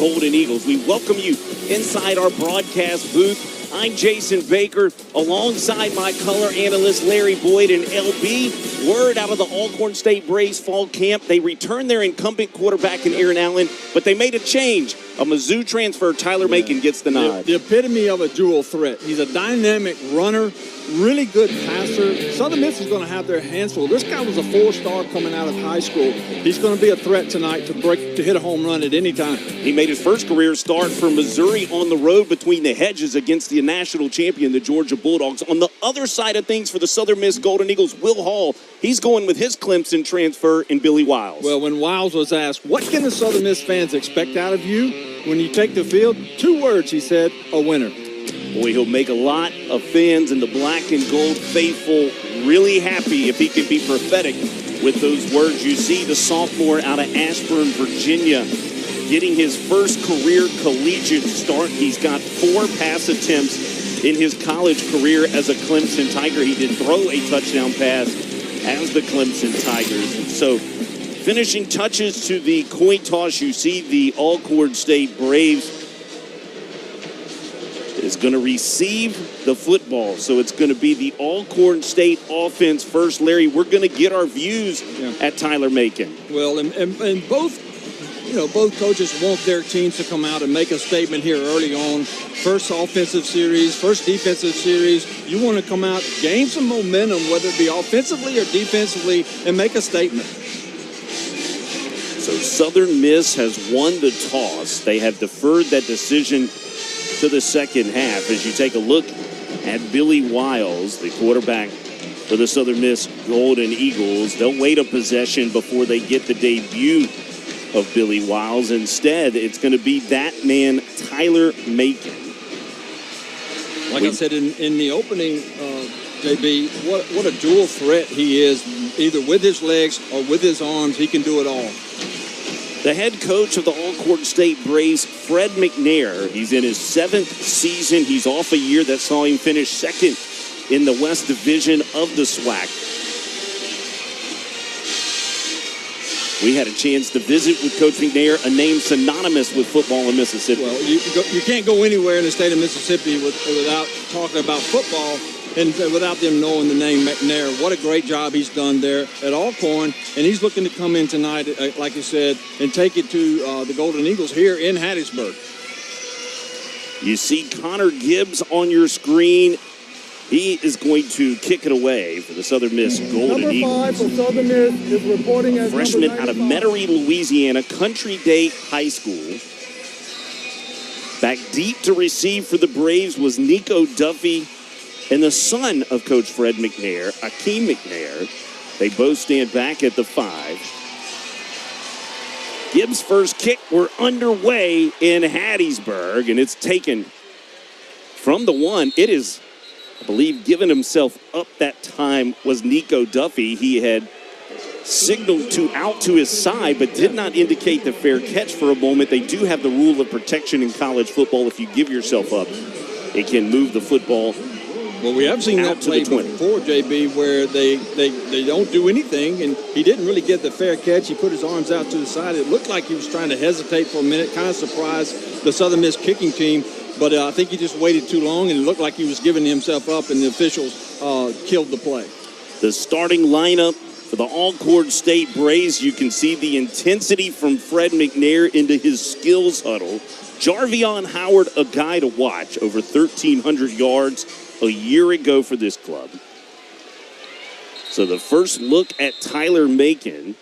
Golden Eagles. We welcome you inside our broadcast booth. I'm Jason Baker, alongside my color analyst Larry Boyd and LB. Word out of the ALCORN State Braves fall camp. They returned their incumbent quarterback in Aaron Allen, but they made a change. A Mizzou transfer, Tyler Macon, gets the nod. The epitome of a dual threat. He's a dynamic runner, really good passer. Southern Miss is going to have their hands full. This guy was a 4-star coming out of high school. He's going to be a threat tonight to hit a home run at any time. He made his first career start for Missouri on the road between the hedges against the national champion, the Georgia Bulldogs. On the other side of things for the Southern Miss Golden Eagles, Will Hall, he's going with his Clemson transfer in Billy Wiles. Well, when Wiles was asked, what can the Southern Miss fans expect out of you when you take the field? 2 words, he said, a winner. Boy, he'll make a lot of fans in the black and gold faithful really happy if he can be prophetic with those words. You see the sophomore out of Ashburn, Virginia, getting his first career collegiate start. He's got 4 pass attempts in his college career as a Clemson Tiger. He did throw a touchdown pass as the Clemson Tigers. So finishing touches to the coin toss, you see the Alcorn State Braves is going to receive the football. So it's going to be the Alcorn State offense first. Larry, we're going to get our views at Tyler Macon. Well, and both coaches want their teams to come out and make a statement here early on. First offensive series, first defensive series. You want to come out, gain some momentum, whether it be offensively or defensively, and make a statement. So Southern Miss has won the toss. They have deferred that decision to the second half. As you take a look at Billy Wiles, the quarterback for the Southern Miss Golden Eagles, they'll wait a possession before they get the debut of Billy Wiles. Instead, it's going to be that man, Tyler Macon. Like I said in the opening, JB, what a dual threat he is. Either with his legs or with his arms, he can do it all. The head coach of the Alcorn State Braves, Fred McNair, he's in his 7th season. He's off a year that saw him finish 2nd in the West Division of the SWAC. We had a chance to visit with Coach McNair, a name synonymous with football in Mississippi. Well, you can't go anywhere in the state of Mississippi without talking about football and without them knowing the name McNair. What a great job he's done there at Alcorn. And he's looking to come in tonight, like you said, and take it to the Golden Eagles here in Hattiesburg. You see Connor Gibbs on your screen. He is going to kick it away for the Southern Miss Golden Eagles. Number 5 for Southern Miss is reporting as freshman out of Metairie, Louisiana, Country Day High School. Back deep to receive for the Braves was Nico Duffy, and the son of Coach Fred McNair, Akeem McNair. They both stand back at the 5. Gibbs' first kick, we're underway in Hattiesburg, and it's taken from the 1. It is, I believe, given himself up that time was Nico Duffy. He had signaled out to his side, but did not indicate the fair catch for a moment. They do have the rule of protection in college football. If you give yourself up, it can move the football. Well, we have seen that play before, JB, where they don't do anything, and he didn't really get the fair catch. He put his arms out to the side. It looked like he was trying to hesitate for a minute, kind of surprised the Southern Miss kicking team. But I think he just waited too long, and it looked like he was giving himself up, and the officials killed the play. The starting lineup for the Alcorn State Braves, you can see the intensity from Fred McNair into his skills huddle. Jarvion Howard, a guy to watch, over 1,300 yards a year ago for this club. So the first look at Tyler Macon.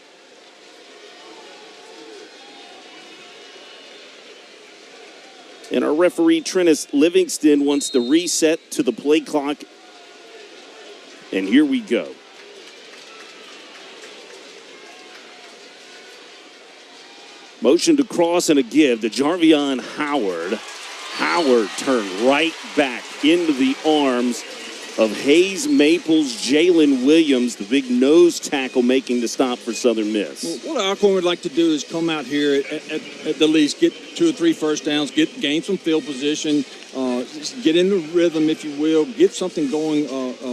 And our referee, Trennis Livingston, wants to reset to the play clock. And here we go. Motion to cross and a give to Jarvion Howard. Howard turned right back into the arms of Hayes Maples, Jalen Williams, the big nose tackle making the stop for Southern Miss. Well, what Alcorn would like to do is come out here at the least, get 2 or 3 first downs, gain some field position, get in the rhythm, if you will, get something going,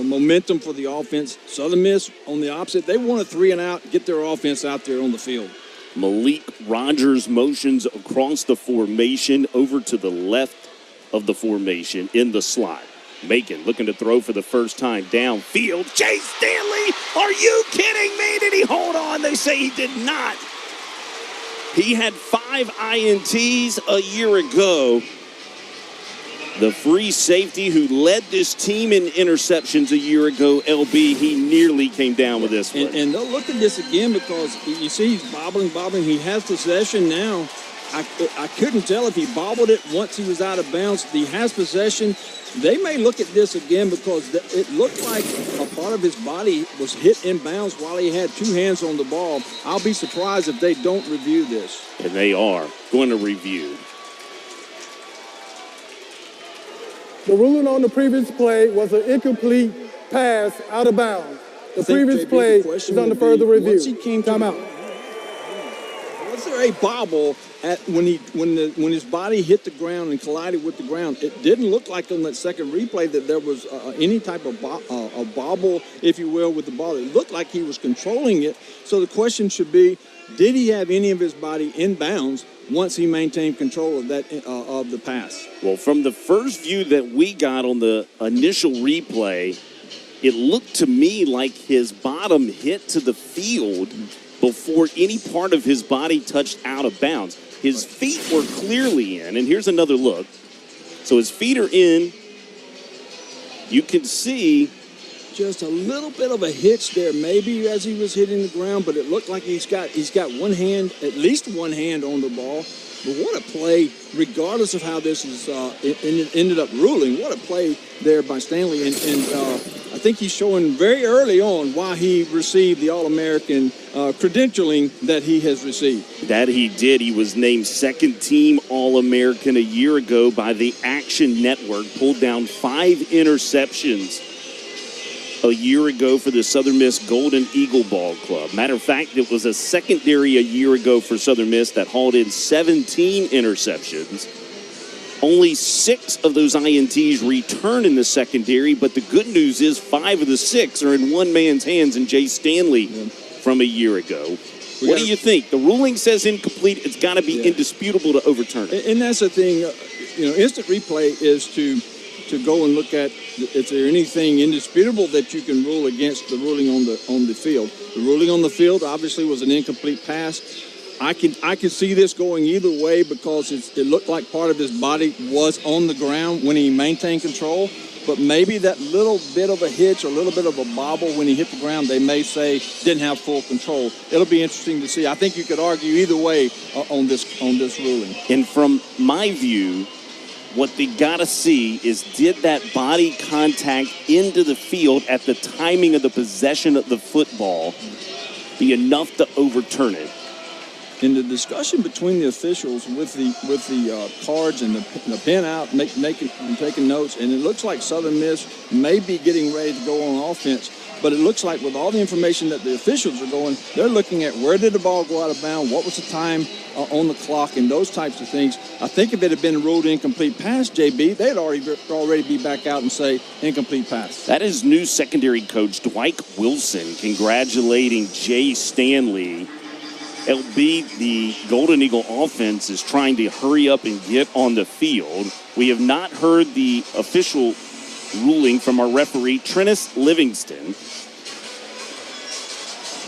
momentum for the offense. Southern Miss, on the opposite, they want a 3 and out, get their offense out there on the field. Malik Rogers motions across the formation over to the left of the formation in the slot. Macon looking to throw for the first time downfield. Chase Stanley, are you kidding me? Did he hold on? They say he did not. He had 5 INTs a year ago. The free safety who led this team in interceptions a year ago, LB, he nearly came down with this one. And they'll look at this again because you see he's bobbling. He has possession now. I couldn't tell if he bobbled it once he was out of bounds. He has possession. They may look at this again because it looked like a part of his body was hit in bounds while he had 2 hands on the ball. I'll be surprised if they don't review this. And they are going to review. The ruling on the previous play was an incomplete pass out of bounds. The previous play is under further review. Time out. Was there a bobble when his body hit the ground and collided with the ground? It didn't look like on that second replay that there was any type of a bobble, if you will, with the ball. It looked like he was controlling it. So the question should be, did he have any of his body in bounds once he maintained control of that of the pass? Well, from the first view that we got on the initial replay, it looked to me like his bottom hit to the field before any part of his body touched out of bounds. His feet were clearly in, and here's another look. So his feet are in. You can see just a little bit of a hitch there, maybe as he was hitting the ground, but it looked like he's got one hand, at least one hand on the ball. But what a play, regardless of how this is ended up ruling. What a play there by Stanley, and I think he's showing very early on why he received the All-American credentialing that he has received. That he did. He was named second-team All-American a year ago by the Action Network. Pulled down 5 interceptions a year ago for the Southern Miss Golden Eagle Ball Club. Matter of fact, it was a secondary a year ago for Southern Miss that hauled in 17 interceptions. Only 6 of those INTs return in the secondary, but the good news is 5 of the 6 are in one man's hands, in Jay Stanley from a year ago. What do you think? The ruling says incomplete. It's got to be indisputable to overturn it. And that's the thing. Instant replay is to go and look at, is there anything indisputable that you can rule against the ruling on the field? The ruling on the field obviously was an incomplete pass. I can see this going either way because it looked like part of his body was on the ground when he maintained control. But maybe that little bit of a hitch, a little bit of a bobble when he hit the ground, they may say didn't have full control. It'll be interesting to see. I think you could argue either way on this ruling. And from my view, what they got to see is, did that body contact into the field at the timing of the possession of the football be enough to overturn it? In the discussion between the officials with the cards and the pen out, taking notes, and it looks like Southern Miss may be getting ready to go on offense, but it looks like with all the information that the officials are going, they're looking at where did the ball go out of bounds, what was the time on the clock, and those types of things. I think if it had been ruled incomplete pass, JB, they'd already be back out and say incomplete pass. That is new secondary coach Dwight Wilson congratulating Jay Stanley. LB, the Golden Eagle offense is trying to hurry up and get on the field. We have not heard the official ruling from our referee, Trennis Livingston.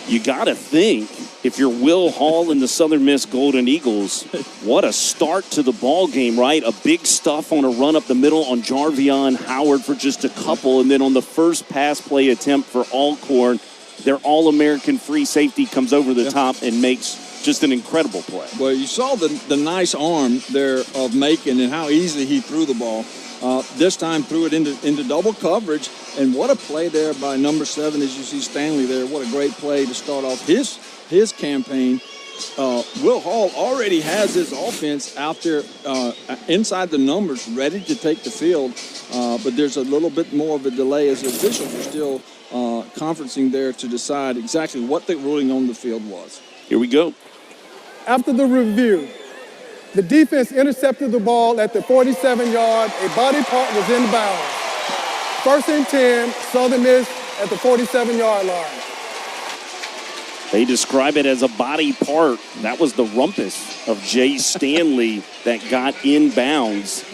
You got to think, if you're Will Hall and the Southern Miss Golden Eagles, what a start to the ball game, right? A big stuff on a run up the middle on Jarvion Howard for just a couple, and then on the first pass play attempt for ALCORN, their All-American free safety comes over the top and makes just an incredible play. Well, you saw the nice arm there of Macon and how easily he threw the ball. This time threw it into double coverage, and what a play there by number 7, as you see Stanley there. What a great play to start off his campaign. Will Hall already has his offense out there inside the numbers, ready to take the field, but there's a little bit more of a delay as the officials are still conferencing there to decide exactly what the ruling on the field was. Here we go. After the review, the defense intercepted the ball at the 47-yard. A body part was in bounds. 1st and 10, Southern Miss at the 47-yard line. They describe it as a body part. That was the rumpus of Jay Stanley that got inbounds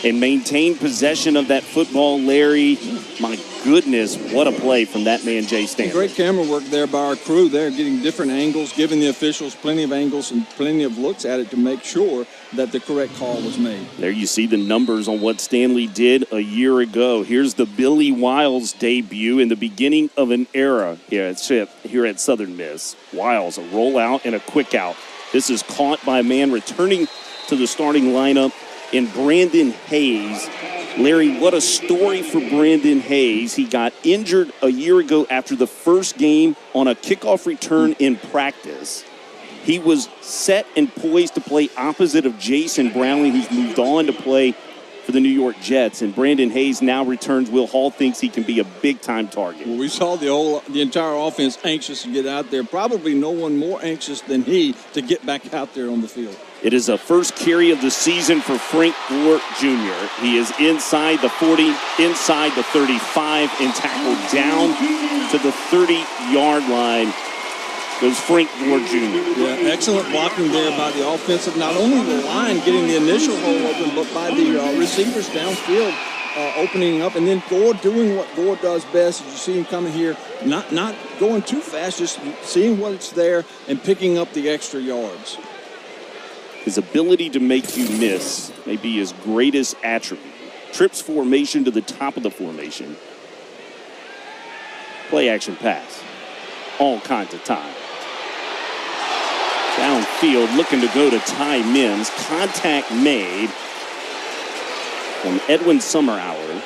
and maintained possession of that football, Larry. My goodness, what a play from that man, Jay Stanley. Great camera work there by our crew there, getting different angles, giving the officials plenty of angles and plenty of looks at it to make sure that the correct call was made. There you see the numbers on what Stanley did a year ago. Here's the Billy Wiles debut in the beginning of an era here at Southern Miss. Wiles, a rollout and a quick out. This is caught by a man returning to the starting lineup in Brandon Hayes. Larry, what a story for Brandon Hayes. He got injured a year ago after the first game on a kickoff return in practice. He was set and poised to play opposite of Jason Brownlee, who's moved on to play for the New York Jets. And Brandon Hayes now returns. Will Hall thinks he can be a big-time target. Well, we saw the entire offense anxious to get out there. Probably no one more anxious than he to get back out there on the field. It is a first carry of the season for Frank Gore Jr. He is inside the 40, inside the 35, and tackled down to the 30-yard line. Goes Frank Gore Jr. Yeah, excellent blocking there by the offensive. Not only the line getting the initial hole open, but by the receivers downfield opening up. And then Gore doing what Gore does best. As you see him coming here, not going too fast, just seeing what's there and picking up the extra yards. His ability to make you miss may be his greatest attribute. Trips formation to the top of the formation. Play action pass. All kinds of time. Downfield looking to go to Ty Mims. Contact made from Edwin Summerhour.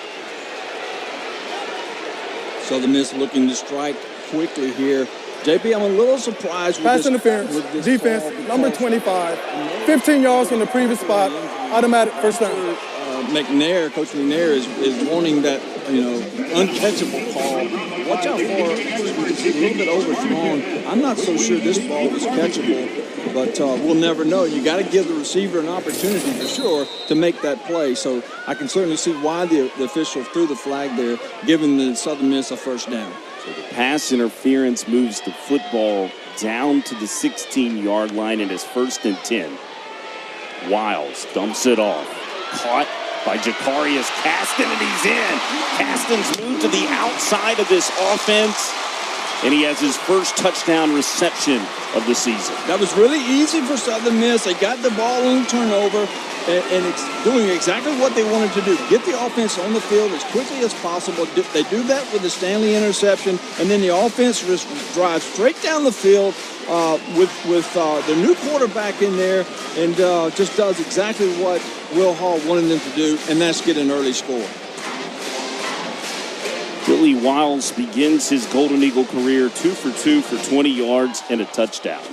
Southern Miss looking to strike quickly here. JP, I'm a little surprised with pass interference, defense, number 25, 15 yards from the previous spot, automatic first down. Coach McNair is wanting that, uncatchable call. Watch out for it's a little bit overthrown. I'm not so sure this ball was catchable, but we'll never know. You got to give the receiver an opportunity for sure to make that play. So I can certainly see why the official threw the flag there, giving the Southern Miss a first down. So the pass interference moves the football down to the 16-yard line and is 1st and 10. Wiles dumps it off. Caught by Jacarius Caston, and he's in. Caston's moved to the outside of this offense, and he has his first touchdown reception of the season. That was really easy for Southern Miss. They got the ball on the turnover, and it's doing exactly what they wanted to do. Get the offense on the field as quickly as possible. They do that with the Stanley interception, and then the offense just drives straight down the field with the new quarterback in there and just does exactly what Will Hall wanted them to do, and that's get an early score. Billy Wiles begins his Golden Eagle career 2 for 2 for 20 yards and a touchdown.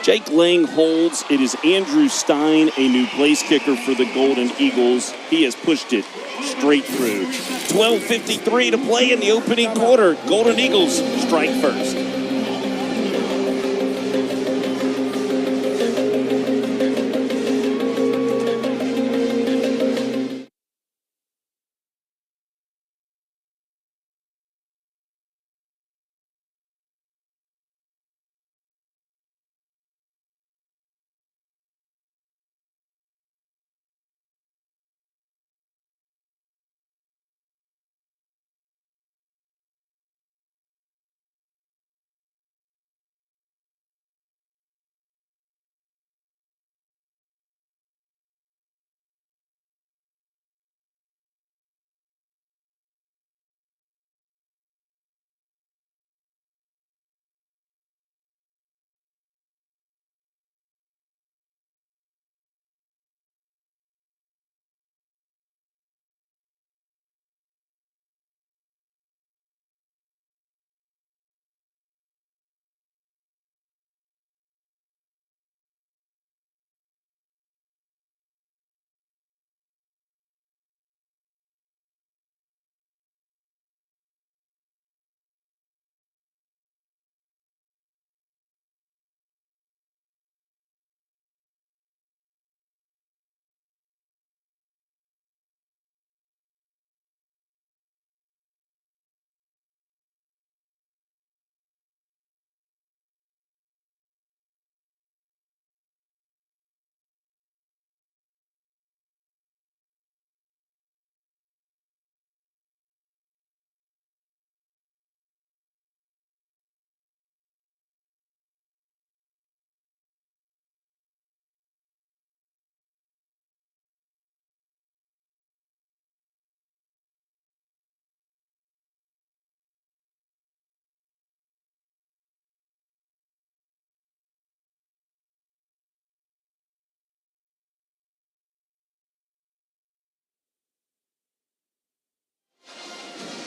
Jake Lang holds. It is Andrew Stein, a new place kicker for the Golden Eagles. He has pushed it straight through. 12:53 to play in the opening quarter. Golden Eagles strike first.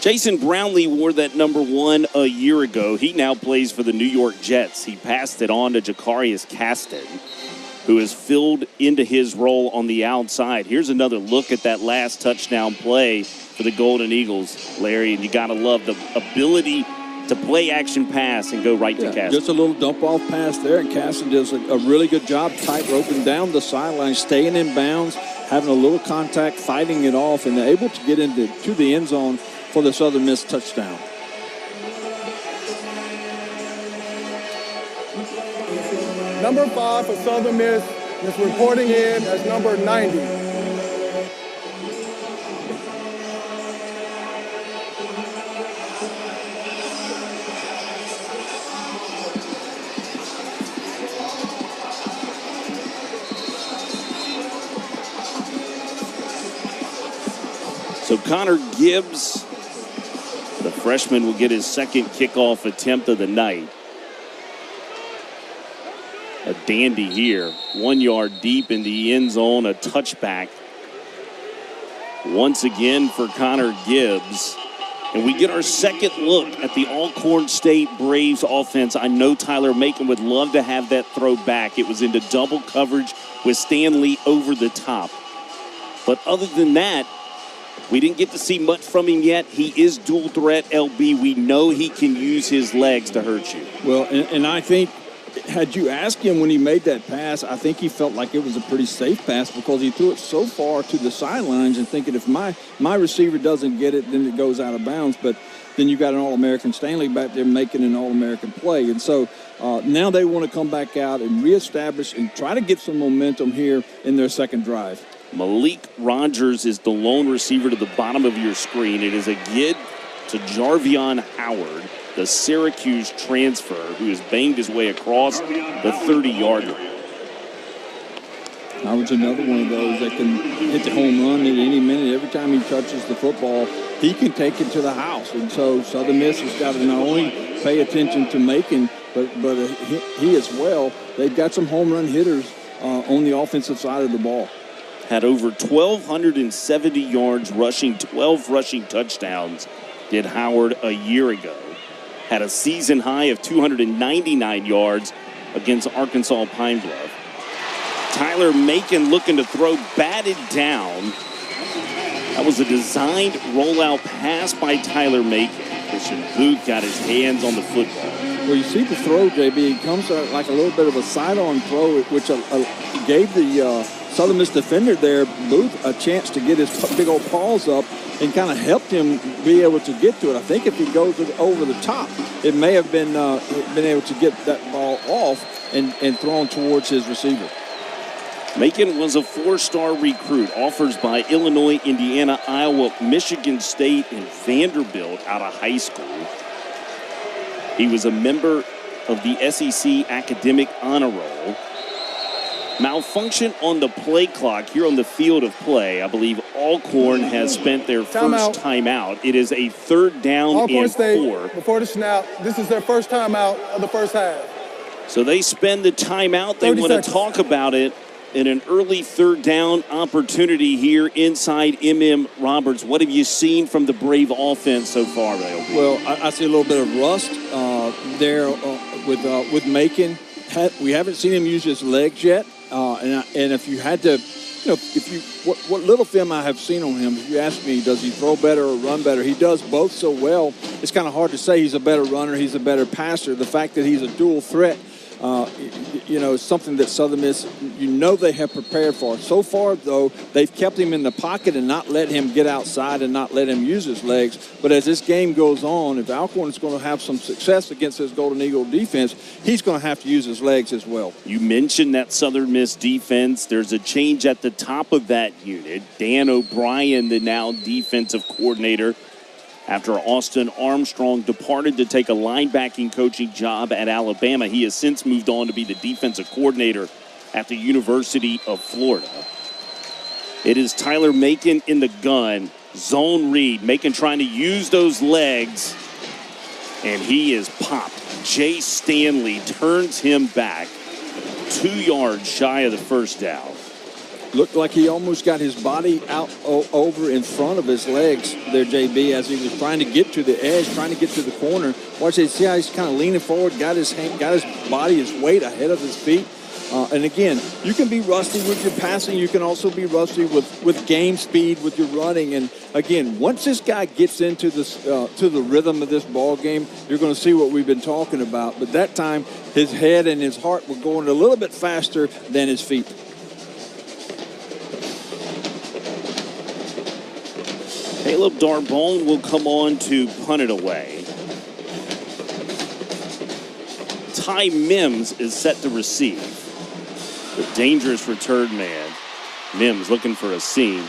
Jason Brownlee wore that number 1 a year ago. He now plays for the New York Jets. He passed it on to Jacarius Caston, who has filled into his role on the outside. Here's another look at that last touchdown play for the Golden Eagles, Larry, and you got to love the ability to play action pass and go right to Caston. Just a little dump-off pass there, and Caston does a really good job tight-roping down the sideline, staying in bounds, having a little contact, fighting it off, and they're able to get to the end zone for the Southern Miss touchdown. Number 5 for Southern Miss is reporting in as number 90. So Connor Gibbs, the freshman, will get his second kickoff attempt of the night. A dandy here, 1 yard deep in the end zone, a touchback. Once again for Connor Gibbs. And we get our second look at the Alcorn State Braves offense. I know Tyler Macon would love to have that throw back. It was into double coverage with Stanley over the top. But other than that, we didn't get to see much from him yet. He is dual threat, LB. We know he can use his legs to hurt you. Well, and I think had you asked him when he made that pass, I think he felt like it was a pretty safe pass because he threw it so far to the sidelines and thinking if my receiver doesn't get it, then it goes out of bounds. But then you got an All-American Stanley back there making an All-American play. And so now they want to come back out and reestablish and try to get some momentum here in their second drive. Malik Rogers is the lone receiver to the bottom of your screen. It is a give to Jarvion Howard, the Syracuse transfer, who has banged his way across the 30-yard line. Howard's another one of those that can hit the home run at any minute. Every time he touches the football, he can take it to the house. And so Southern Miss has got to not only pay attention to Macon, but he as well. They've got some home run hitters on the offensive side of the ball. Had over 1,270 yards rushing, 12 rushing touchdowns did Howard a year ago. Had a season high of 299 yards against Arkansas Pine Bluff. Tyler Macon looking to throw, batted down. That was a designed rollout pass by Tyler Macon. Christian Booth got his hands on the football. Well, you see the throw, JB. It comes like a little bit of a sidearm throw, which gave the Southern Miss defender there, Booth, a chance to get his big old paws up and kind of helped him be able to get to it. I think if he goes over the top, it may have been able to get that ball off and thrown towards his receiver. Macon was a 4-star recruit, offers by Illinois, Indiana, Iowa, Michigan State, and Vanderbilt out of high school. He was a member of the SEC Academic Honor Roll. Malfunction on the play clock here on the field of play. I believe Alcorn has spent their first timeout. It is a third down Alcorn and State, 4. Before the snap, this is their first timeout of the first half. So they spend the timeout. They want to talk about it in an early third down opportunity here inside M.M. Roberts. What have you seen from the Brave offense so far, LB? Well, I see a little bit of rust there with Macon. We haven't seen him use his legs yet. And if you had to, what little film I have seen on him, if you ask me, does he throw better or run better? He does both so well. It's kind of hard to say he's a better runner, he's a better passer. The fact that he's a dual threat, is something that Southern Miss, they have prepared for. So far, though, they've kept him in the pocket and not let him get outside and not let him use his legs. But as this game goes on, if Alcorn is going to have some success against this Golden Eagle defense, he's going to have to use his legs as well. You mentioned that Southern Miss defense. There's a change at the top of that unit. Dan O'Brien, the now defensive coordinator, after Austin Armstrong departed to take a linebacking coaching job at Alabama. He has since moved on to be the defensive coordinator at the University of Florida. It is Tyler Macon in the gun. Zone read. Macon trying to use those legs. And he is popped. Jay Stanley turns him back 2 yards shy of the first down. Looked like he almost got his body out over in front of his legs there, JB, as he was trying to get to the edge, trying to get to the corner. Watch it. See how he's kind of leaning forward, got his body, his weight ahead of his feet. And again, you can be rusty with your passing. You can also be rusty with game speed, with your running. And again, once this guy gets into this to the rhythm of this ball game, you're going to see what we've been talking about. But that time, his head and his heart were going a little bit faster than his feet. Caleb Darbone will come on to punt it away. Ty Mims is set to receive. The dangerous return man. Mims looking for a seam.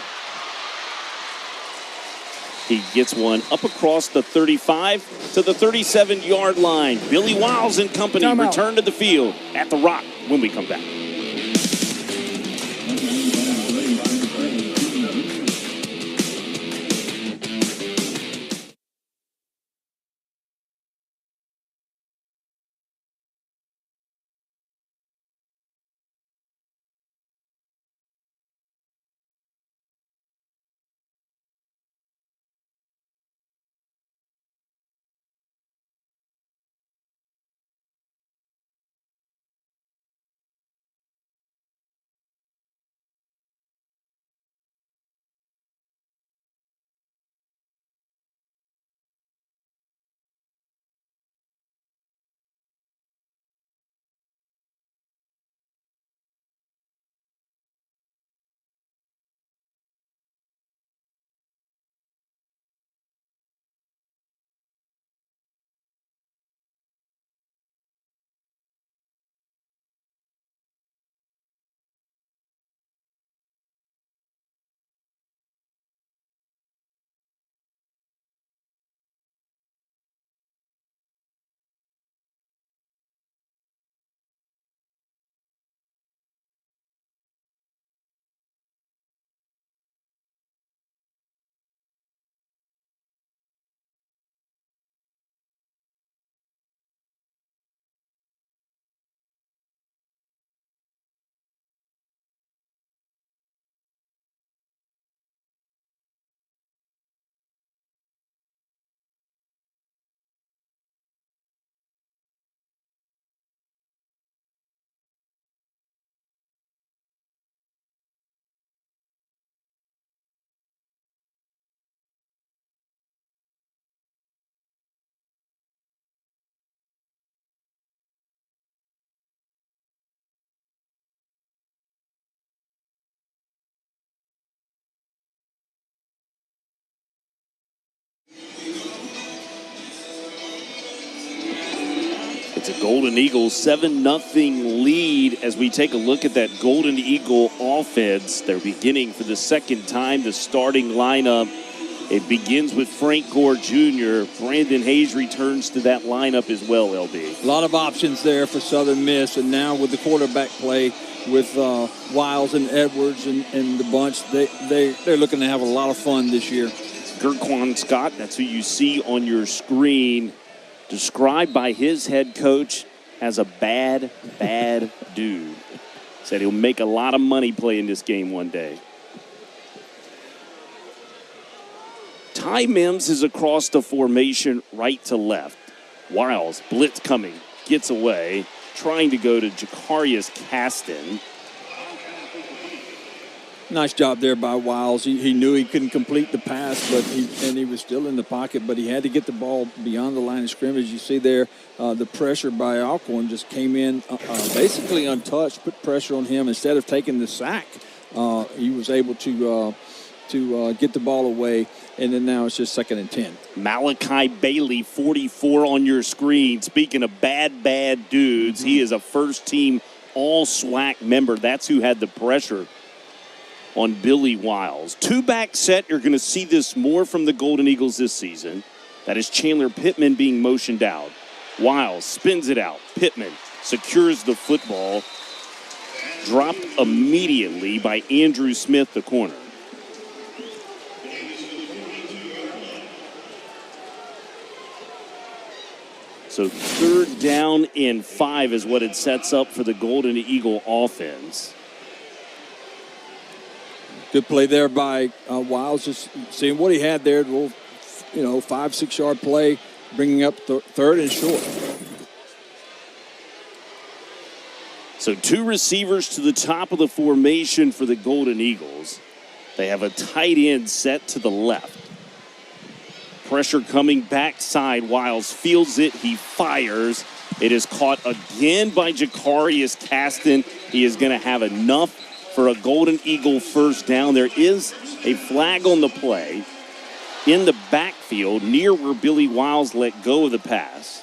He gets one up across the 35 to the 37-yard line. Billy Wiles and company return to the field at the Rock when we come back. It's a Golden Eagles 7-0 lead as we take a look at that Golden Eagle offense. They're beginning for the second time the starting lineup. It begins with Frank Gore Jr. Brandon Hayes returns to that lineup as well, LB. A lot of options there for Southern Miss, and now with the quarterback play with Wiles and Edwards and the bunch, they're looking to have a lot of fun this year. Gerquan Scott, that's who you see on your screen, described by his head coach as a bad dude. Said he'll make a lot of money playing this game one day. Ty Mims is across the formation right to left. Wiles, blitz coming, gets away, trying to go to Jacarius Caston. Nice job there by Wiles. He knew he couldn't complete the pass, but he was still in the pocket, but he had to get the ball beyond the line of scrimmage. You see there, the pressure by ALCORN just came in basically untouched, put pressure on him. Instead of taking the sack, he was able to get the ball away, and then now it's just 2nd and 10. Malachi Bailey, 44 on your screen. Speaking of bad dudes, he is a first-team all-SWAC member. That's who had the pressure on Billy Wiles. Two-back set, you're going to see this more from the Golden Eagles this season. That is Chandler Pittman being motioned out. Wiles spins it out. Pittman secures the football. Dropped immediately by Andrew Smith, the corner. So 3rd down and 5 is what it sets up for the Golden Eagle offense. Good play there by Wiles, just seeing what he had there. A little, 5-6 yard play, bringing up third and short. So 2 receivers to the top of the formation for the Golden Eagles. They have a tight end set to the left. Pressure coming backside. Wiles fields it. He fires. It is caught again by Jacarius Caston. He is going to have enough for a Golden Eagle first down. There is a flag on the play in the backfield near where Billy Wiles let go of the pass.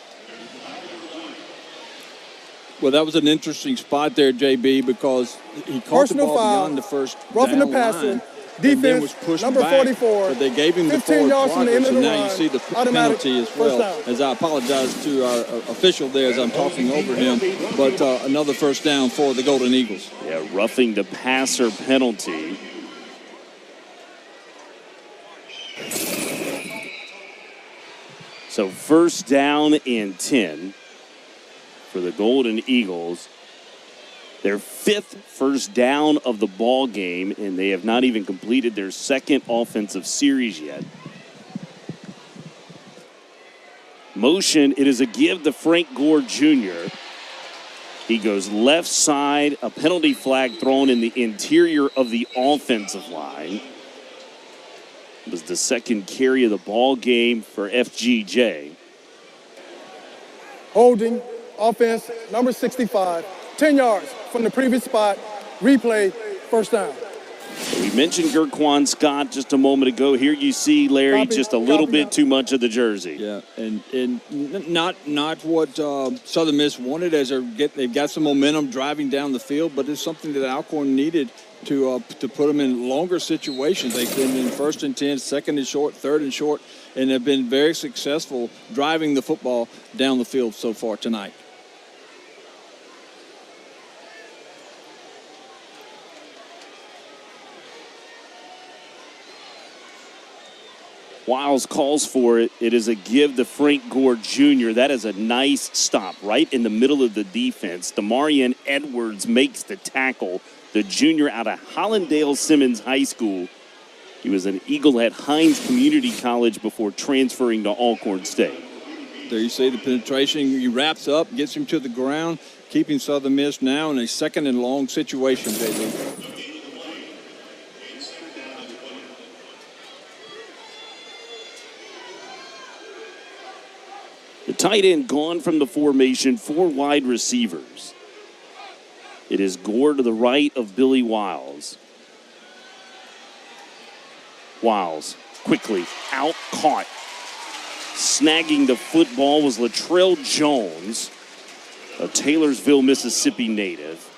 Well, that was an interesting spot there, JB, because he caught the ball beyond the first roughing the down passer. line. Defense, and then was pushed number back, 44. But they gave him the 15 forward yards from the end progress, of the and now run. you see the Automatic penalty as first well. down. As I apologize to our official there as I'm talking over him, but another first down for the Golden Eagles. Yeah, roughing the passer penalty. So first down and 10 for the Golden Eagles. Their 5th first down of the ball game, and they have not even completed their 2nd offensive series yet. Motion, it is a give to Frank Gore Jr. He goes left side, a penalty flag thrown in the interior of the offensive line. It was the 2nd carry of the ball game for FGJ. Holding, offense, number 65. 10 yards from the previous spot. Replay, first down. We mentioned Gerquan Scott just a moment ago. Here you see, Larry, just a little bit too much of the jersey. Yeah, and not what Southern Miss wanted as they've got some momentum driving down the field, but it's something that Alcorn needed to put them in longer situations. They've been in 1st and 10, 2nd and short, 3rd and short, and have been very successful driving the football down the field so far tonight. Wiles calls for it. It is a give to Frank Gore Jr. That is a nice stop right in the middle of the defense. Demarion Edwards makes the tackle. The junior out of Hollandale Simmons High School. He was an Eagle at Hines Community College before transferring to Alcorn State. There you see the penetration. He wraps up, gets him to the ground, keeping Southern Miss now in a 2nd and long situation, JB. The tight end gone from the formation, 4 wide receivers. It is Gore to the right of Billy Wiles. Wiles quickly out caught. Snagging the football was Latrell Jones, a Taylorsville, Mississippi native.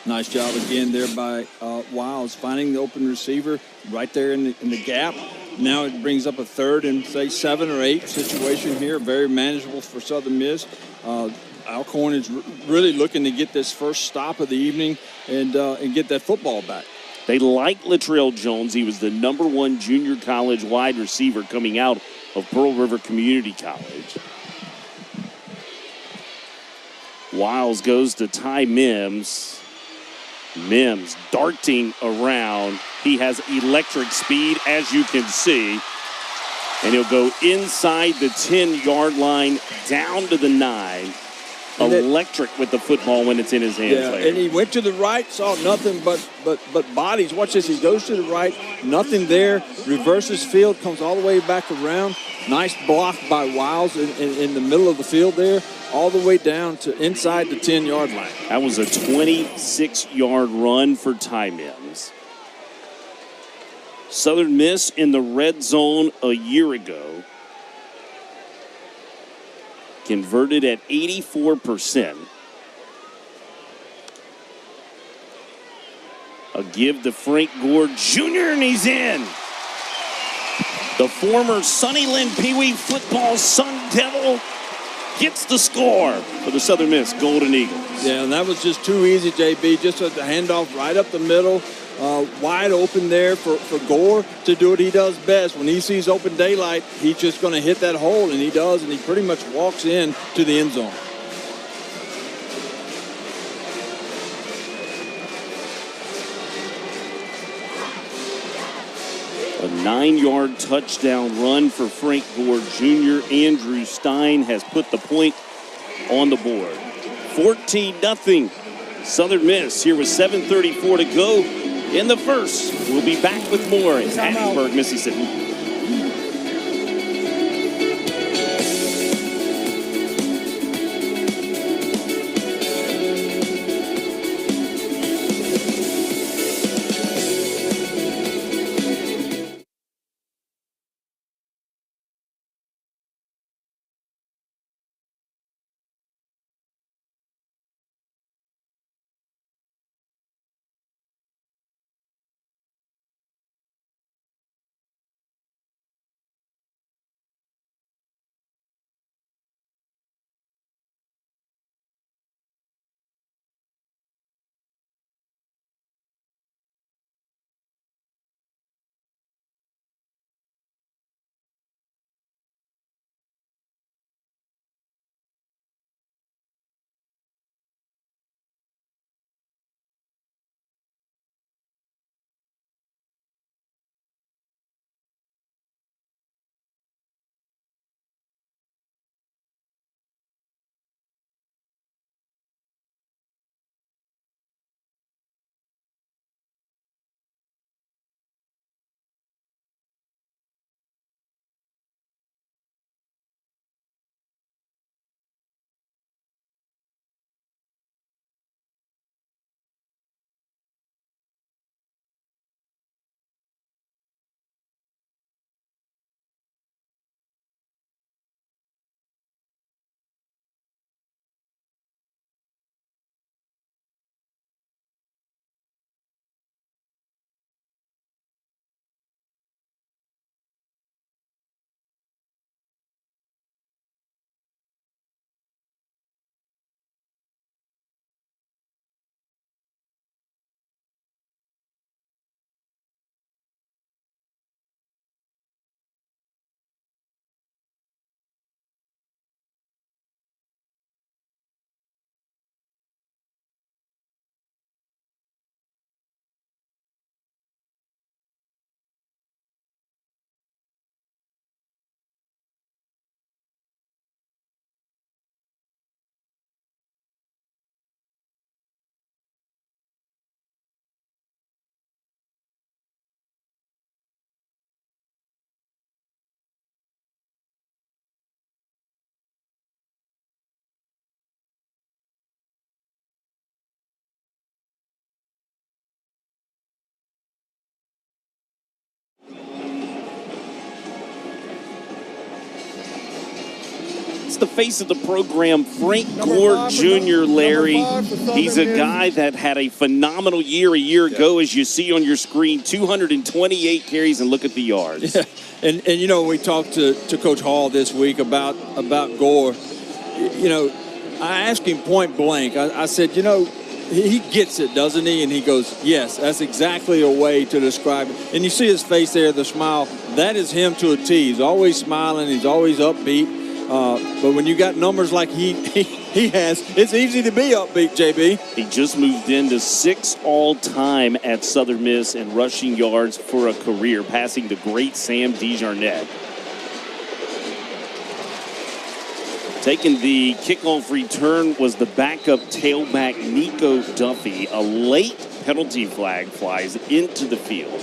Nice job again there by Wiles, finding the open receiver right there in the gap. Now it brings up a 3rd and, say, 7 or 8 situation here. Very manageable for Southern Miss. Alcorn is really looking to get this first stop of the evening and get that football back. They like Latrell Jones. He was the number 1 junior college wide receiver coming out of Pearl River Community College. Wiles goes to Ty Mims. Mims darting around. He has electric speed, as you can see. And he'll go inside the 10-yard line, down to the 9. Electric with the football when it's in his hands. Yeah, and he went to the right, saw nothing but bodies. Watch this. He goes to the right, nothing there. Reverses field, comes all the way back around. Nice block by Wiles in the middle of the field there, all the way down to inside the 10-yard line. That was a 26-yard run for Ty Mims. Southern Miss in the red zone a year ago. Converted at 84%. A give to Frank Gore Jr., and he's in. The former Sunnyland Pee Wee football Sun Devil gets the score for the Southern Miss Golden Eagles. Yeah, and that was just too easy, JB. Just a handoff right up the middle. Wide open there for Gore to do what he does best. When he sees open daylight, he's just going to hit that hole, and he does, and he pretty much walks in to the end zone. A 9-yard touchdown run for Frank Gore Jr. Andrew Stein has put the point on the board. 14-0 Southern Miss here with 7:34 to go in the first. We'll be back with more in Hattiesburg, Mississippi. The face of the program, Frank Gore Jr., Larry. He's a guy that had a phenomenal year a year ago, as you see on your screen, 228 carries, and look at the yards. Yeah. And you know, we talked to Coach Hall this week about Gore. You know, I asked him point blank. I said, you know, he gets it, doesn't he? And he goes, yes, that's exactly a way to describe it. And you see his face there, the smile. That is him to a T. He's always smiling. He's always upbeat. But when you got numbers like he has, it's easy to be upbeat, JB. He just moved into 6th all-time at Southern Miss in rushing yards for a career, passing the great Sam DeJarnette. Taking the kickoff return was the backup tailback Nico Duffy. A late penalty flag flies into the field.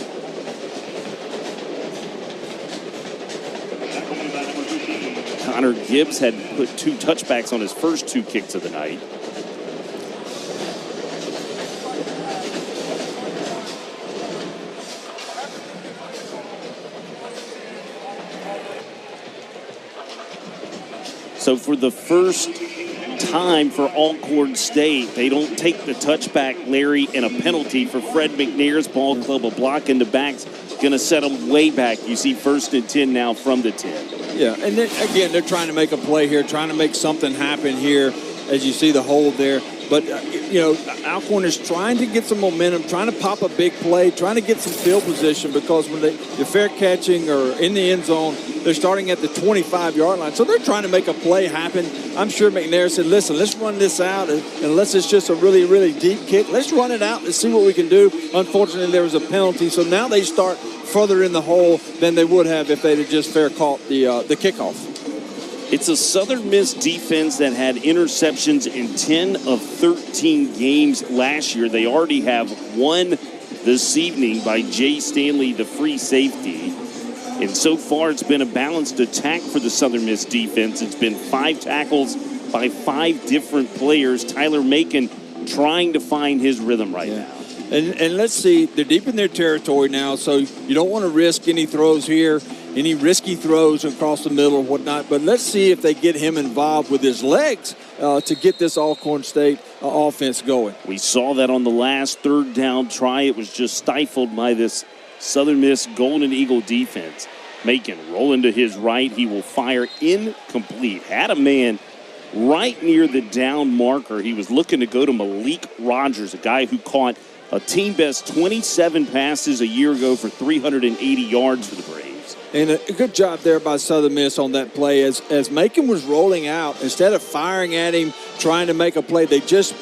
Connor Gibbs had put 2 touchbacks on his first 2 kicks of the night. So for the first time for ALCORN State, they don't take the touchback, Larry, and a penalty for Fred McNair's ball club. A block in the back's going to set them way back. You see 1st and 10 now from the 10. Yeah, and then, again, they're trying to make a play here, trying to make something happen here as you see the hold there. But, Alcorn is trying to get some momentum, trying to pop a big play, trying to get some field position, because when they're fair catching or in the end zone, they're starting at the 25-yard line. So they're trying to make a play happen. I'm sure McNair said, listen, let's run this out, and unless it's just a really, really deep kick, let's run it out and see what we can do. Unfortunately, there was a penalty, so now they start further in the hole than they would have if they'd have just fair caught the kickoff. It's a Southern Miss defense that had interceptions in 10 of 13 games last year. They already have one this evening by Jay Stanley, the free safety. And so far, it's been a balanced attack for the Southern Miss defense. It's been 5 tackles by 5 different players. Tyler Macon trying to find his rhythm right now. And let's see, they're deep in their territory now, so you don't want to risk any throws here, any risky throws across the middle or whatnot. But let's see if they get him involved with his legs to get this Alcorn State offense going. We saw that on the last third down try. It was just stifled by this Southern Miss Golden Eagle defense. Macon rolling to his right. He will fire incomplete. Had a man right near the down marker. He was looking to go to Malik Rogers, a guy who caught a team best 27 passes a year ago for 380 yards for the Braves. And a good job there by Southern Miss on that play. As Macon was rolling out, instead of firing at him, trying to make a play, they just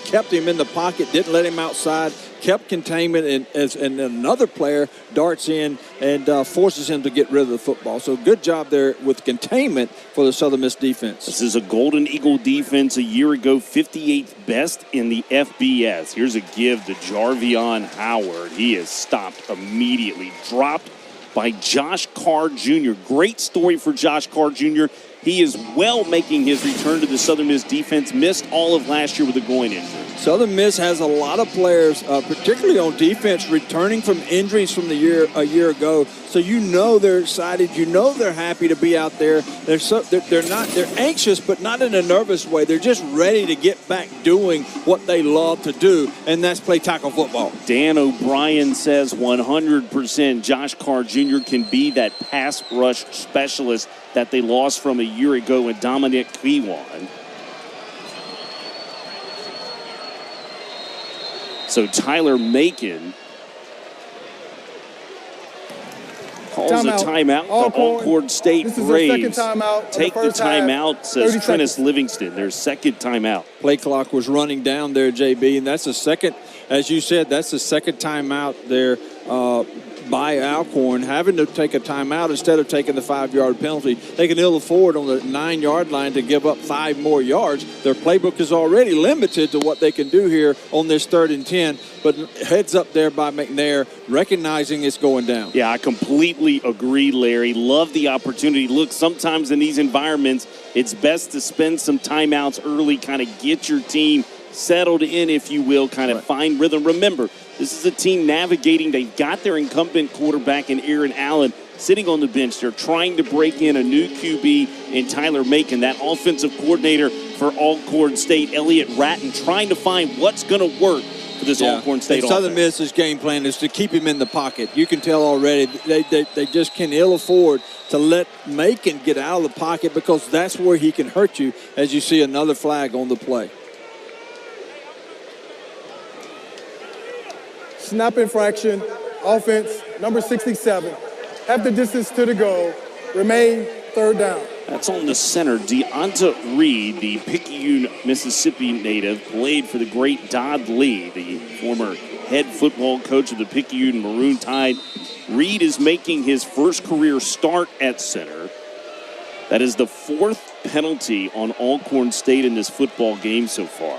kept him in the pocket, didn't let him outside, kept containment, and another player darts in and forces him to get rid of the football. So good job there with containment for the Southern Miss defense. This is a Golden Eagle defense a year ago, 58th best in the FBS. Here's a give to Jarvion Howard. He is stopped immediately, dropped by Josh Carr Jr. Great story for Josh Carr Jr. He is well making his return to the Southern Miss defense. Missed all of last year with a groin injury. Southern Miss has a lot of players, particularly on defense, returning from injuries from a year ago. So they're excited. They're happy to be out there. They're anxious, but not in a nervous way. They're just ready to get back doing what they love to do, and that's play tackle football. Dan O'Brien says 100% Josh Carr Jr. can be that pass rush specialist that they lost from a year ago with Dominic Kiwan. So Tyler Macon calls a timeout. The Alcorn State Braves take the timeout, says Trennis Livingston, their second timeout. Play clock was running down there, JB, and that's the second, as you said, that's the second timeout there by Alcorn, having to take a timeout instead of taking the 5-yard penalty. They can ill afford on the 9-yard line to give up 5 more yards. Their playbook is already limited to what they can do here on this 3rd and 10, but heads up there by McNair, recognizing it's going down. Yeah, I completely agree, Larry. Love the opportunity. Look, sometimes in these environments, it's best to spend some timeouts early, kind of get your team settled in, if you will, kind of find rhythm. Remember, this is a team navigating. They've got their incumbent quarterback in Aaron Allen sitting on the bench. They're trying to break in a new QB in Tyler Macon, that offensive coordinator for Alcorn State, Elliott Ratton, trying to find what's going to work for this Alcorn State offense. Southern Miss's game plan is to keep him in the pocket. You can tell already they just can ill afford to let Macon get out of the pocket, because that's where he can hurt you, as you see another flag on the play. Snap infraction, offense, number 67. Have the distance to the goal. Remain 3rd down. That's on the center. Deonta Reed, the Picayune, Mississippi native, played for the great Dodd Lee, the former head football coach of the Picayune Maroon Tide. Reed is making his first career start at center. That is the 4th penalty on Alcorn State in this football game so far.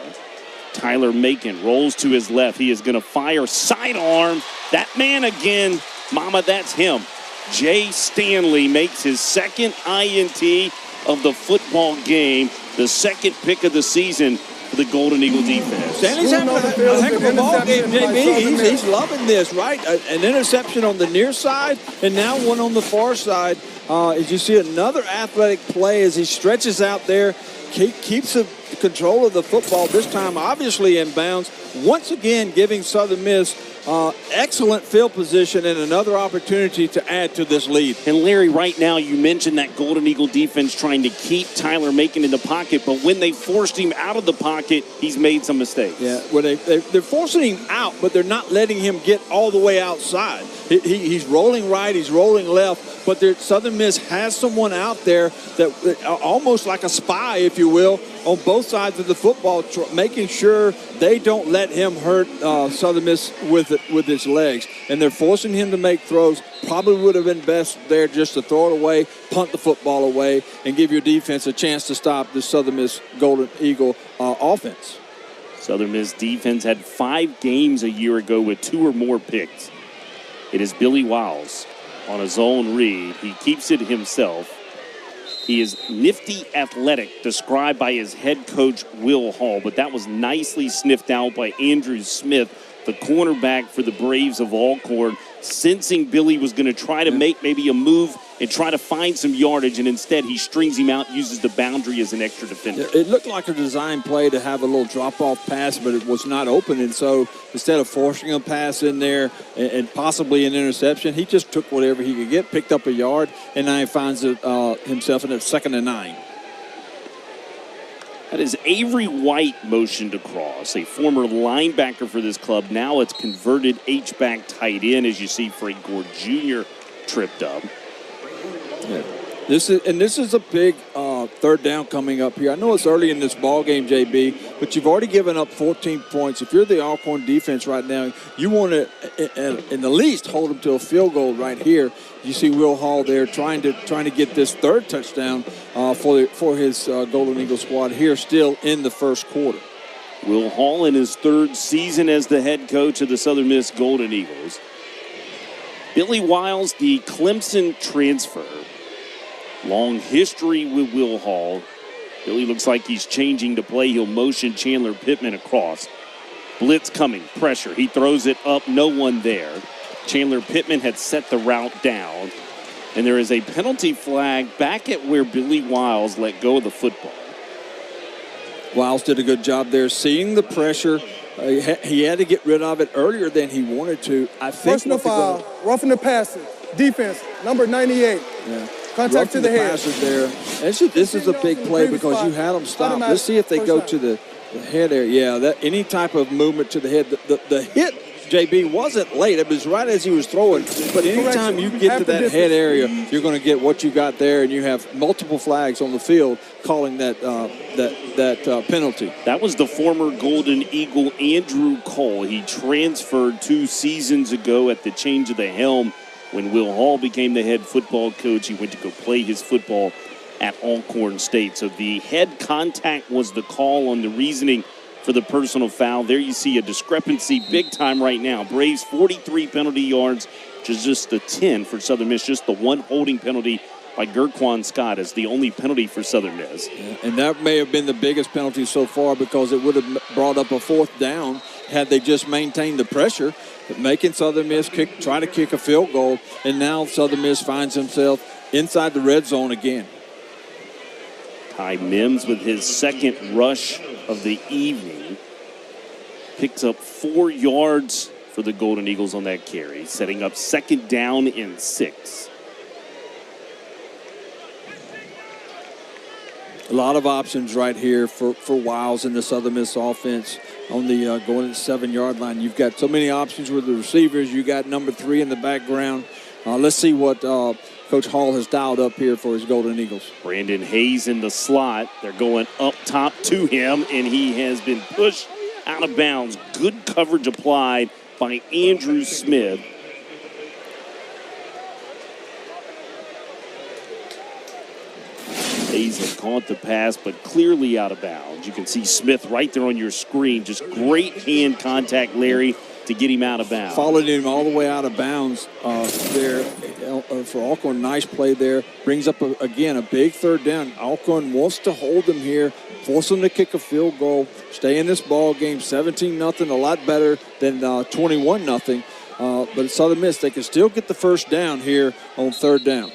Tyler Macon rolls to his left. He is going to fire sidearm. That man again, mama, that's him. Jay Stanley makes his second INT of the football game, the second pick of the season for the Golden Eagle defense. Stanley's having a heck of a ball game, JB. He's loving this, right? An interception on the near side, and now one on the far side. As you see another athletic play as he stretches out there, keeps control of the football, this time obviously in bounds, once again giving Southern Miss excellent field position and another opportunity to add to this lead. And Larry, right now you mentioned that Golden Eagle defense trying to keep Tyler Macon in the pocket, but when they forced him out of the pocket, he's made some mistakes. Yeah, well, they're forcing him out, but they're not letting him get all the way outside. He's rolling right, he's rolling left, but Southern Miss has someone out there that almost like a spy, if you will, on both sides of the football, making sure they don't let him hurt Southern Miss with his legs. And they're forcing him to make throws. Probably would have been best there just to throw it away, punt the football away, and give your defense a chance to stop the Southern Miss Golden Eagle offense. Southern Miss defense had 5 games a year ago with 2 or more picks. It is Billy Wiles on a zone read. He keeps it himself. He is nifty athletic, described by his head coach, Will Hall, but that was nicely sniffed out by Andrew Smith, the cornerback for the Braves of ALCORN, sensing Billy was going to try to make maybe a move and try to find some yardage, and instead he strings him out, uses the boundary as an extra defender. It looked like a design play to have a little drop-off pass, but it was not open, and so instead of forcing a pass in there and possibly an interception, he just took whatever he could get, picked up a yard, and now he finds himself in a 2nd and 9. That is Avery White motioned across, a former linebacker for this club. Now it's converted H-back tight end, as you see Frank Gore Jr. tripped up. Yeah. This is a big 3rd down coming up here. I know it's early in this ball game, JB, but you've already given up 14 points. If you're the Alcorn defense right now, you want to, in the least, hold them to a field goal right here. You see Will Hall there trying to get this 3rd touchdown for his Golden Eagle squad here, still in the first quarter. Will Hall in his 3rd season as the head coach of the Southern Miss Golden Eagles. Billy Wiles, the Clemson transfer. Long history with Will Hall. Billy looks like he's changing to play. He'll motion Chandler Pittman across. Blitz coming, pressure. He throws it up, no one there. Chandler Pittman had set the route down. And there is a penalty flag back at where Billy Wiles let go of the football. Wiles did a good job there, seeing the pressure. He had to get rid of it earlier than he wanted to. I think personal foul, roughing the passer, defense, number 98. Yeah. Contact to the head. There. This is a big play because you had them stop. Let's see if they go to the head area. Yeah, any type of movement to the head. The hit, JB, wasn't late. It was right as he was throwing. But anytime you get to that head area, you're going to get what you got there, and you have multiple flags on the field calling that penalty. That was the former Golden Eagle Andrew Cole. He transferred 2 seasons ago at the change of the helm. When Will Hall became the head football coach, he went to go play his football at Alcorn State. So the head contact was the call on the reasoning for the personal foul. There you see a discrepancy big time right now. Braves 43 penalty yards, just the 10 for Southern Miss. Just the 1 holding penalty by Gerquan Scott is the only penalty for Southern Miss. Yeah, and that may have been the biggest penalty so far because it would have brought up a 4th down had they just maintained the pressure, making Southern Miss try to kick a field goal, and now Southern Miss finds himself inside the red zone again. Ty Mims with his 2nd rush of the evening picks up 4 yards for the Golden Eagles on that carry, setting up 2nd down and 6. A lot of options right here for Wiles in the Southern Miss offense on the going to the 7-yard line. You've got so many options with the receivers. You got number 3 in the background. Let's see what Coach Hall has dialed up here for his Golden Eagles. Brandon Hayes in the slot. They're going up top to him, and he has been pushed out of bounds. Good coverage applied by Andrew Smith. Hayes had caught the pass, but clearly out of bounds. You can see Smith right there on your screen. Just great hand contact, Larry, to get him out of bounds. Followed him all the way out of bounds there for Alcorn. Nice play there. Brings up, again, a big 3rd down. Alcorn wants to hold them here, force them to kick a field goal, stay in this ball game. 17-0, a lot better than 21-0. But at Southern Miss, they can still get the 1st down here on 3rd down.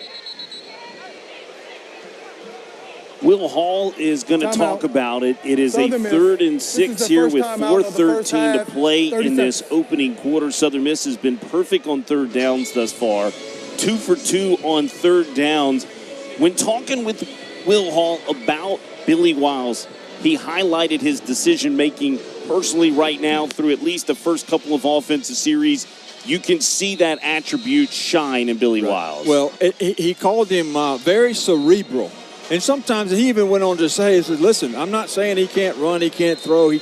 Will Hall is going to talk about it. It is a 3rd and 6 here with 4:13 to play in this opening quarter. Southern Miss has been perfect on 3rd downs thus far. 2 for 2 on 3rd downs. When talking with Will Hall about Billy Wiles, he highlighted his decision-making personally right now through at least the first couple of offensive series. You can see that attribute shine in Billy Wiles. Well, he called him very cerebral. And sometimes he even went on to say, he said, listen, I'm not saying he can't run, he can't throw, he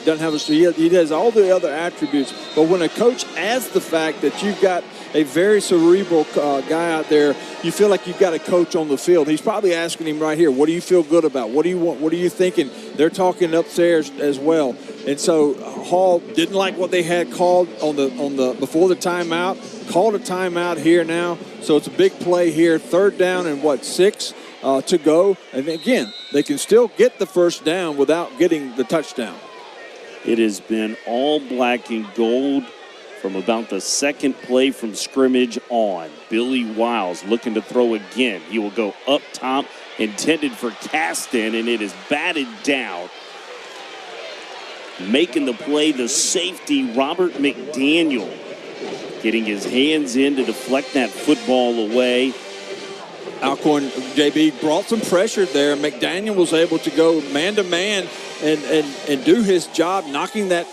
doesn't have he has all the other attributes. But when a coach adds the fact that you've got a very cerebral guy out there, you feel like you've got a coach on the field. He's probably asking him right here, what do you feel good about? What do you want? What are you thinking? They're talking upstairs as well. And so Hall didn't like what they had called on the before the timeout. Called a timeout here now. So it's a big play here. 3rd down and 6 to go. And again, they can still get the first down without getting the touchdown. It has been all black and gold from about the second play from scrimmage on. Billy Wiles looking to throw again. He will go up top, intended for Caston, and it is batted down. Making the play, the safety, Robert McDaniel, getting his hands in to deflect that football away. Alcorn, JB, brought some pressure there. McDaniel was able to go man-to-man and do his job, knocking that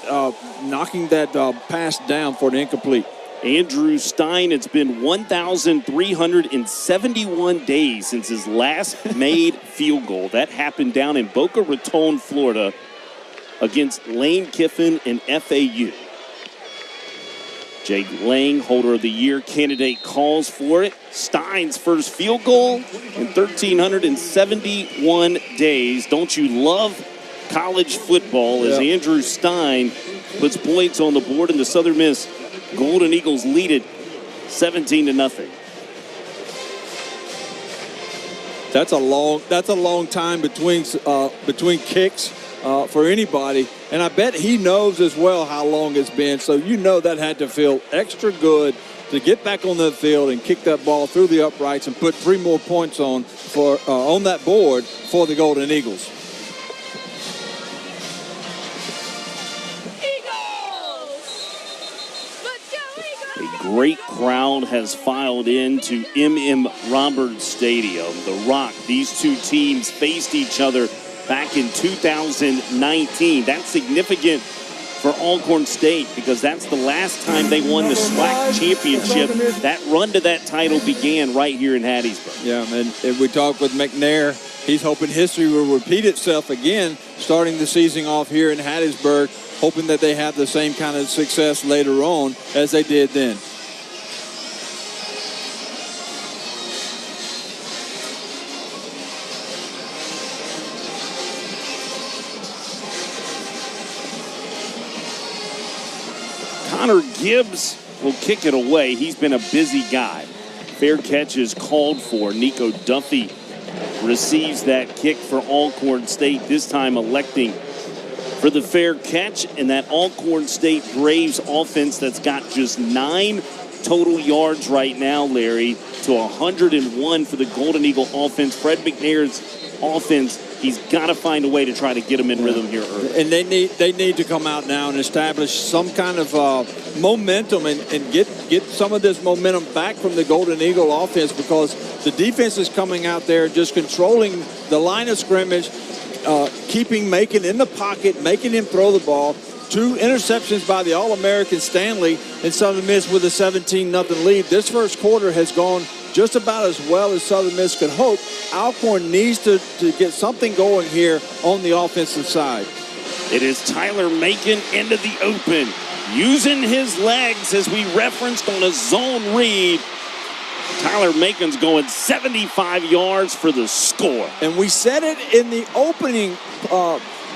pass down for the incomplete. Andrew Stein, it's been 1,371 days since his last made field goal. That happened down in Boca Raton, Florida, against Lane Kiffin and FAU. Jake Lang, holder of the year candidate, calls for it. Stein's first field goal in 1,371 days. Don't you love college football as Andrew Stein puts points on the board, and the Southern Miss Golden Eagles lead it 17-0. That's a long time between kicks for anybody, and I bet he knows as well how long it's been. So that had to feel extra good to get back on the field and kick that ball through the uprights and put 3 more points on that board for the Golden Eagles. A great crowd has filed into M.M. Roberts Stadium. The Rock, these two teams faced each other back in 2019. That's significant for Alcorn State because that's the last time they won the SWAC championship. That run to that title began right here in Hattiesburg. Yeah, and we talked with McNair. He's hoping history will repeat itself again, starting the season off here in Hattiesburg, hoping that they have the same kind of success later on as they did then. Connor Gibbs will kick it away. He's been a busy guy. Fair catch is called for. Nico Duffy receives that kick for Alcorn State, this time electing for the fair catch. And that Alcorn State Braves offense that's got just 9 total yards right now, Larry, to 101 for the Golden Eagle offense. Fred McNair's offense, he's got to find a way to try to get them in rhythm here early. And they need to come out now and establish some kind of momentum and get some of this momentum back from the Golden Eagle offense, because the defense is coming out there just controlling the line of scrimmage, making in the pocket, making him throw the ball. 2 interceptions by the All-American Stanley, and Southern Miss with a 17-0 lead. This first quarter has gone just about as well as Southern Miss could hope. Alcorn needs to get something going here on the offensive side. It is Tyler Macon into the open, using his legs as we referenced on a zone read. Tyler Macon's going 75 yards for the score. And we said it in the opening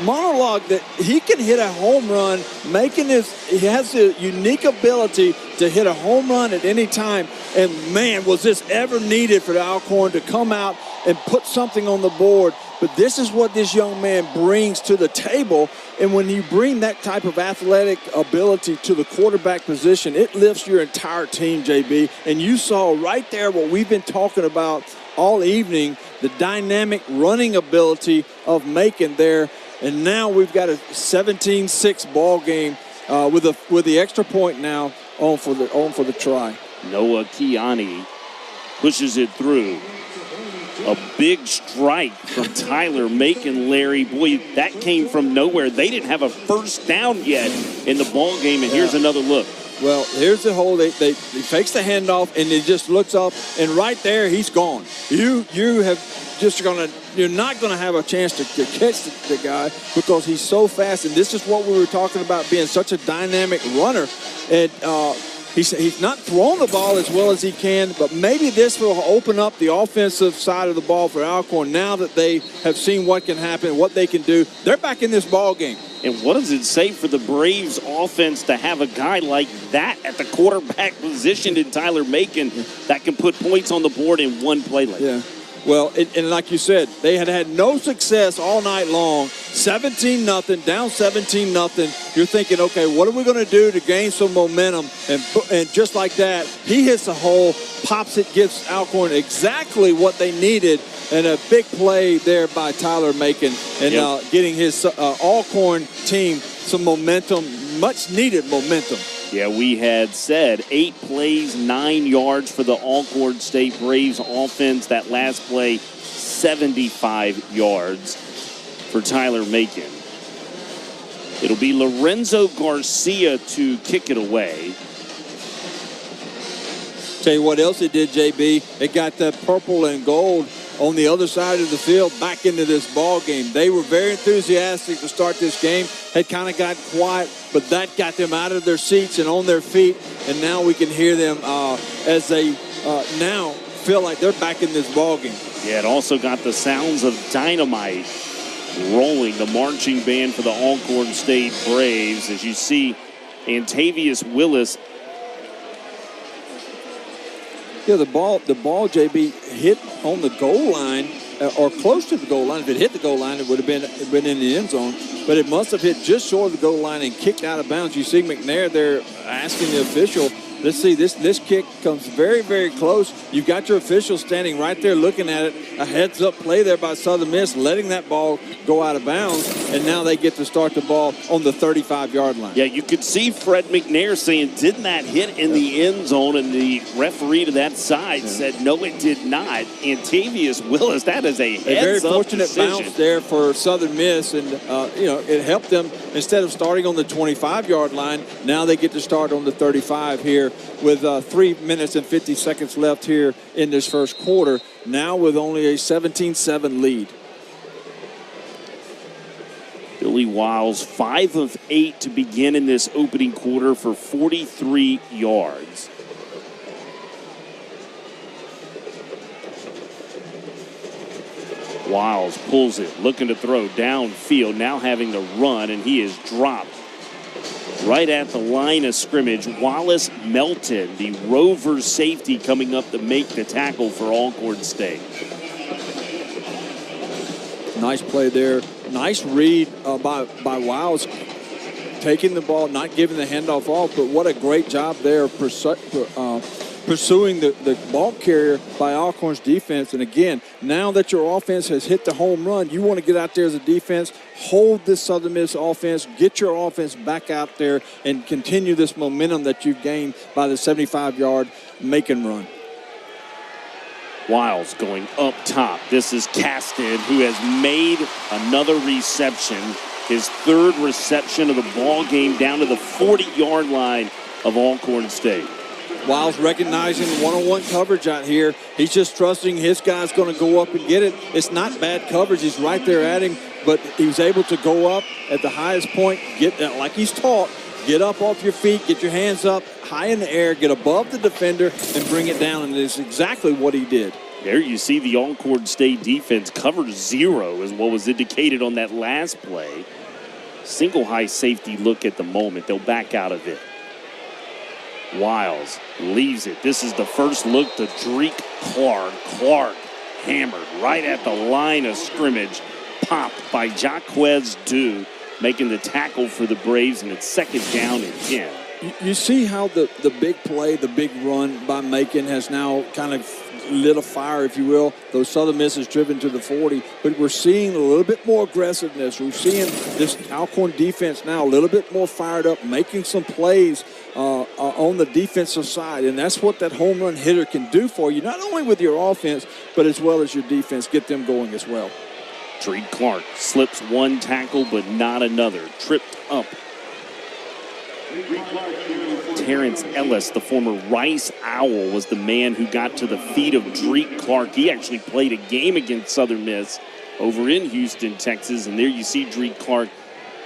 monologue that he can hit a home run. He has the unique ability to hit a home run at any time. And man, was this ever needed for the Alcorn to come out and put something on the board. But this is what this young man brings to the table. And when you bring that type of athletic ability to the quarterback position, it lifts your entire team, JB. And you saw right there what we've been talking about all evening, the dynamic running ability of Macon there. And now we've got a 17-6 ball game with the extra point now on for the try. Noah Kiani pushes it through. A big strike from Tyler Macon, Larry. Boy, that came from nowhere. They didn't have a first down yet in the ball game, and here's another look. Well, here's the hole. He fakes the handoff, and he just looks up, and right there, he's gone. You're not gonna have a chance to catch the guy because he's so fast. And this is what we were talking about, being such a dynamic runner. And he's not throwing the ball as well as he can, but maybe this will open up the offensive side of the ball for Alcorn now that they have seen what can happen, what they can do. They're back in this ball game. And what does it say for the Braves offense to have a guy like that at the quarterback position in Tyler Macon that can put points on the board in one play like that? Well, and like you said, they had no success all night long. 17-0, down 17-0. You're thinking, okay, what are we going to do to gain some momentum? And just like that, he hits the hole, pops it, gives Alcorn exactly what they needed. And a big play there by Tyler Macon and getting his Alcorn team some momentum, much needed momentum. Yeah, we had said 8 plays, 9 yards for the Alcorn State Braves offense. That last play, 75 yards for Tyler Macon. It'll be Lorenzo Garcia to kick it away. Tell you what else it did, JB. It got that purple and gold on the other side of the field back into this ball game. They were very enthusiastic to start this game. Had kind of got quiet, but that got them out of their seats and on their feet. And now we can hear them as they now feel like they're back in this ball game. Yeah, it also got the sounds of dynamite rolling, the marching band for the Alcorn State Braves. As you see, Antavius Willis. Yeah, the ball, JB, hit on the goal line or close to the goal line. If it hit the goal line, it would have been in the end zone. But it must have hit just short of the goal line and kicked out of bounds. You see McNair there asking the official. Let's see, this kick comes very, very close. You've got your official standing right there looking at it. A heads-up play there by Southern Miss, letting that ball go out of bounds. And now they get to start the ball on the 35-yard line. Yeah, you could see Fred McNair saying, didn't that hit in the end zone? And the referee to that side said, no, it did not. Antavius Willis, that is a heads-up very fortunate decision. Bounce there for Southern Miss. And, it helped them. Instead of starting on the 25-yard line, now they get to start on the 35 here with 3 minutes and 50 seconds left here in this first quarter. Now with only a 17-7 lead. Billy Wiles, 5 of 8 to begin in this opening quarter for 43 yards. Wiles pulls it, looking to throw downfield, now having to run, and he is dropped right at the line of scrimmage. Wallace Melton, the Rover safety, coming up to make the tackle for Alcorn State. Nice play there. Nice read by Wiles, taking the ball, not giving the handoff off, but what a great job there pursuing the ball carrier by Alcorn's defense. And again, now that your offense has hit the home run, you want to get out there as a defense, hold this Southern Miss offense, get your offense back out there, and continue this momentum that you've gained by the 75-yard Macon run. Wiles going up top. This is Caston, who has made another reception, his 3rd reception of the ball game, down to the 40-yard line of Alcorn State. Wiles recognizing one-on-one coverage out here. He's just trusting his guy's going to go up and get it. It's not bad coverage. He's right there at him, but he was able to go up at the highest point, get like he's taught, get up off your feet, get your hands up high in the air, get above the defender, and bring it down, and it's exactly what he did. There you see the Alcorn State defense covered 0 is what was indicated on that last play. Single high safety look at the moment. They'll back out of it. Wiles leaves it. This is the first look to Drake Clark. Clark hammered right at the line of scrimmage. Popped by Jaquez Dew, making the tackle for the Braves, and it's second down and 10. You see how the big play, the big run by Macon has now kind of lit a fire, if you will. Those Southern Miss is driven to the 40, but we're seeing a little bit more aggressiveness. We're seeing this Alcorn defense now a little bit more fired up, making some plays on the defensive side, and that's what that home run hitter can do for you, not only with your offense, but as well as your defense, get them going as well. Dreed Clark slips one tackle, but not another. Tripped up. Terrence Ellis, the former Rice Owl, was the man who got to the feet of Dreed Clark. He actually played a game against Southern Miss over in Houston, Texas, and there you see Dreed Clark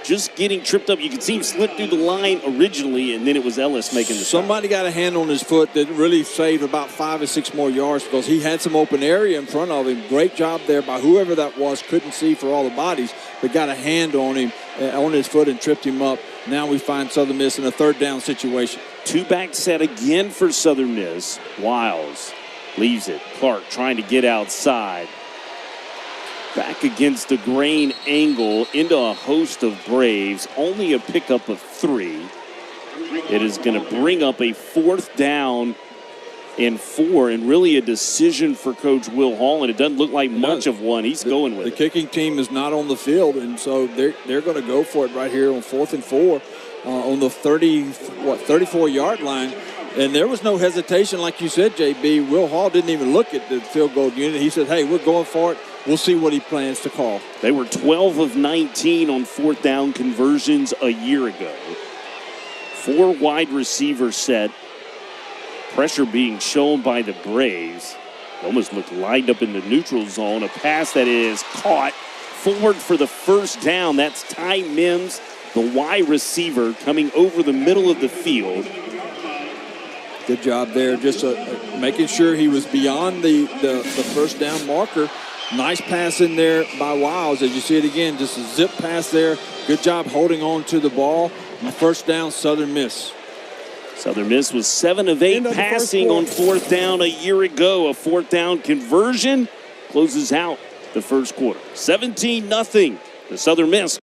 just getting tripped up. You could see him slip through the line originally, and then it was Ellis making the Somebody got a hand on his foot that really saved about 5 or 6 more yards because he had some open area in front of him. Great job there by whoever that was. Couldn't see for all the bodies, but got a hand on him, on his foot, and tripped him up. Now we find Southern Miss in a third down situation. Two-back set again for Southern Miss. Wiles leaves it. Clark trying to get outside. Back against the grain angle into a host of Braves. Only a pickup of 3. It is going to bring up a fourth down and 4, and really a decision for Coach Will Hall, and it doesn't look like much of one. He's going with it. The kicking team is not on the field, and so they're going to go for it right here on 4th and 4 on the 34-yard line. And there was no hesitation, like you said, JB. Will Hall didn't even look at the field goal unit. He said, hey, we're going for it. We'll see what he plans to call. They were 12 of 19 on fourth down conversions a year ago. 4 wide receiver set. Pressure being shown by the Braves. Almost looked lined up in the neutral zone. A pass that is caught forward for the first down. That's Ty Mims, the wide receiver, coming over the middle of the field. Good job there, just making sure he was beyond the first down marker. Nice pass in there by Wiles. As you see it again, just a zip pass there. Good job holding on to the ball. And first down, Southern Miss. Southern Miss was 7 of 8 passing on fourth down a year ago. A fourth down conversion closes out the first quarter. 17-0 to Southern Miss.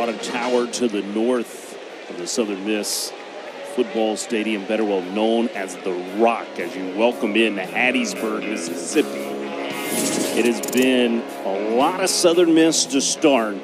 water tower to the north of the Southern Miss football stadium, better well known as the Rock, as you welcome in to Hattiesburg, Mississippi. It has been a lot of Southern Miss to start.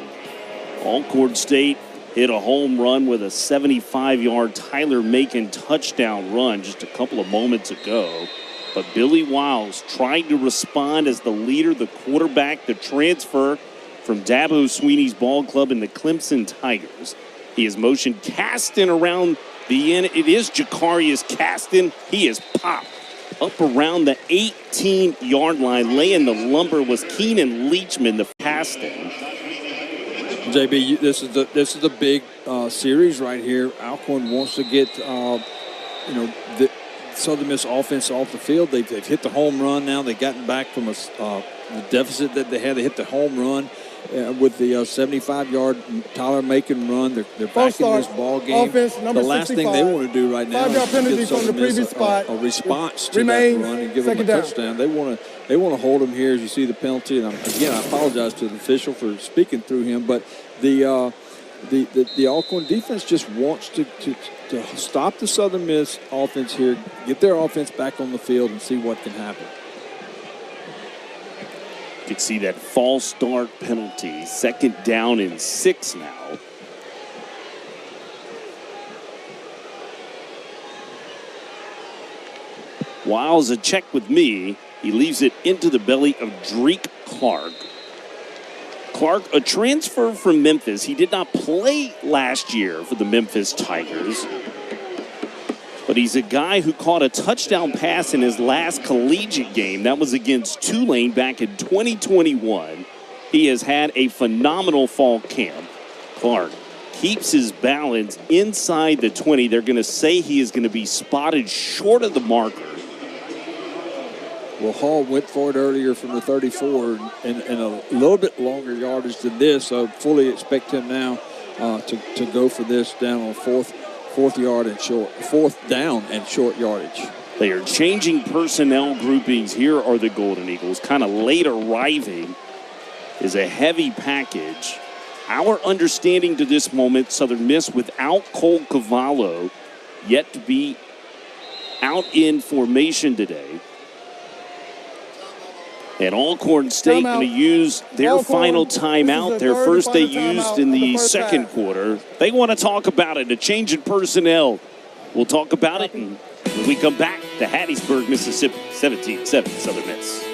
ALCORN State hit a home run with a 75-yard Tyler Macon touchdown run just a couple of moments ago. But Billy Wiles tried to respond as the leader, the quarterback, the transfer from Dabo Sweeney's ball club and the Clemson Tigers. He has motioned Caston around the end. It is Jacarius Caston. He is popped up around the 18-yard line. Laying the lumber was Keenan Leachman, the Caston. JB, this is the big series right here. Alcorn wants to get the Southern Miss offense off the field. They've hit the home run now. They've gotten back from the deficit that they had. They hit the home run with the 75-yard Tyler Macon run. They're back in this ball game. Offense, the last thing they want to do right now is give Southern Miss a response to that run and give them a touchdown. They want to hold them here as you see the penalty. And again, I apologize to the official for speaking through him, but the Alcorn defense just wants to stop the Southern Miss offense here, get their offense back on the field, and see what can happen. You can see that false start penalty. 2nd down and 6 now. Wiles a check with me. He leaves it into the belly of Drake Clark. Clark, a transfer from Memphis. He did not play last year for the Memphis Tigers. But he's a guy who caught a touchdown pass in his last collegiate game. That was against Tulane back in 2021. He has had a phenomenal fall camp. Clark keeps his balance inside the 20. They're going to say he is going to be spotted short of the marker. Well, Hall went for it earlier from the 34 and a little bit longer yardage than this, so fully expect him now to go for this down on fourth down and short yardage. They are changing personnel groupings. Here are the Golden Eagles. Kind of late arriving is a heavy package. Our understanding to this moment, Southern Miss without Cole Cavallo yet to be out in formation today. And Alcorn State going to use their final timeout, their first they used in the second quarter. They want to talk about it, a change in personnel. We'll talk about it when we come back to Hattiesburg, Mississippi, 17-7 Southern Miss.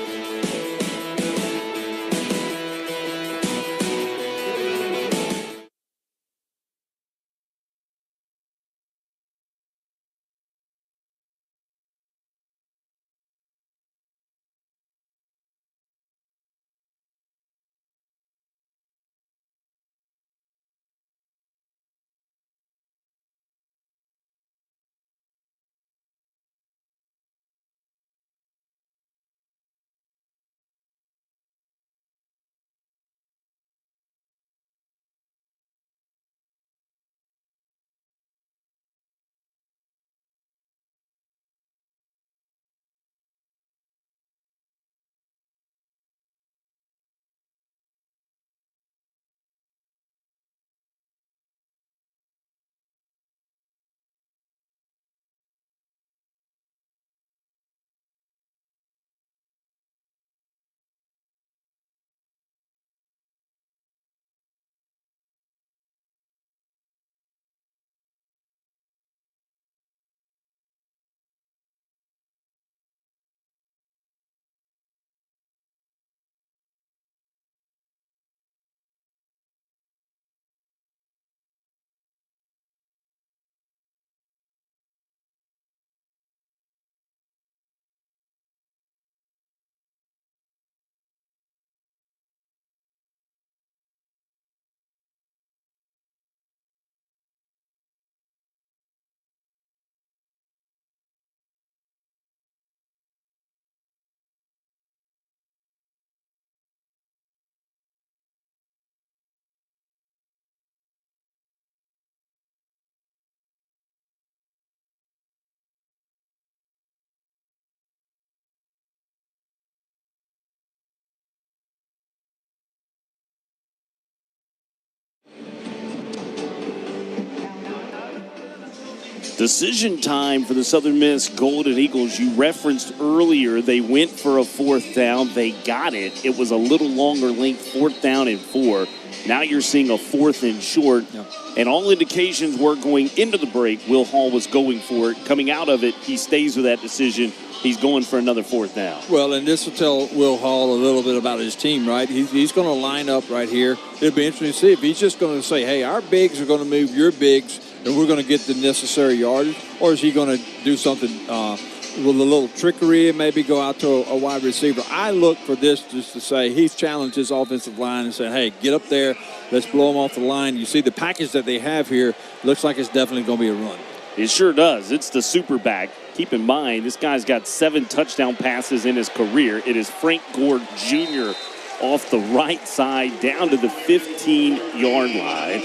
Decision time for the Southern Miss Golden Eagles. You referenced earlier they went for a 4th down. They got it. It was a little longer length, 4th down and 4. Now you're seeing a 4th and short. Yeah. And all indications were going into the break, Will Hall was going for it. Coming out of it, he stays with that decision. He's going for another 4th down. Well, and this will tell Will Hall a little bit about his team, right? He's going to line up right here. It'll be interesting to see if he's just going to say, hey, our bigs are going to move your bigs, and we're going to get the necessary yardage, or is he going to do something with a little trickery and maybe go out to a wide receiver? I look for this just to say he's challenged his offensive line and said, hey, get up there, let's blow them off the line. You see the package that they have here looks like it's definitely going to be a run. It sure does. It's the super back. Keep in mind, this guy's got 7 touchdown passes in his career. It is Frank Gore Jr. off the right side down to the 15-yard line.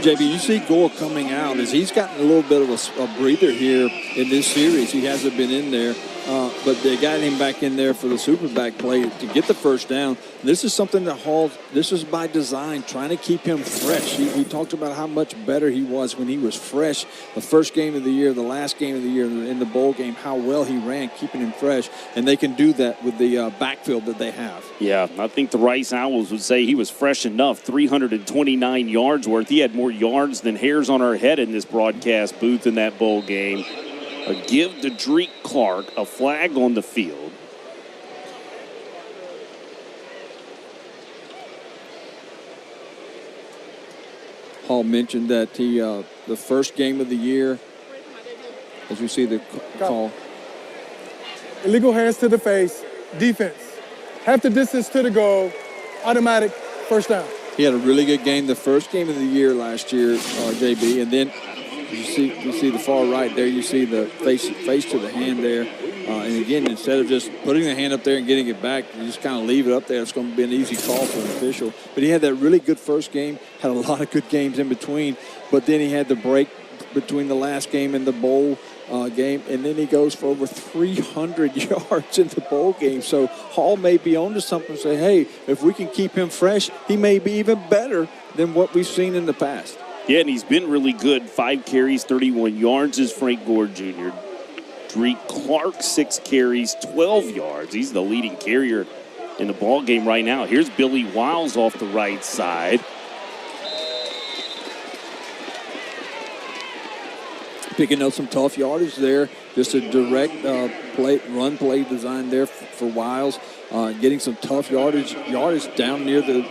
JB, you see Gore coming out as he's gotten a little bit of a breather here in this series. He hasn't been in there, but they got him back in there for the super back play to get the 1st down. This is something that Hall, this is by design, trying to keep him fresh. We talked about how much better he was when he was fresh. The first game of the year, the last game of the year in the bowl game, how well he ran, keeping him fresh. And they can do that with the backfield that they have. Yeah, I think the Rice Owls would say he was fresh enough, 329 yards worth. He had more yards than hairs on our head in this broadcast booth in that bowl game. A give to Drake Clark, a flag on the field. Hall mentioned that the first game of the year, as you see the call. Illegal hands to the face, defense. Half the distance to the goal, automatic 1st down. He had a really good game the first game of the year last year, JB, and then you see the far right there, you see the face to the hand there. And again, instead of just putting the hand up there and getting it back, you just kind of leave it up there. It's going to be an easy call for an official. But he had that really good first game, had a lot of good games in between. But then he had the break between the last game and the bowl game, and then he goes for over 300 yards in the bowl game. So Hall may be on to something and say, hey, if we can keep him fresh, he may be even better than what we've seen in the past. Yeah, and he's been really good. 5 carries, 31 yards is Frank Gore Jr. Drake Clark, 6 carries, 12 yards. He's the leading carrier in the ball game right now. Here's Billy Wiles off the right side. Picking up some tough yardage there. Just a direct run play design there for Wiles. Getting some tough yardage down near the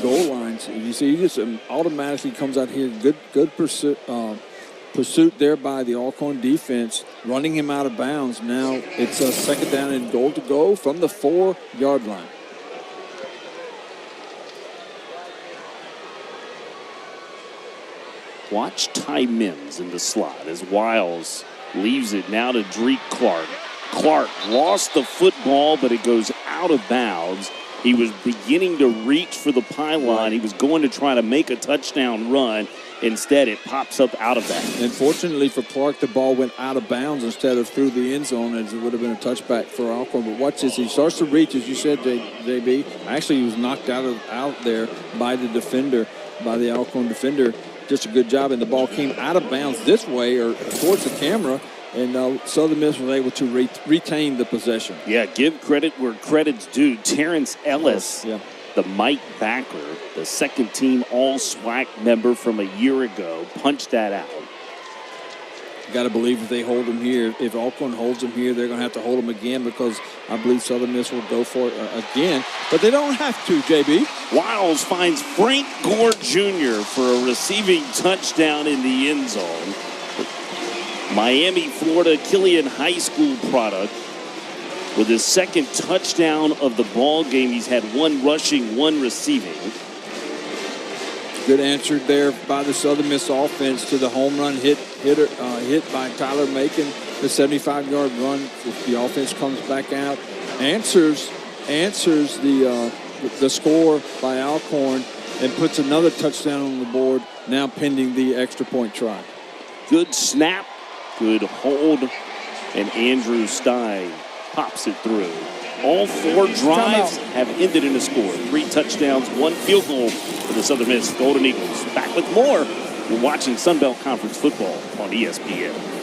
goal lines. You see, he just automatically comes out here. Good pursuit there by the ALCORN defense, running him out of bounds. Now it's a 2nd down and goal to go from the 4-yard line. Watch Ty Mims in the slot as Wiles leaves it now to Drake Clark. Clark lost the football, but it goes out of bounds. He was beginning to reach for the pylon. He was going to try to make a touchdown run. Instead, it pops up out of that. And fortunately for Clark, the ball went out of bounds instead of through the end zone, as it would have been a touchback for ALCORN. But watch this. He starts to reach, as you said, JB. Actually, he was knocked out there by the defender, by the ALCORN defender. Just a good job, and the ball came out of bounds this way or towards the camera, and Southern Miss was able to retain the possession. Yeah, give credit where credit's due. Terrence Ellis, the Mike backer, the 2nd-team All-SWAC member from a year ago, punched that out. Got to believe if they hold him here, if ALCORN holds him here, they're going to have to hold him again, because I believe Southern Miss will go for it again. But they don't have to, JB. Wiles finds Frank Gore Jr. for a receiving touchdown in the end zone. Miami, Florida, Killian High School product with his 2nd touchdown of the ball game. He's had 1 rushing, 1 receiving. Good answer there by the Southern Miss offense to the home run hit by Tyler Macon, the 75-yard run. If the offense comes back out, answers the score by ALCORN and puts another touchdown on the board, now pending the extra point try. Good snap, good hold, and Andrew Stein pops it through. All 4 drives have ended in a score. 3 touchdowns, 1 field goal for the Southern Miss Golden Eagles. Back with more We're watching Sun Belt Conference football on ESPN.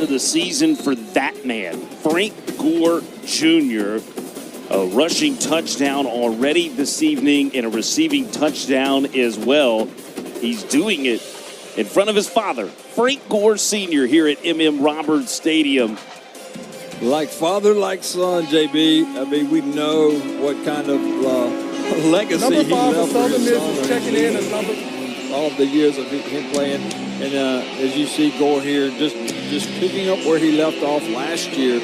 Of the season for that man, Frank Gore Jr. A rushing touchdown already this evening and a receiving touchdown as well. He's doing it in front of his father, Frank Gore Sr. here at M.M. Roberts Stadium. Like father, like son, JB. I mean, we know what kind of legacy he left for his son. Checking in and number. All of the years of him playing. And as you see Gore here, just picking up where he left off last year,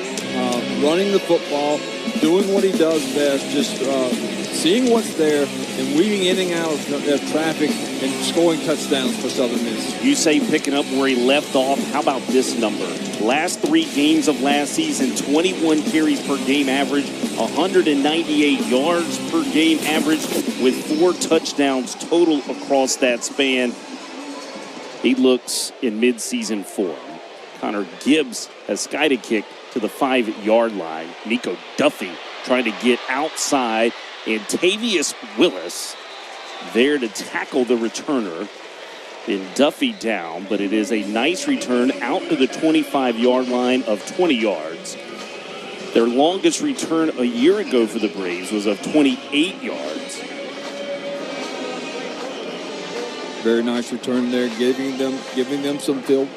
running the football, doing what he does best, just seeing what's there and weaving in and out of traffic and scoring touchdowns for Southern Miss. You say picking up where he left off. How about this number? Last 3 games of last season, 21 carries per game average, 198 yards per game average with 4 touchdowns total across that span. He looks in midseason form. Connor Gibbs has skied a kick to the 5-yard line. Nico Duffy trying to get outside, and Tavius Willis there to tackle the returner. And Duffy down, but it is a nice return out to the 25-yard line of 20 yards. Their longest return a year ago for the Braves was of 28 yards. Very nice return there, giving them some field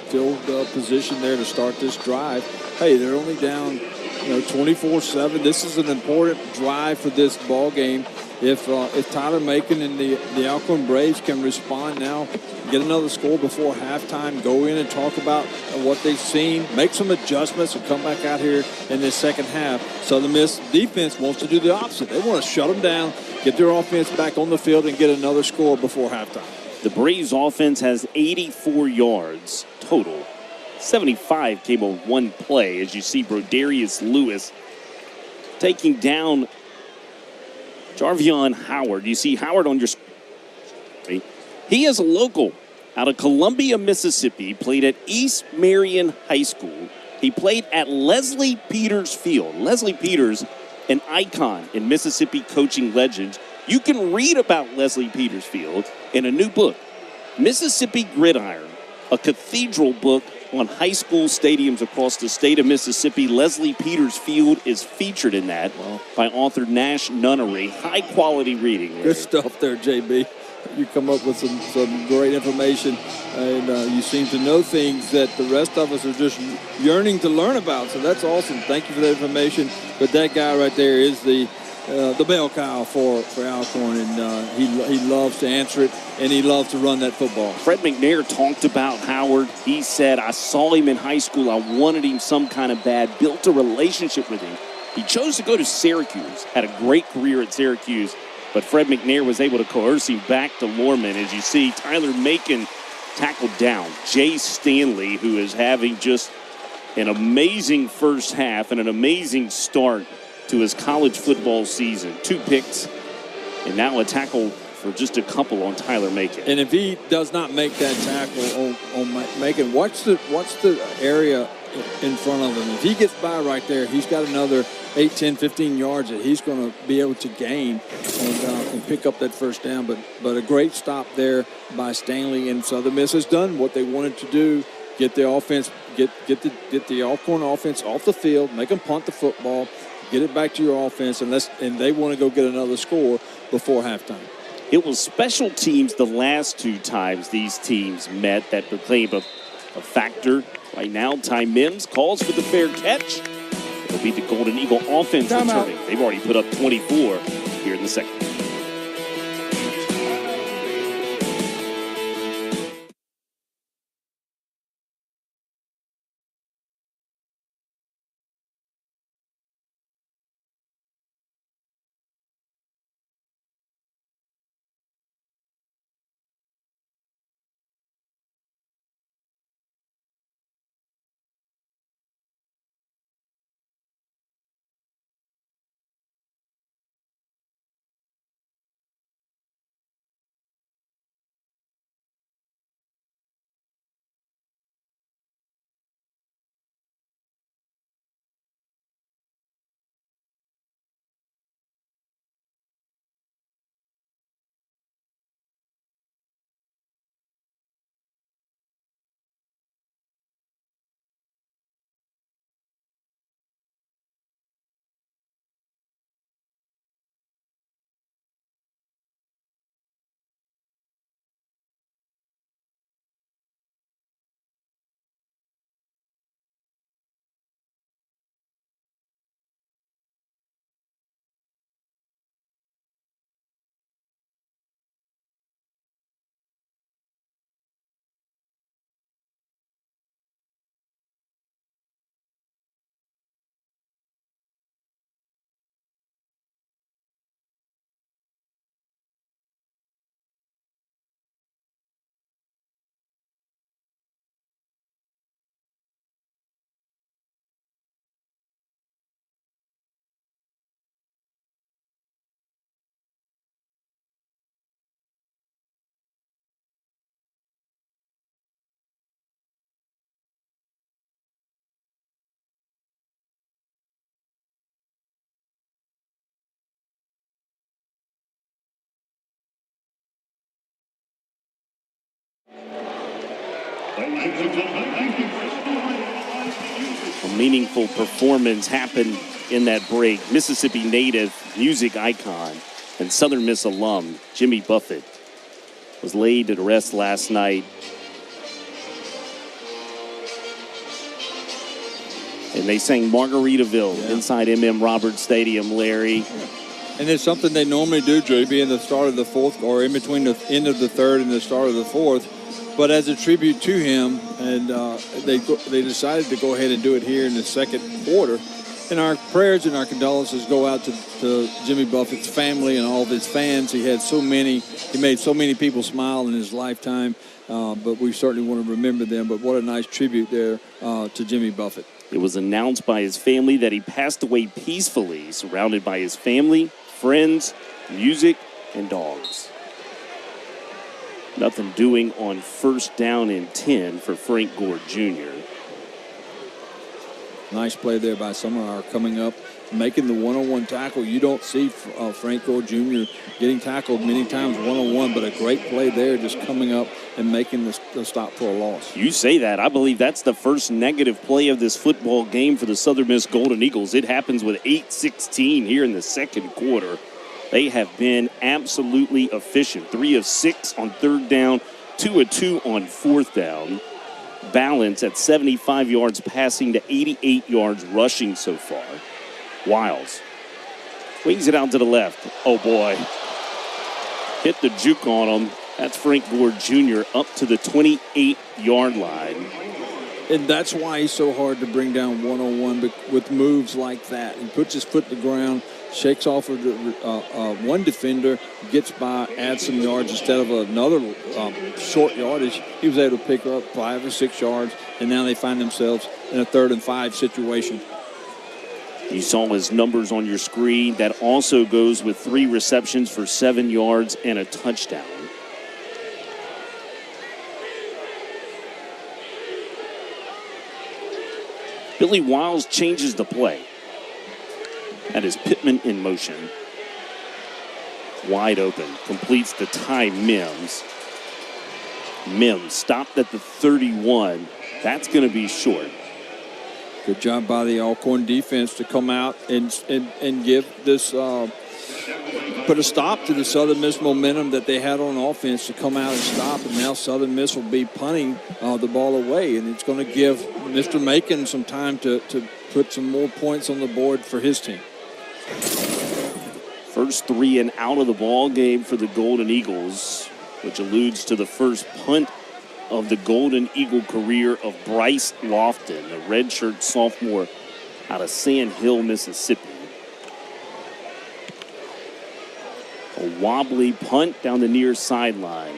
position there to start this drive. Hey, they're only down, 24-7. This is an important drive for this ball game. If Tyler Macon and the Alcorn Braves can respond now, get another score before halftime, go in and talk about what they've seen, make some adjustments, and come back out here in this second half. Southern Miss defense wants to do the opposite. They want to shut them down, get their offense back on the field, and get another score before halftime. The Braves offense has 84 yards total. 75 came on one play, as you see Brodarius Lewis taking down Jarvion Howard. You see Howard on your screen. He is a local out of Columbia, Mississippi, played at East Marion High School. He played at Leslie Peters Field. Leslie Peters, an icon in Mississippi coaching legends. You can read about Leslie Peters Field in a new book, Mississippi Gridiron, a cathedral book on high school stadiums across the state of Mississippi. Leslie Peters Field is featured in that by author Nash Nunnery. High-quality reading. Good stuff there, JB. you come up with some great information, and you seem to know things that the rest of us are just yearning to learn about. So that's awesome. Thank you for that information. But that guy right there is the bell cow for ALCORN, and he loves to answer it, and he loves to run that football. Fred McNair talked about Howard. He said, I saw him in high school. I wanted him some kind of bad, built a relationship with him. He chose to go to Syracuse, had a great career at Syracuse, but Fred McNair was able to coerce him back to Lorman. As you see, Tyler Macon tackled down. Jay Stanley, who is having just an amazing first half and an amazing start to his college football season. 2 picks, and now a tackle for just a couple on Tyler Macon. And if he does not make that tackle on Macon, watch the area in front of him. If he gets by right there, he's got another 8, 10, 15 yards that he's going to be able to gain and pick up that first down. But a great stop there by Stanley, and Southern Miss has done what they wanted to do: get the offense, get the ALCORN offense off the field, make them punt the football, get it back to your offense, and they want to go get another score before halftime. It was special teams the last 2 times these teams met that became a factor. Right now, Ty Mims calls for the fair catch. It'll be the Golden Eagle offense returning. They've already put up 24 here in the second. A meaningful performance happened in that break. Mississippi native, music icon, and Southern Miss alum Jimmy Buffett was laid to rest last night. And they sang Margaritaville inside M.M. Roberts Stadium, Larry. And it's something they normally do, JB, in the start of the fourth, or in between the end of the third and the start of the fourth. But as a tribute to him, and they decided to go ahead and do it here in the second quarter. And our prayers and our condolences go out to Jimmy Buffett's family and all of his fans. He had so many. He made so many people smile in his lifetime. But we certainly want to remember them. But what a nice tribute there to Jimmy Buffett. It was announced by his family that he passed away peacefully, surrounded by his family, friends, music, and dogs. Nothing doing on first down and 10 for Frank Gore Jr. Nice play there by Summerhour coming up, making the one-on-one tackle. You don't see Frank Gore Jr. getting tackled many times one-on-one, but a great play there just coming up and making the stop for a loss. You say that. I believe that's the first negative play of this football game for the Southern Miss Golden Eagles. It happens with 8:16 here in the second quarter. They have been absolutely efficient. 3 of 6 on third down, 2 of 2 on fourth down. Balance at 75 yards passing to 88 yards rushing so far. Wiles swings it out to the left. Oh, boy. Hit the juke on him. That's Frank Gore Jr. up to the 28-yard line. And that's why he's so hard to bring down one-on-one with moves like that. He puts his foot to the ground, shakes off of one defender, gets by, adds some yards instead of another short yardage. He was able to pick up 5 or 6 yards, and now they find themselves in a 3rd and 5 situation. You saw his numbers on your screen. That also goes with 3 receptions for 7 yards and a touchdown. Billy Wiles changes the play. That is Pittman in motion. Wide open. Completes the Ty Mims. Mims stopped at the 31. That's going to be short. Good job by the ALCORN defense to come out and give this, put a stop to the Southern Miss momentum that they had on offense to come out and stop. And now Southern Miss will be punting the ball away. And it's going to give Mr. Macon some time to put some more points on the board for his team. First 3 and out of the ball game for the Golden Eagles, which alludes to the first punt of the Golden Eagle career of Bryce Lofton, a redshirt sophomore out of Sand Hill, Mississippi. A wobbly punt down the near sideline.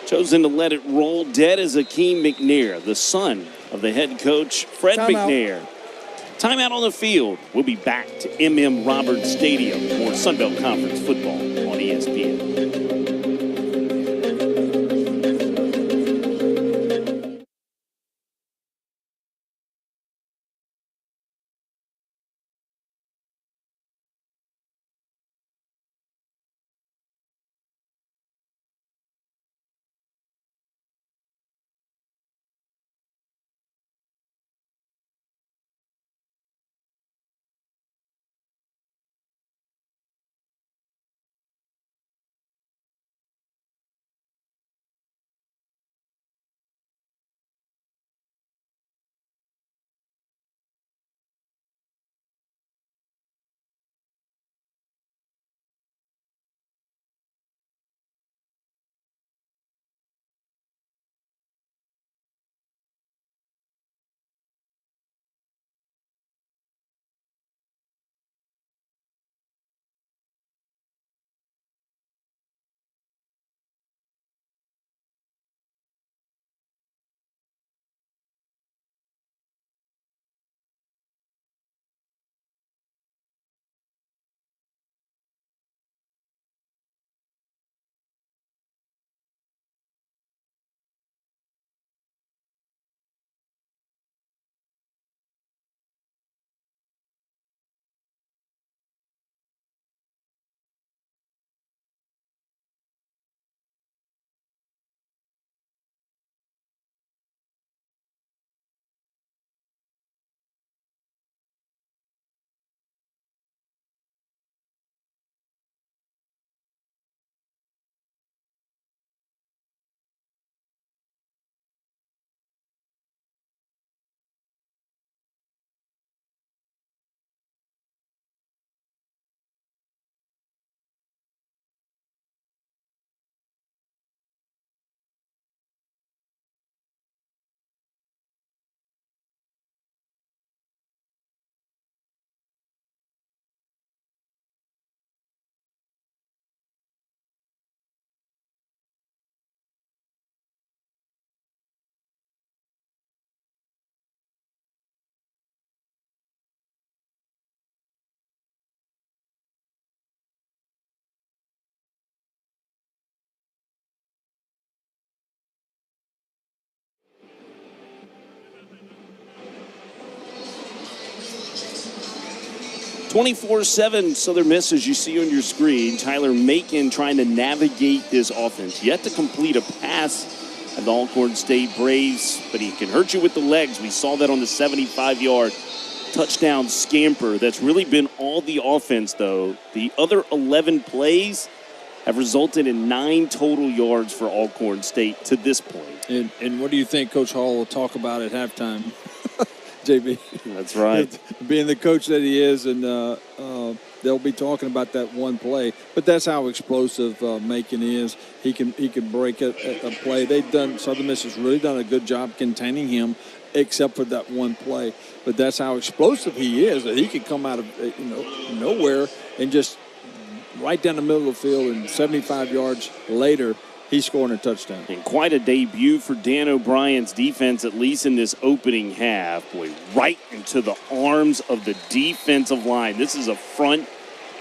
Chosen to let it roll dead as Akeem McNair, the son of the head coach, Fred McNair. Timeout on the field. We'll be back to M.M. Roberts Stadium for Sunbelt Conference football on ESPN. .24-7 Southern Miss, as you see on your screen. Tyler Macon trying to navigate this offense. Yet to complete a pass at the Alcorn State Braves, but he can hurt you with the legs. We saw that on the 75-yard touchdown scamper that's really been all the offense, though. The other 11 plays have resulted in 9 total yards for Alcorn State to this point. And what do you think Coach Hall will talk about at halftime, JB? That's right. Being the coach that he is, and they'll be talking about that one play. But that's how explosive Macon is. He can break a play. Southern Miss has really done a good job containing him, except for that one play. But that's how explosive he is, that he can come out of nowhere and just right down the middle of the field, and 75 yards later, he's scoring a touchdown. And quite a debut for Dan O'Brien's defense, at least in this opening half. Boy, right into the arms of the defensive line. This is a front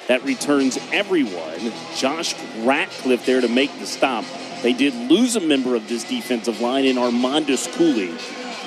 that returns everyone. Josh Ratcliffe there to make the stop. They did lose a member of this defensive line in Armandus Cooley,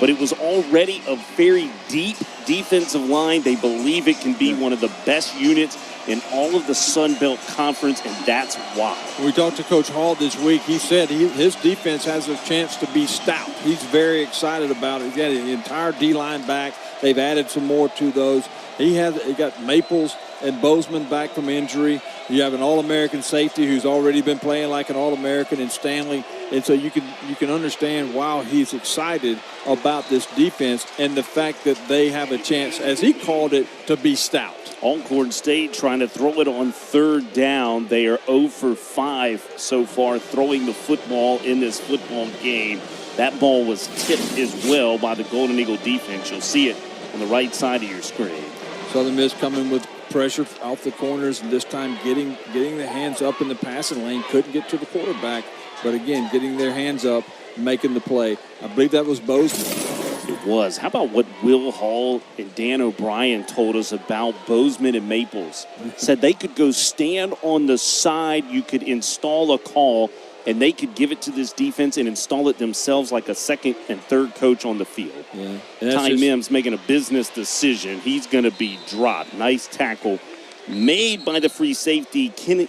but it was already a very deep defensive line. They believe it can be one of the best units in all of the Sun Belt Conference, and that's why. We talked to Coach Hall this week. He said his defense has a chance to be stout. He's very excited about it. He's got the entire D-line back. They've added some more to those. He got Maples and Bozeman back from injury. You have an All-American safety who's already been playing like an All-American in Stanley. And so you can understand why he's excited about this defense and the fact that they have a chance, as he called it, to be stout. Alcorn State trying to throw it on third down. They are 0 for 5 so far throwing the football in this football game. That ball was tipped as well by the Golden Eagle defense. You'll see it on the right side of your screen. Southern Miss coming with pressure off the corners, and this time getting the hands up in the passing lane. Couldn't get to the quarterback, but again, getting their hands up, making the play. I believe that was Bozeman. It was. How about what Will Hall and Dan O'Brien told us about Bozeman and Maples? Said they could go stand on the side, you could install a call, and they could give it to this defense and install it themselves like a second and third coach on the field. Yeah. Ty Mims making a business decision. He's going to be dropped. Nice tackle made by the free safety, Keenan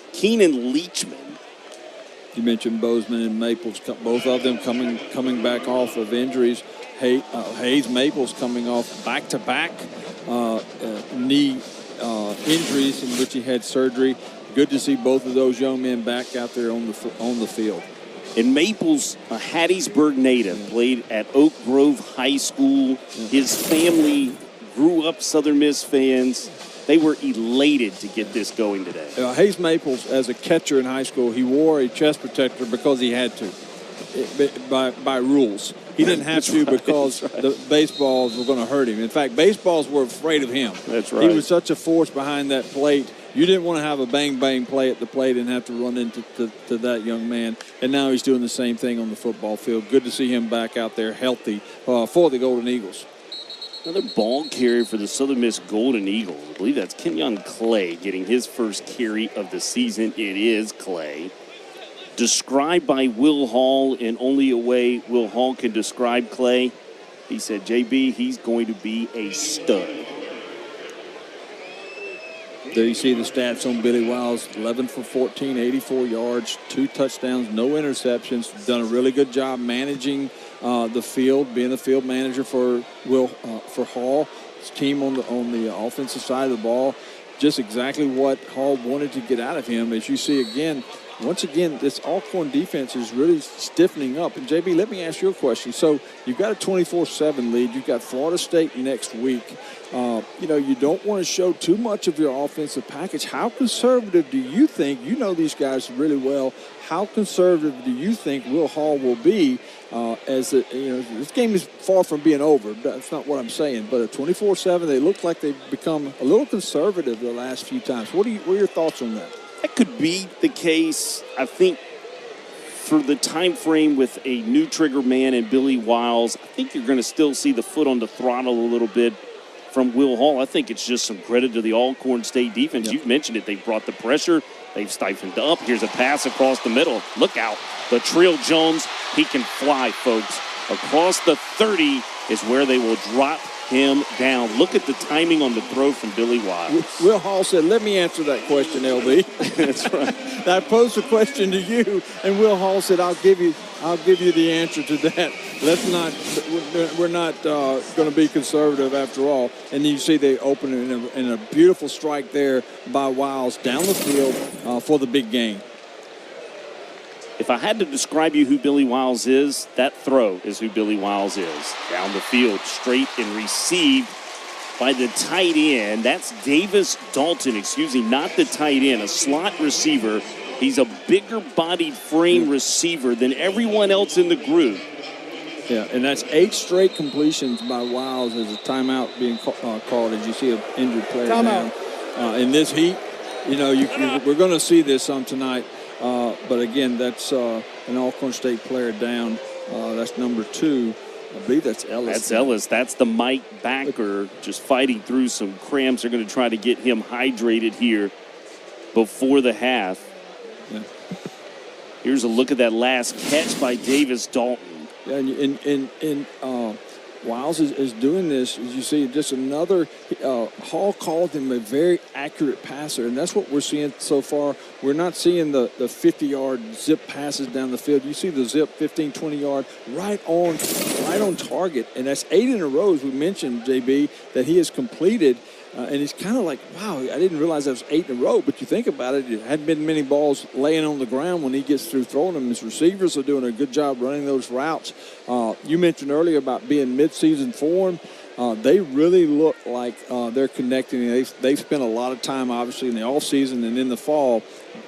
Leachman. You mentioned Bozeman and Maples, both of them coming back off of injuries. Hayes Maples coming off back-to-back knee injuries in which he had surgery. Good to see both of those young men back out there on the field. And Maples, a Hattiesburg native, played at Oak Grove High School. His family grew up Southern Miss fans. They were elated to get this going today. Hayes Maples, as a catcher in high school, he wore a chest protector because he had to, by rules. He didn't have to because the baseballs were going to hurt him. In fact, baseballs were afraid of him. That's right. He was such a force behind that plate. You didn't want to have a bang-bang play at the plate and have to run into to that young man. And now he's doing the same thing on the football field. Good to see him back out there healthy for the Golden Eagles. Another ball carrier for the Southern Miss Golden Eagles. I believe that's Kenyon Clay getting his first carry of the season. It is Clay. Described by Will Hall in only a way Will Hall can describe Clay. He said, JB, he's going to be a stud. There you see the stats on Billy Wiles, 11 for 14, 84 yards, 2 touchdowns, no interceptions. Done a really good job managing the field, being the field manager for Hall. His team on the offensive side of the ball. Just exactly what Hall wanted to get out of him. As you see again, once again, this Alcorn defense is really stiffening up. And, JB, let me ask you a question. So you've got a 24-7 lead. You've got Florida State next week. You don't want to show too much of your offensive package. How conservative do you think, you know these guys really well, how conservative do you think Will Hall will be this game is far from being over. That's not what I'm saying. But at 24-7, they look like they've become a little conservative the last few times. What are your thoughts on that? That could be the case. I think for the time frame with a new trigger man and Billy Wiles, I think you're going to still see the foot on the throttle a little bit from Will Hall. I think it's just some credit to the Alcorn State defense. Yep. You've mentioned it. They brought the pressure. They've stifled up. Here's a pass across the middle. Look out. Latrell Jones, he can fly, folks. Across the 30 is where they will drop him down. Look at the timing on the throw from Billy Wiles. Will Hall said, let me answer that question, LB. That's right. I posed a question to you, and Will Hall said, I'll give you the answer to that. We're not going to be conservative after all. And you see they open it in a beautiful strike there by Wiles down the field for the big game. If I had to describe you who Billy Wiles is, that throw is who Billy Wiles is. Down the field, straight and received by the tight end. That's Davis Dalton, not the tight end, a slot receiver. He's a bigger bodied frame receiver than everyone else in the group. Yeah, and that's 8 straight completions by Wiles as a timeout being called as you see an injured player down. In this heat, we're going to see this some tonight. But again, that's an Alcorn State player down. That's number 2. I believe that's Ellis. That's Ellis. That's the Mike backer just fighting through some cramps. They're going to try to get him hydrated here before the half. Yeah. Here's a look at that last catch by Davis Dalton. Yeah, and Wiles is doing this, as you see, just another, Hall called him a very accurate passer, and that's what we're seeing so far. We're not seeing the 50-yard zip passes down the field. You see the zip 15, 20-yard right on target, and that's 8 in a row, as we mentioned, JB, that he has completed. And he's kind of like, wow, I didn't realize that was 8 in a row. But you think about it, it hadn't been many balls laying on the ground when he gets through throwing them. His receivers are doing a good job running those routes. You mentioned earlier about being midseason form. They really look like they're connecting. They've spent a lot of time, obviously, in the offseason and in the fall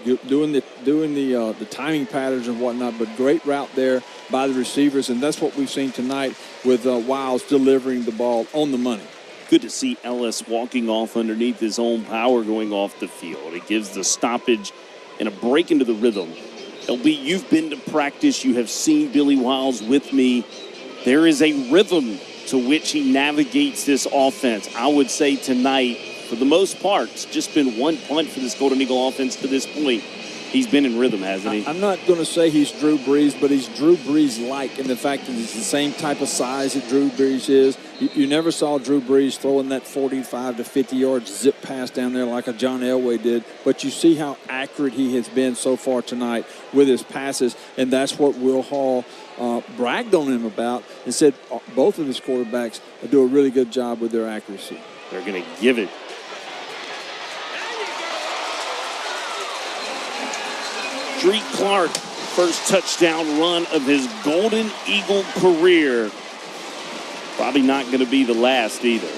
doing the timing patterns and whatnot. But great route there by the receivers, and that's what we've seen tonight with Wiles delivering the ball on the money. Good to see Ellis walking off underneath his own power going off the field. It gives the stoppage and a break into the rhythm. LB, you've been to practice. You have seen Billy Wiles with me. There is a rhythm to which he navigates this offense. I would say tonight, for the most part, it's just been one punt for this Golden Eagle offense to this point. He's been in rhythm, hasn't he? I'm not going to say he's Drew Brees, but he's Drew Brees-like in the fact that he's the same type of size that Drew Brees is. You never saw Drew Brees throwing that 45 to 50-yard zip pass down there like a John Elway did, but you see how accurate he has been so far tonight with his passes, and that's what Will Hall bragged on him about and said both of his quarterbacks do a really good job with their accuracy. They're going to give it. Drake Clark, first touchdown run of his Golden Eagle career. Probably not going to be the last either.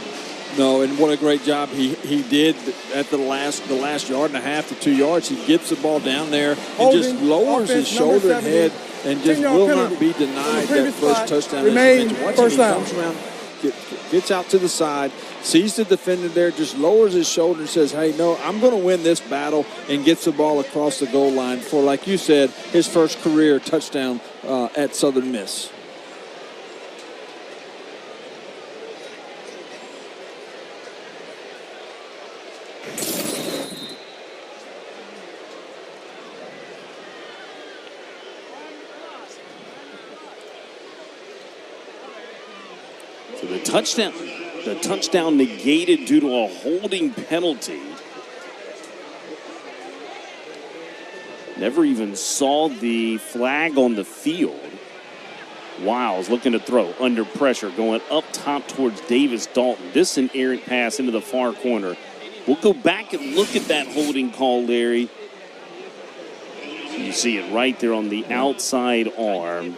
No, and what a great job he did at the last yard and a half to 2 yards. He gets the ball down there and just lowers his shoulder and head and just will not be denied that first touchdown. First down. Comes around, gets out to the side, sees the defender there, just lowers his shoulder and says, hey, no, I'm going to win this battle, and gets the ball across the goal line for, like you said, his first career touchdown at Southern Miss. So the touchdown negated due to a holding penalty. Never even saw the flag on the field. Wiles looking to throw under pressure, going up top towards Davis Dalton. This an errant pass into the far corner. We'll go back and look at that holding call, Larry. You see it right there on the outside arm.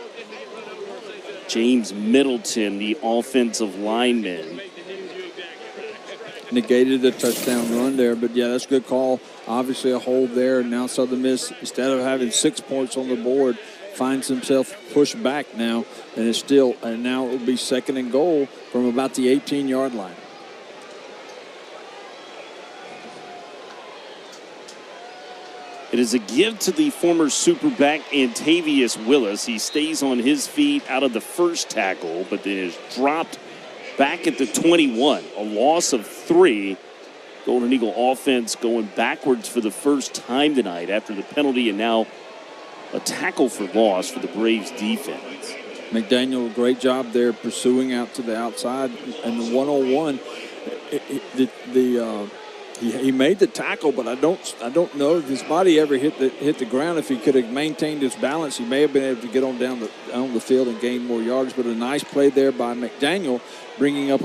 James Middleton, the offensive lineman. Negated the touchdown run there, but yeah, that's a good call. Obviously a hold there. Now Southern Miss, instead of having 6 points on the board, finds himself pushed back now, and now it will be 2nd and goal from about the 18-yard line. It is a give to the former Superback Antavius Willis. He stays on his feet out of the first tackle, but then is dropped back at the 21. A loss of 3. Golden Eagle offense going backwards for the first time tonight after the penalty, and now a tackle for loss for the Braves defense. McDaniel, great job there pursuing out to the outside. And the one-on-one, he made the tackle, but I don't know if his body ever hit the ground. If he could have maintained his balance, he may have been able to get on the field and gain more yards. But a nice play there by McDaniel, bringing up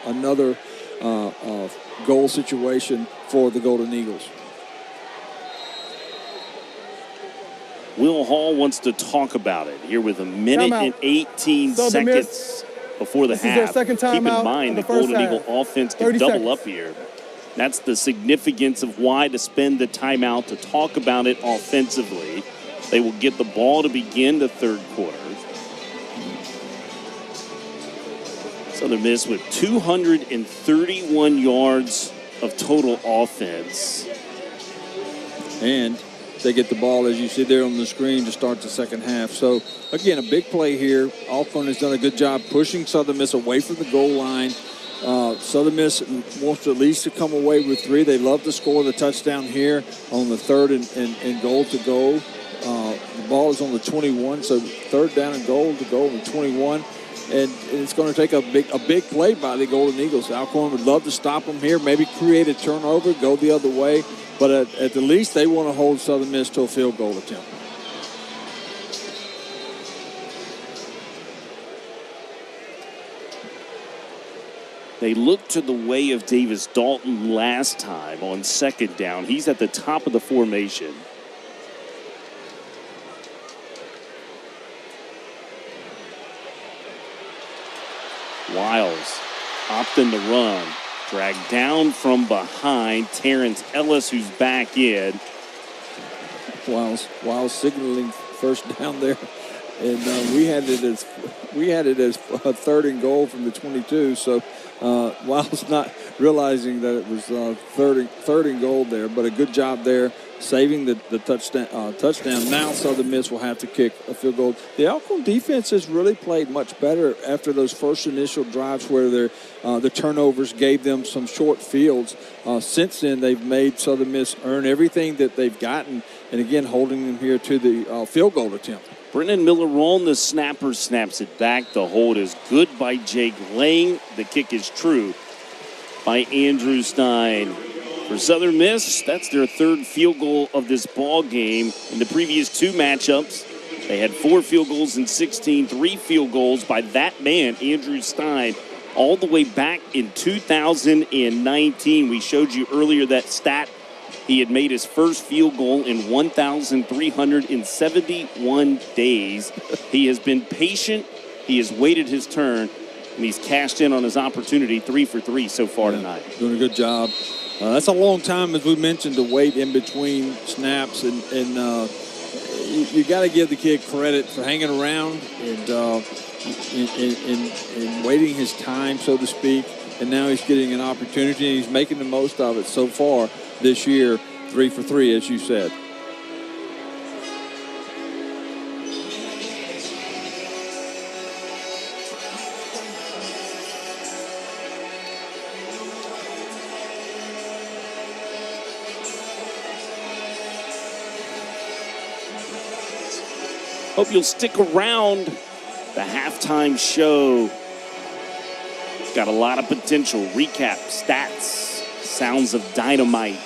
another goal situation for the Golden Eagles. Will Hall wants to talk about it here with a minute and 18 seconds before the half. Keep in mind the Golden Eagle offense can double up here. That's the significance of why to spend the timeout to talk about it offensively. They will get the ball to begin the third quarter. Southern Miss with 231 yards of total offense. And they get the ball, as you see there on the screen, to start the second half. So, again, a big play here. ALCORN has done a good job pushing Southern Miss away from the goal line. Southern Miss wants at least to come away with 3. They love to score the touchdown here on the third and goal to go. The ball is on the 21, so third down and goal to go on the 21. And it's going to take a big play by the Golden Eagles. ALCORN would love to stop them here, maybe create a turnover, go the other way. But at the least, they want to hold Southern Miss to a field goal attempt. They looked to the way of Davis Dalton last time on second down. He's at the top of the formation. Wiles opting to run. Dragged down from behind. Terrence Ellis, who's back in. Wiles signaling first down there, and we had it as a third and goal from the 22. So Wiles not realizing that it was third and goal there, but a good job there saving the touchdown. Now Southern Miss will have to kick a field goal. The Alcorn defense has really played much better after those first initial drives where the turnovers gave them some short fields. Since then, they've made Southern Miss earn everything that they've gotten, and again, holding them here to the field goal attempt. Brennan Miller on the snapper, snaps it back. The hold is good by Jake Lang. The kick is true by Andrew Stein. For Southern Miss, that's their third field goal of this ball game. In the previous 2 matchups, they had 4 field goals in 16, 3 field goals by that man, Andrew Stein, all the way back in 2019. We showed you earlier that stat. He had made his first field goal in 1,371 days. He has been patient. He has waited his turn, and he's cashed in on his opportunity. 3 for 3 so far tonight. Doing a good job. That's a long time, as we mentioned, to wait in between snaps, and you got to give the kid credit for hanging around and waiting his time, so to speak. And now he's getting an opportunity, and he's making the most of it so far this year. 3 for 3, as you said. Hope you'll stick around. The halftime show got a lot of potential. Recap, stats, sounds of dynamite.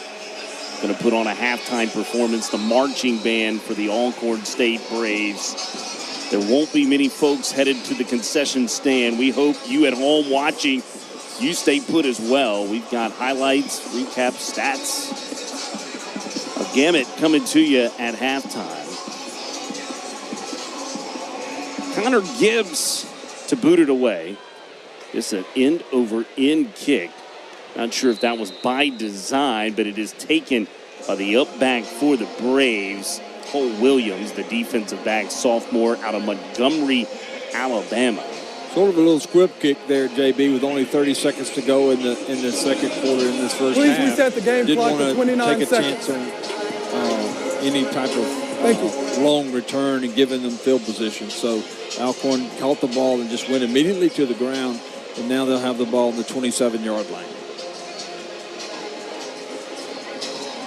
Going to put on a halftime performance, the marching band for the Alcorn State Braves. There won't be many folks headed to the concession stand. We hope you at home watching, you stay put as well. We've got highlights, recap, stats, a gamut coming to you at halftime. Connor Gibbs to boot it away. It's an end-over-end kick. Not sure if that was by design, but it is taken by the up back for the Braves. Cole Williams, the defensive back, sophomore out of Montgomery, Alabama. Sort of a little squib kick there, JB, with only 30 seconds to go in the second quarter in this first half. Please reset the game clock to 29 seconds. Didn't want to take a chance on any type of long return and giving them field position. So Alcorn caught the ball and just went immediately to the ground, and now they'll have the ball in the 27-yard line.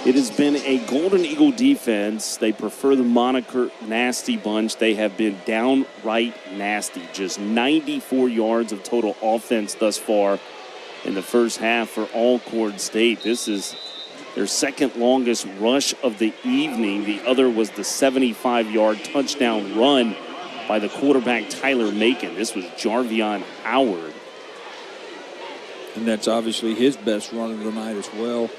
It has been a Golden Eagle defense. They prefer the moniker Nasty Bunch. They have been downright nasty. Just 94 yards of total offense thus far in the first half for ALCORN State. This is their second longest rush of the evening. The other was the 75-yard touchdown run by the quarterback Tyler Macon. This was Jarvion Howard. And that's obviously his best run of the night as well.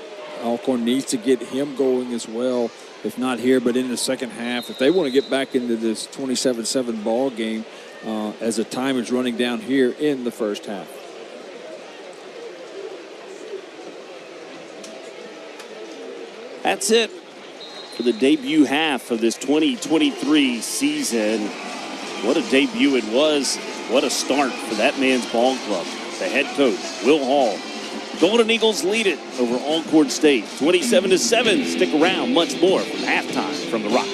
ALCORN needs to get him going as well, if not here, but in the second half. If they want to get back into this 27-7 ball game as the time is running down here in the first half. That's it for the debut half of this 2023 season. What a debut it was. What a start for that man's ball club. The head coach, Will Hall. Golden Eagles lead it over ALCORN State, 27-7. Stick around, much more from halftime from the Rock.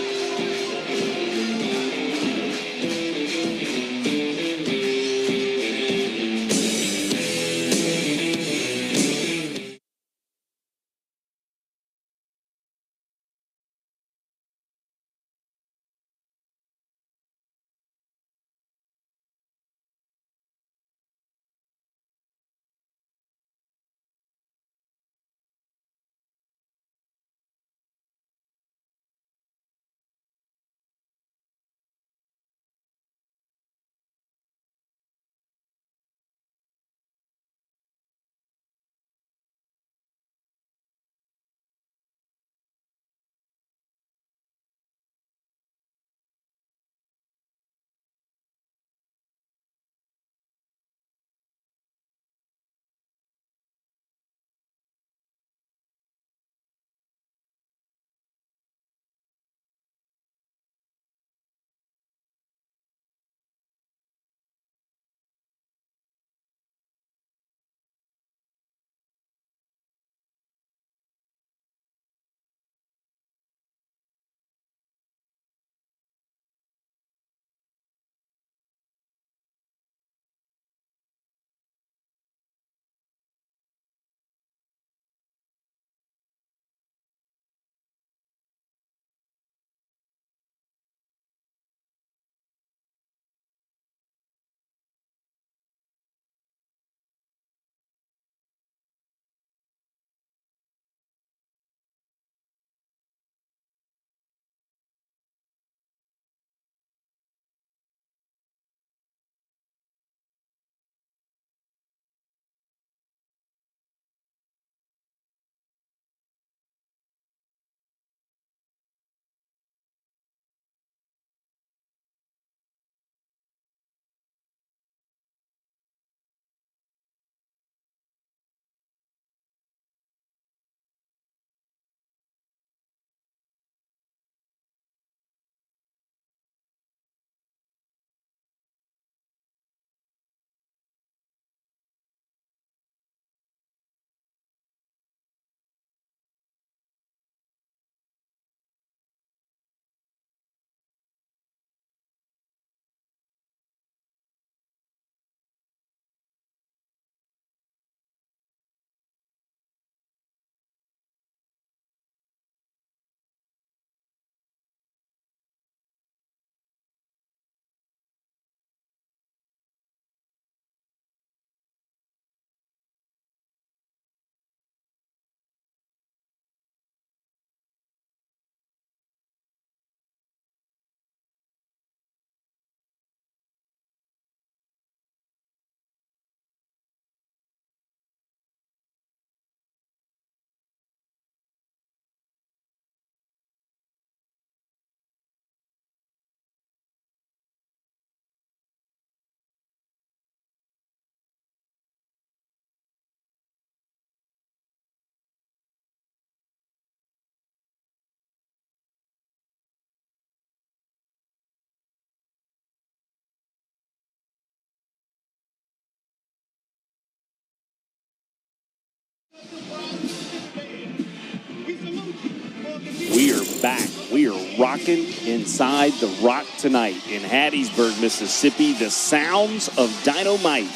We are back. We are rocking inside the Rock tonight in Hattiesburg, Mississippi. The sounds of Dynamite,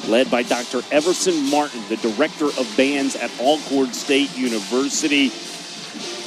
led by Dr. Everson Martin, the director of bands at ALCORN State University.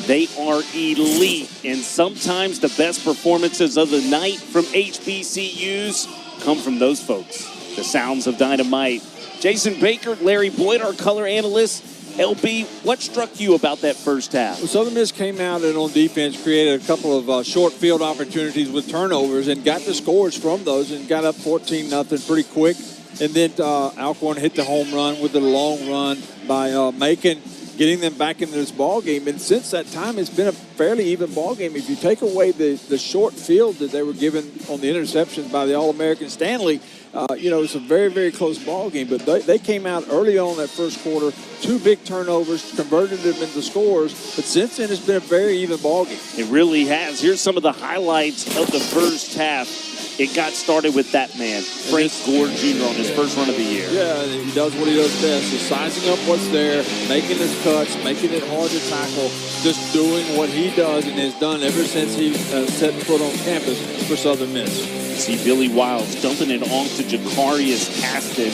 They are elite, and sometimes the best performances of the night from HBCUs come from those folks. The sounds of Dynamite. Jason Baker, Larry Boyd, our color analyst. LB, what struck you about that first half? Well, Southern Miss came out and on defense created a couple of short field opportunities with turnovers and got the scores from those and got up 14-0 pretty quick. And then Alcorn hit the home run with a long run by Macon, getting them back into this ball game. And since that time, it's been a fairly even ball game. If you take away the short field that they were given on the interceptions by the All-American Stanley, it's a very, very close ball game. But they came out early on that first quarter, 2 big turnovers, converted them into scores. But since then, it's been a very even ball game. It really has. Here's some of the highlights of the first half. It got started with that man, Frank Gore Jr. on his first run of the year. Yeah, he does what he does best. He's sizing up what's there, making his cuts, making it hard to tackle, just doing what he does and has done ever since he set foot on campus for Southern Miss. See Billy Wiles dumping it on to Jacarius Caston.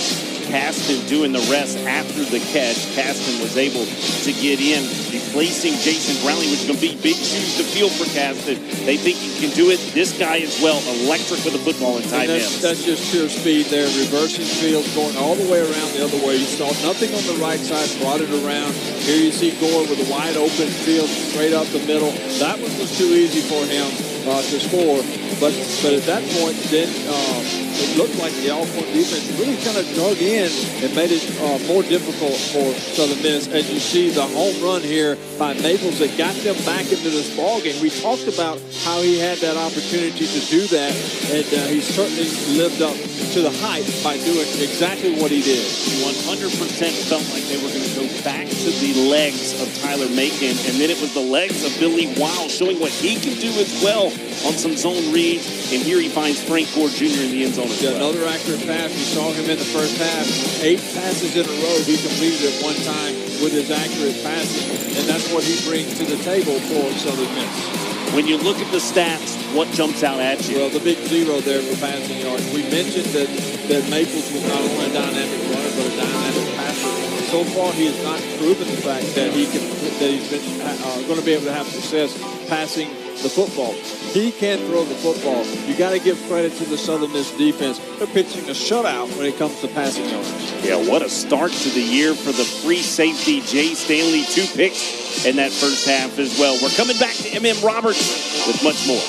Caston doing the rest after the catch. Caston was able to get in, replacing Jason Brownlee, which is going to be big shoes to fill for Caston. They think he can do it. This guy as well, electric with the football in tight ends. That's just pure speed there, reversing field, going all the way around the other way. You saw nothing on the right side, brought it around. Here you see Gore with a wide open field straight up the middle. That one was too easy for him to score. But at that point, then it looked like the Alcorn defense really kind of dug in and made it more difficult for Southern Miss. As you see the home run here by Maples that got them back into this ball game. We talked about how he had that opportunity to do that, and he certainly lived up to the hype by doing exactly what he did. 100% felt like they were going to go back to the legs of Tyler Macon, and then it was the legs of Billy Wiles showing what he can do as well on some zone reads, and here he finds Frank Gore Jr. in the end zone as well. Another accurate pass. We saw him in the first half. 8 passes in a row he completed at one time with his accurate passing, and that's what he brings to the table for Southern Miss. When you look at the stats, what jumps out at you? Well, the big 0 there for passing yards. We mentioned that Maples was not only a dynamic runner, but a dynamic passer. So far, he has not proven the fact that he's been going to be able to have success passing the football. He can throw the football. You got to give credit to the Southern Miss defense. They're pitching a shutout when it comes to passing yards. Yeah, what a start to the year for the free safety, Jay Stanley. 2 picks in that first half as well. We're coming back to M.M. Roberts with much more.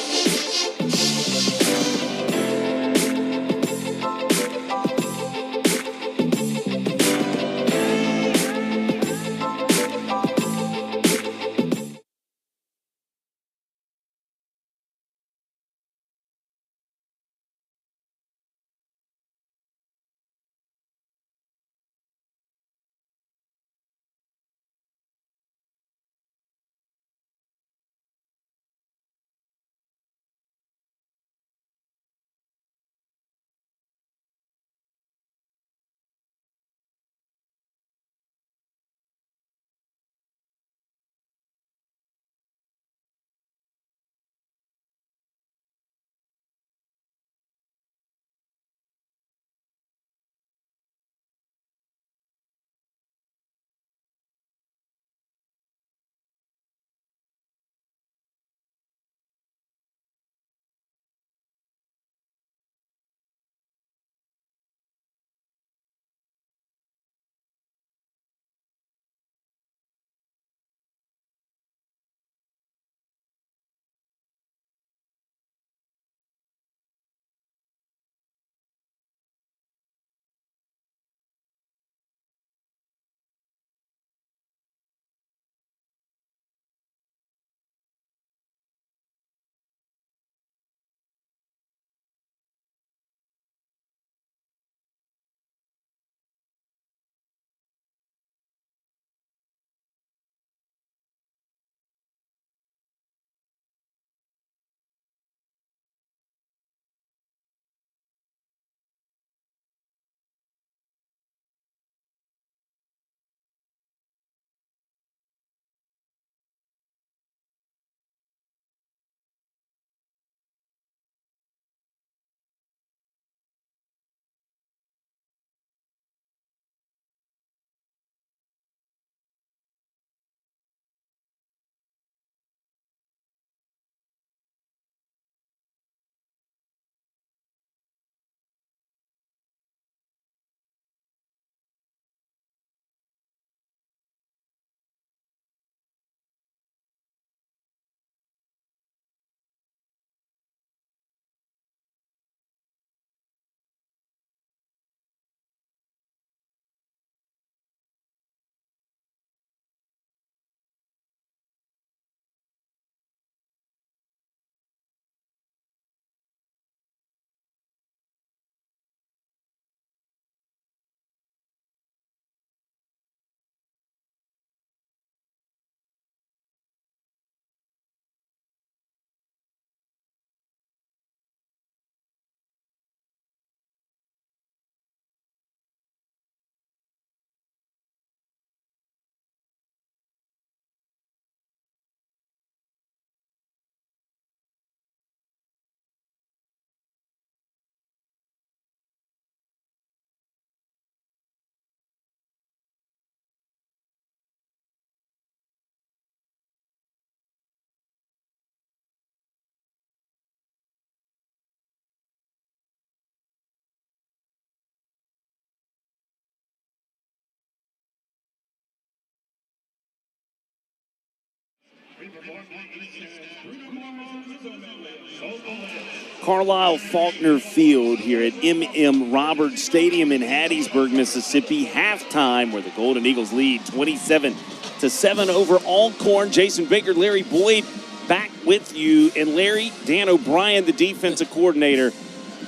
Carlisle Faulkner Field here at M.M. Roberts Stadium in Hattiesburg, Mississippi. Halftime where the Golden Eagles lead 27-7 over Alcorn. Jason Baker, Larry Boyd back with you. And Larry, Dan O'Brien, the defensive coordinator,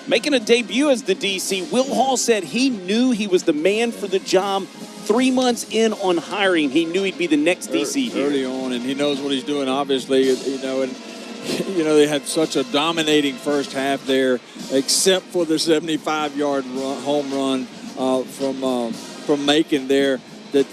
making a debut as the DC. Will Hall said he knew he was the man for the job. 3 months in on hiring, he knew he'd be the next DC here. Early on, and he knows what he's doing, obviously, and they had such a dominating first half there, except for the 75-yard home run from Macon there that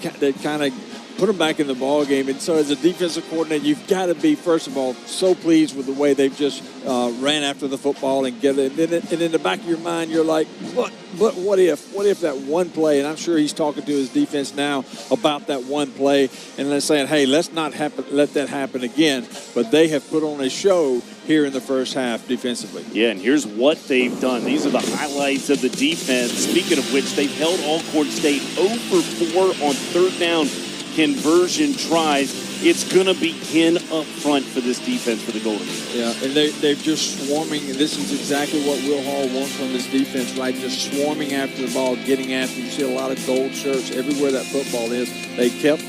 kind of put them back in the ball game. And so as a defensive coordinator, you've got to be, first of all, so pleased with the way they've just ran after the football and get it. And in the back of your mind, you're like, but what if that one play? And I'm sure he's talking to his defense now about that one play, and they're saying, hey, let's not let that happen again. But they have put on a show here in the first half defensively. Yeah, and here's what they've done. These are the highlights of the defense. Speaking of which, they've held Alcorn State 0 for 4 on third down conversion tries. It's going to begin up front for this defense for the Golden Eagles. Yeah, and they're just swarming, and this is exactly what Will Hall wants from this defense, right? Just swarming after the ball, getting after. You see a lot of gold shirts everywhere that football is. They kept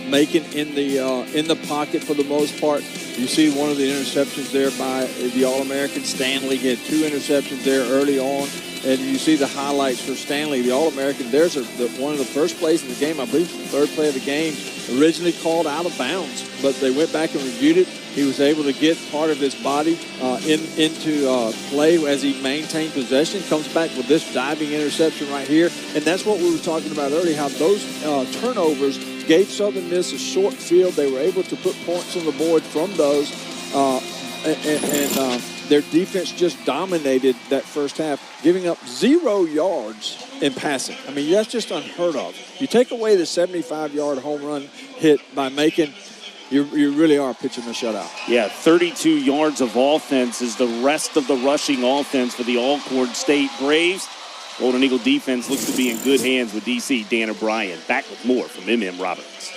Macon in the pocket for the most part. You see one of the interceptions there by the All-American Stanley. He had 2 interceptions there early on. And you see the highlights for Stanley, the All-American. There's one of the first plays in the game, I believe the third play of the game, originally called out of bounds. But they went back and reviewed it. He was able to get part of his body into play as he maintained possession. Comes back with this diving interception right here. And that's what we were talking about earlier, how those turnovers gave Southern Miss a short field. They were able to put points on the board from those. Their defense just dominated that first half, giving up 0 yards in passing. I mean, that's just unheard of. You take away the 75-yard home run hit by Macon, you really are pitching a shutout. Yeah, 32 yards of offense is the rest of the rushing offense for the Alcorn State Braves. Golden Eagle defense looks to be in good hands with DC Dan O'Brien. Back with more from M.M. Roberts.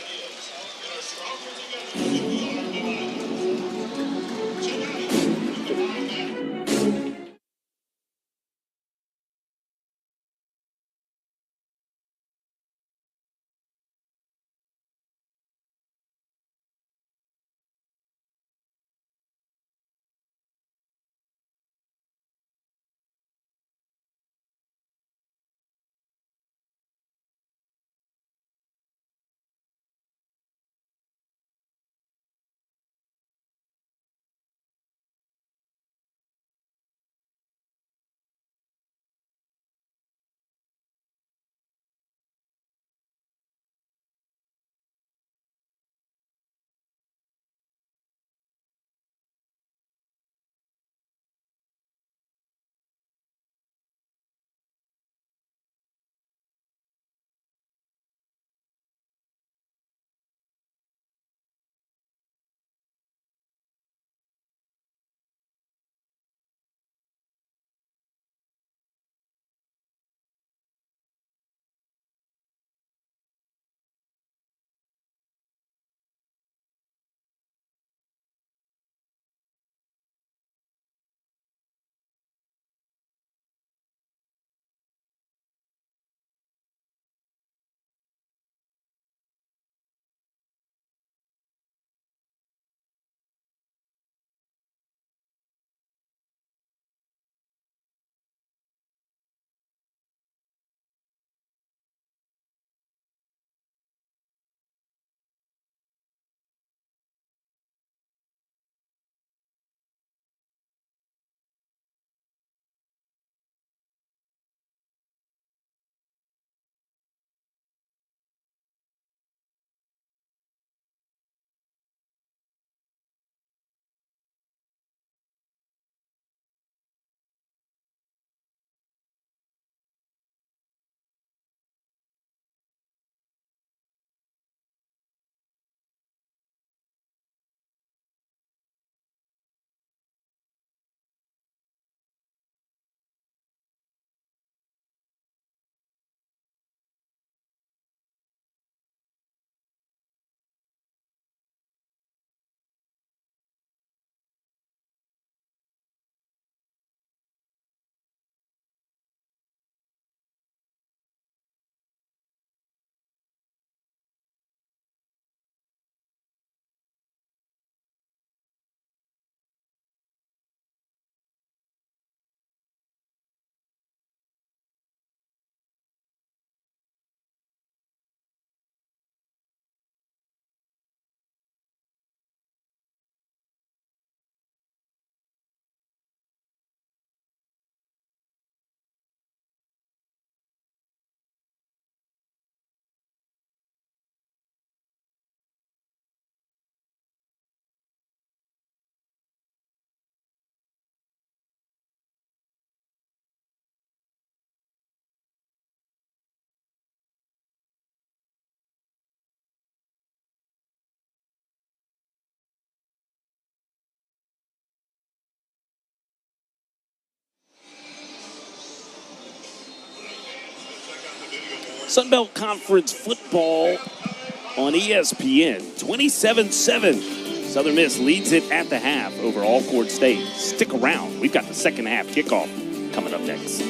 Sunbelt Conference football on ESPN. 27-7. Southern Miss leads it at the half over Alcorn State. Stick around. We've got the second half kickoff coming up next.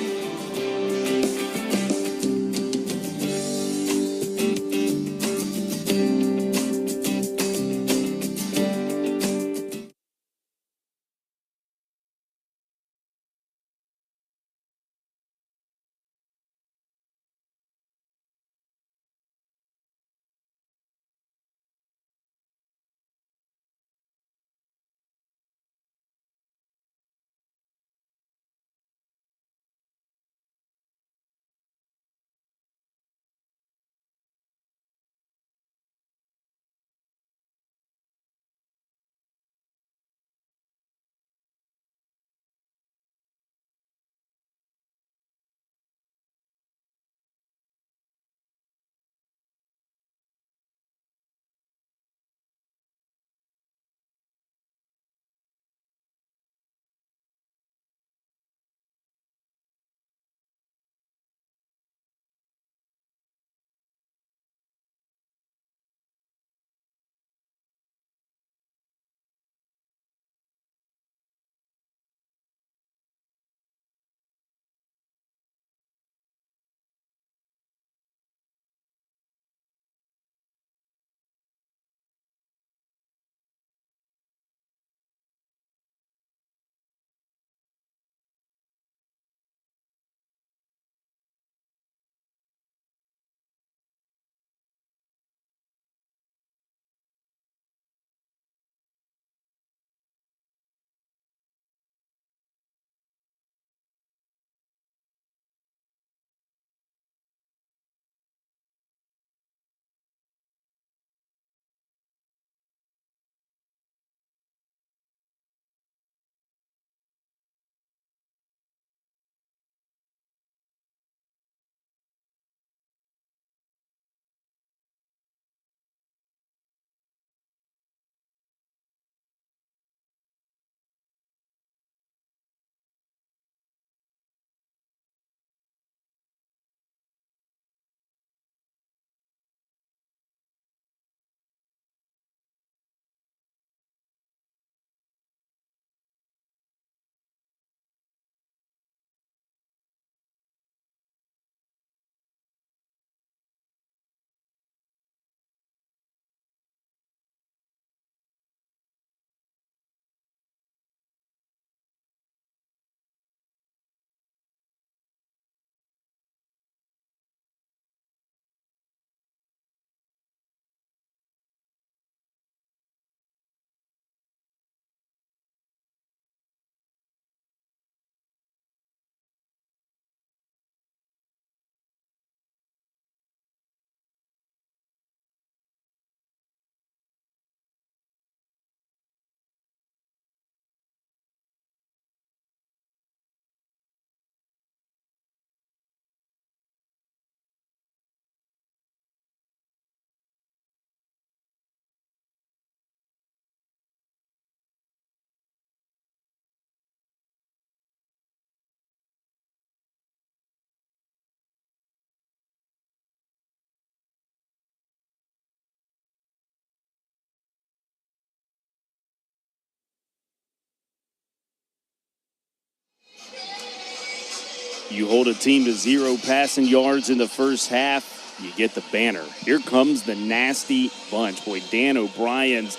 You hold a team to 0 passing yards in the first half, you get the banner. Here comes the nasty bunch. Boy, Dan O'Brien's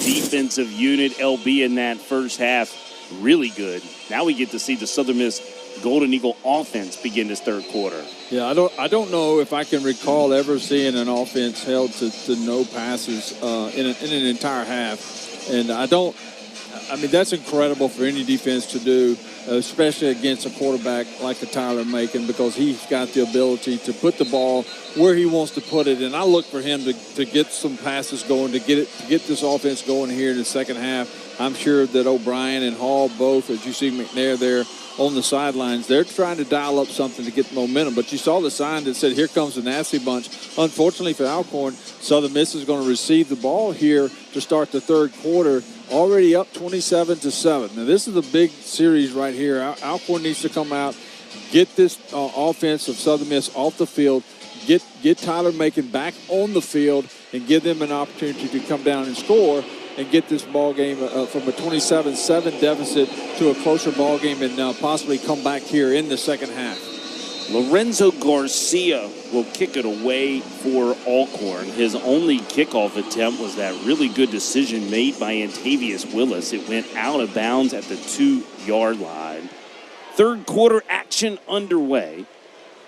defensive unit, LB in that first half, really good. Now we get to see the Southern Miss Golden Eagle offense begin this third quarter. Yeah, I don't know if I can recall ever seeing an offense held to no passes in an entire half. And that's incredible for any defense to do, especially against a quarterback like a Tyler Macon, because he's got the ability to put the ball where he wants to put it. And I look for him to get some passes going, to get this offense going here in the second half. I'm sure that O'Brien and Hall both, as you see McNair there on the sidelines, they're trying to dial up something to get momentum. But you saw the sign that said, here comes the nasty bunch. Unfortunately for Alcorn, Southern Miss is going to receive the ball here to start the third quarter, already up 27-7. Now, this is a big series right here. Alcorn needs to come out, get this offense of Southern Miss off the field, get Tyler Macon back on the field and give them an opportunity to come down and score and get this ball game from a 27-7 deficit to a closer ball game and possibly come back here in the second half. Lorenzo Garcia will kick it away for Alcorn. His only kickoff attempt was that really good decision made by Antavius Willis. It went out of bounds at the 2-yard line. Third quarter action underway.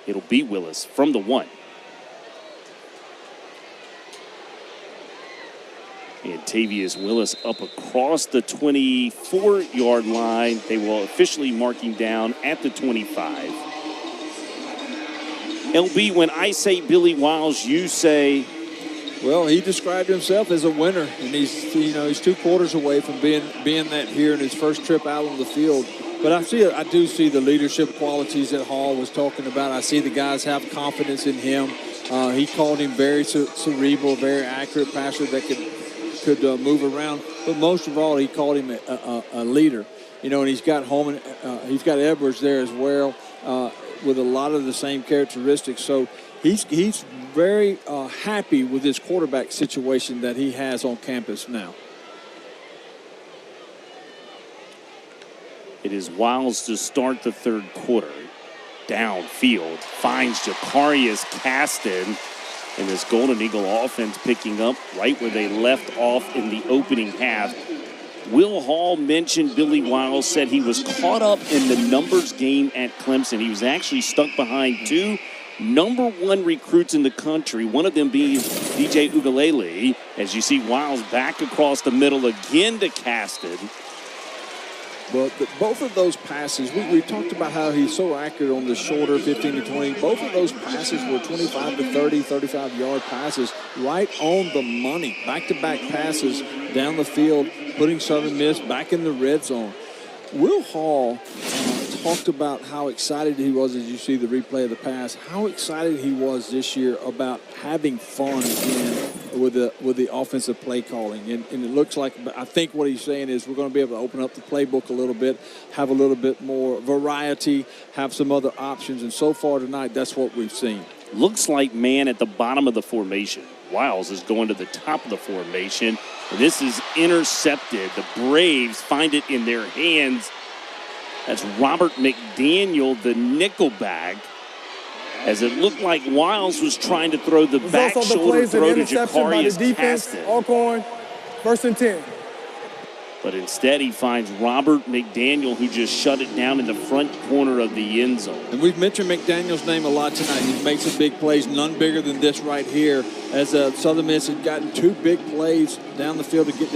It'll be Willis from the 1. Antavius Willis up across the 24-yard line. They will officially mark him down at the 25. LB, when I say Billy Wiles, you say? Well, he described himself as a winner, and he's 2 quarters away from being that here in his first trip out on the field. But I do see the leadership qualities that Hall was talking about. I see the guys have confidence in him. He called him very cerebral, very accurate passer that could move around. But most of all, he called him a leader. And he's got Holman, he's got Edwards there as well, with a lot of the same characteristics. So he's very happy with his quarterback situation that he has on campus now. It is Wiles to start the third quarter. Downfield finds Jacarius Caston, and this Golden Eagle offense picking up right where they left off in the opening half. Will Hall mentioned Billy Wiles said he was caught up in the numbers game at Clemson. He was actually stuck behind 2 number 1 recruits in the country, one of them being DJ Ugalele. As you see Wiles back across the middle again to Caston. Well, both of those passes, we talked about how he's so accurate on the shorter 15 to 20. Both of those passes were 25 to 30, 35-yard passes, right on the money. Back-to-back passes down the field, putting Southern Miss back in the red zone. Will Hall talked about how excited he was, as you see the replay of the pass, how excited he was this year about having fun again with the offensive play calling. And it looks like, I think what he's saying is we're going to be able to open up the playbook a little bit, have a little bit more variety, have some other options. And so far tonight, that's what we've seen. Looks like man at the bottom of the formation. Wiles is going to the top of the formation. And this is intercepted. The Braves find it in their hands. That's Robert McDaniel, the nickelback. As it looked like Wiles was trying to throw the back shoulder throw to Jacarius Caston. Alcorn, 1st and 10. But instead he finds Robert McDaniel, who just shut it down in the front corner of the end zone. And we've mentioned McDaniel's name a lot tonight. He's made some big plays, none bigger than this right here, as Southern Miss had gotten 2 big plays down the field to get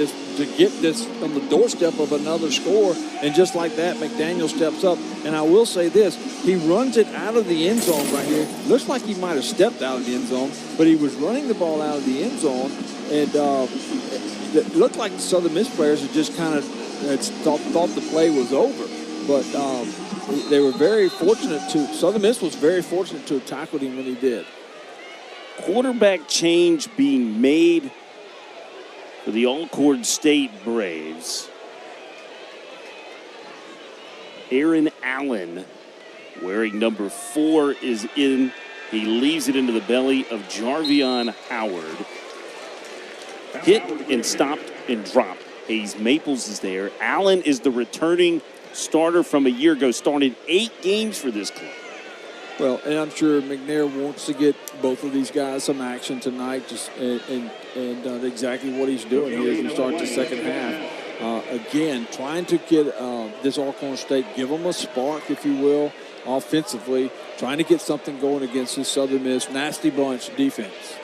this on the doorstep of another score. And just like that, McDaniel steps up. And I will say this, he runs it out of the end zone right here. Looks like he might have stepped out of the end zone, but he was running the ball out of the end zone. And it looked like the Southern Miss players had just kind of thought the play was over. But they were very fortunate Southern Miss was very fortunate to have tackled him when he did. Quarterback change being made for the Alcorn State Braves. Aaron Allen, wearing number 4, is in. He leaves it into the belly of Jarvion Howard. Hit and stopped and dropped. Hayes Maples is there. Allen is the returning starter from a year ago. Started 8 games for this club. Well, and I'm sure McNair wants to get both of these guys some action tonight, and exactly what he's doing here as we start the second half. Again, trying to get this Alcorn State, give them a spark, if you will, offensively, trying to get something going against this Southern Miss nasty bunch defense.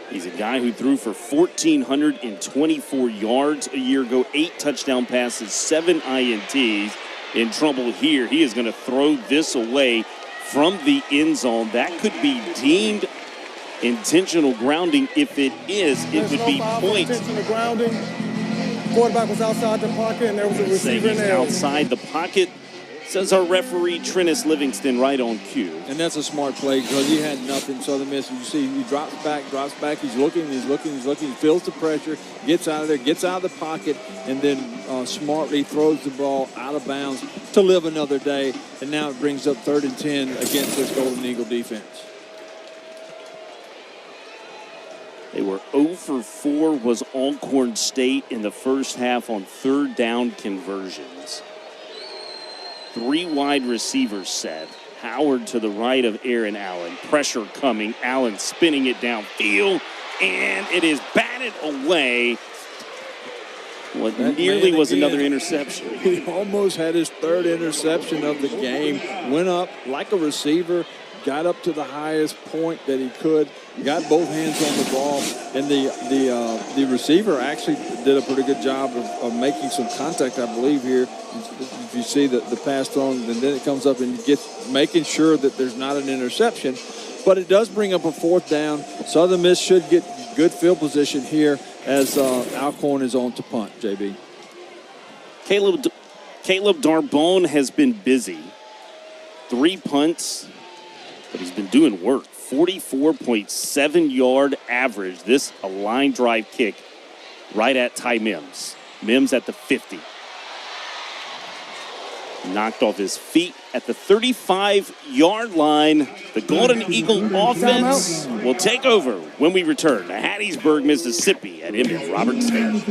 He's a guy who threw for 1,424 yards a year ago, 8 touchdown passes, 7 INTs. In trouble here. He is going to throw this away from the end zone. That could be deemed intentional grounding. If it is, it would be points. Intentional grounding. Quarterback was outside the pocket, and there was a receiver in there. Outside the pocket, says our referee, Trennis Livingston, right on cue. And that's a smart play because he had nothing. Southern Miss, you see, he drops back. He's looking. He feels the pressure, gets out of there, gets out of the pocket, and then smartly throws the ball out of bounds to live another day. And now it brings up 3rd and 10 against this Golden Eagle defense. They were 0 for 4 was ALCORN State in the first half on third down conversions. 3 wide receivers set. Howard to the right of Aaron Allen. Pressure coming. Allen spinning it downfield, and it is batted away. What nearly was another interception. He almost had his 3rd interception of the game. Went up like a receiver, got up to the highest point that he could, got both hands on the ball, and the receiver actually did a pretty good job of making some contact, I believe, here. If you see the pass thrown, and then it comes up and gets making sure that there's not an interception. But it does bring up a 4th down. Southern Miss should get good field position here as Alcorn is on to punt, JB. Caleb Darbone has been busy. 3 punts, but he's been doing work. 44.7-yard average. This a line drive kick right at Ty Mims. Mims at the 50. Knocked off his feet at the 35-yard line. The Golden Eagle offense will take over when we return to Hattiesburg, Mississippi at M.F. Roberts Stadium.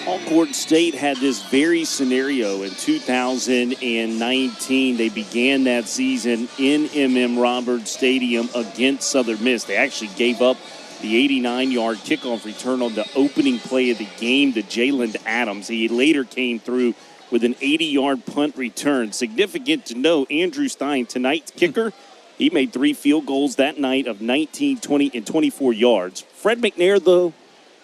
Alcorn State had this very scenario in 2019. They began that season in M.M. Roberts Stadium against Southern Miss. They actually gave up the 89-yard kickoff return on the opening play of the game to Jalen Adams. He later came through with an 80-yard punt return. Significant to know, Andrew Stein, tonight's kicker, he made 3 field goals that night of 19, 20, and 24 yards. Fred McNair, though,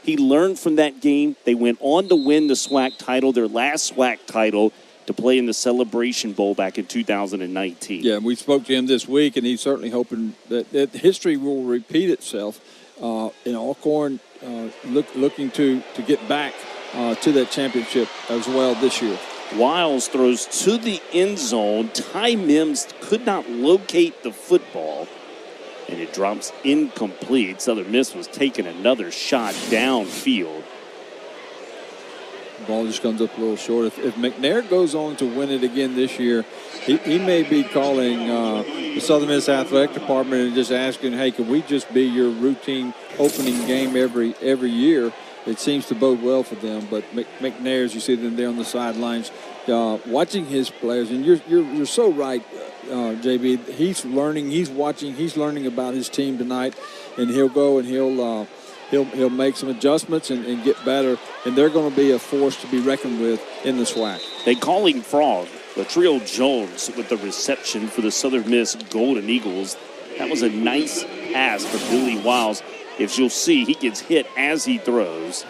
he learned from that game. They went on to win the SWAC title, their last SWAC title, to play in the Celebration Bowl back in 2019. Yeah, we spoke to him this week, and he's certainly hoping that history will repeat itself. In Alcorn, looking to get back to that championship as well this year. Wiles throws to the end zone. Ty Mims could not locate the football, and it drops incomplete. Southern Miss was taking another shot downfield. The ball just comes up a little short. If McNair goes on to win it again this year, he may be calling the Southern Miss Athletic Department and just asking, hey, can we just be your routine opening game every year? It seems to bode well for them. But McNair, as you see them there on the sidelines, watching his players, and you're so right, JB. He's learning. He's watching. He's learning about his team tonight, and he'll go and he'll make some adjustments and get better, and they're going to be a force to be reckoned with in the SWAC. They call him Frog. Latrell Jones with the reception for the Southern Miss Golden Eagles. That was a nice pass for Billy Wiles. If you'll see, he gets hit as he throws.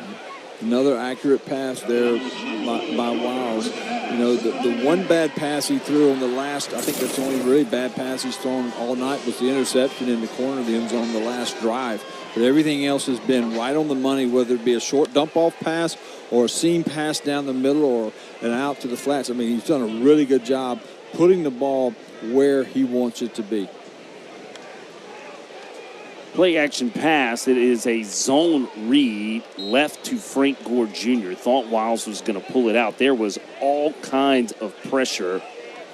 Another accurate pass there by Wiles. You know, the one bad pass he threw on the last, I think that's the only really bad pass he's thrown all night, was the interception in the corner of the end zone the last drive. But everything else has been right on the money, whether it be a short dump-off pass or a seam pass down the middle or an out to the flats. I mean, he's done a really good job putting the ball where he wants it to be. Play action pass. It is a zone read left to Frank Gore Jr. Thought Wiles was going to pull it out. There was all kinds of pressure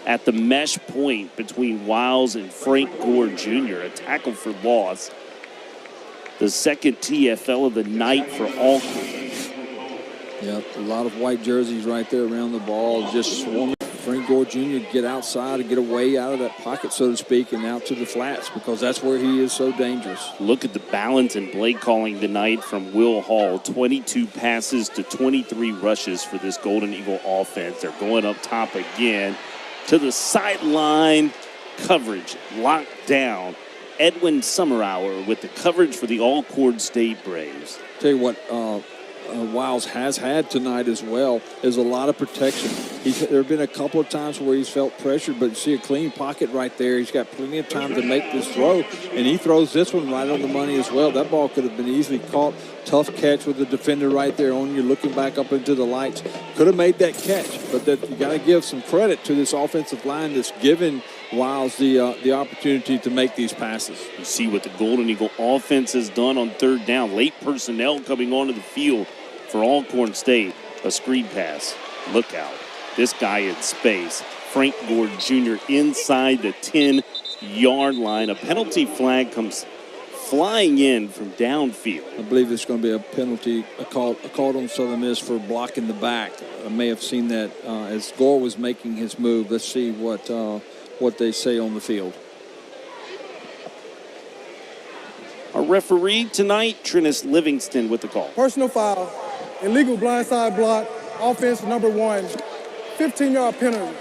at the mesh point between Wiles and Frank Gore Jr. A tackle for loss. The second TFL of the night for ALCORN. Yep, a lot of white jerseys right there around the ball, just swarming. Frank Gore Jr. get outside and get away out of that pocket, so to speak, and out to the flats, because that's where he is so dangerous. Look at the balance and play calling tonight from Will Hall. 22 passes to 23 rushes for this Golden Eagle offense. They're going up top again to the sideline. Coverage locked down. Edwin Summerhour with the coverage for the Alcorn State Braves. Tell you what, Wiles has had tonight as well is a lot of protection. There have been a couple of times where he's felt pressured, but you see a clean pocket right there. He's got plenty of time to make this throw, and he throws this one right on the money as well. That ball could have been easily caught. Tough catch with the defender right there on you, looking back up into the lights. Could have made that catch, but you got to give some credit to this offensive line that's given Wiles the opportunity to make these passes. You see what the Golden Eagle offense has done on third down. Late personnel coming onto the field for Alcorn State. A screen pass. Look out. This guy in space. Frank Gore Jr. inside the 10-yard line. A penalty flag comes flying in from downfield. I believe it's going to be a penalty, a call on Southern Miss for blocking the back. I may have seen that as Gore was making his move. Let's see what they say on the field. Our referee tonight, Trennis Livingston, with the call. Personal foul, illegal blindside block, offense number 1, 15-yard penalty.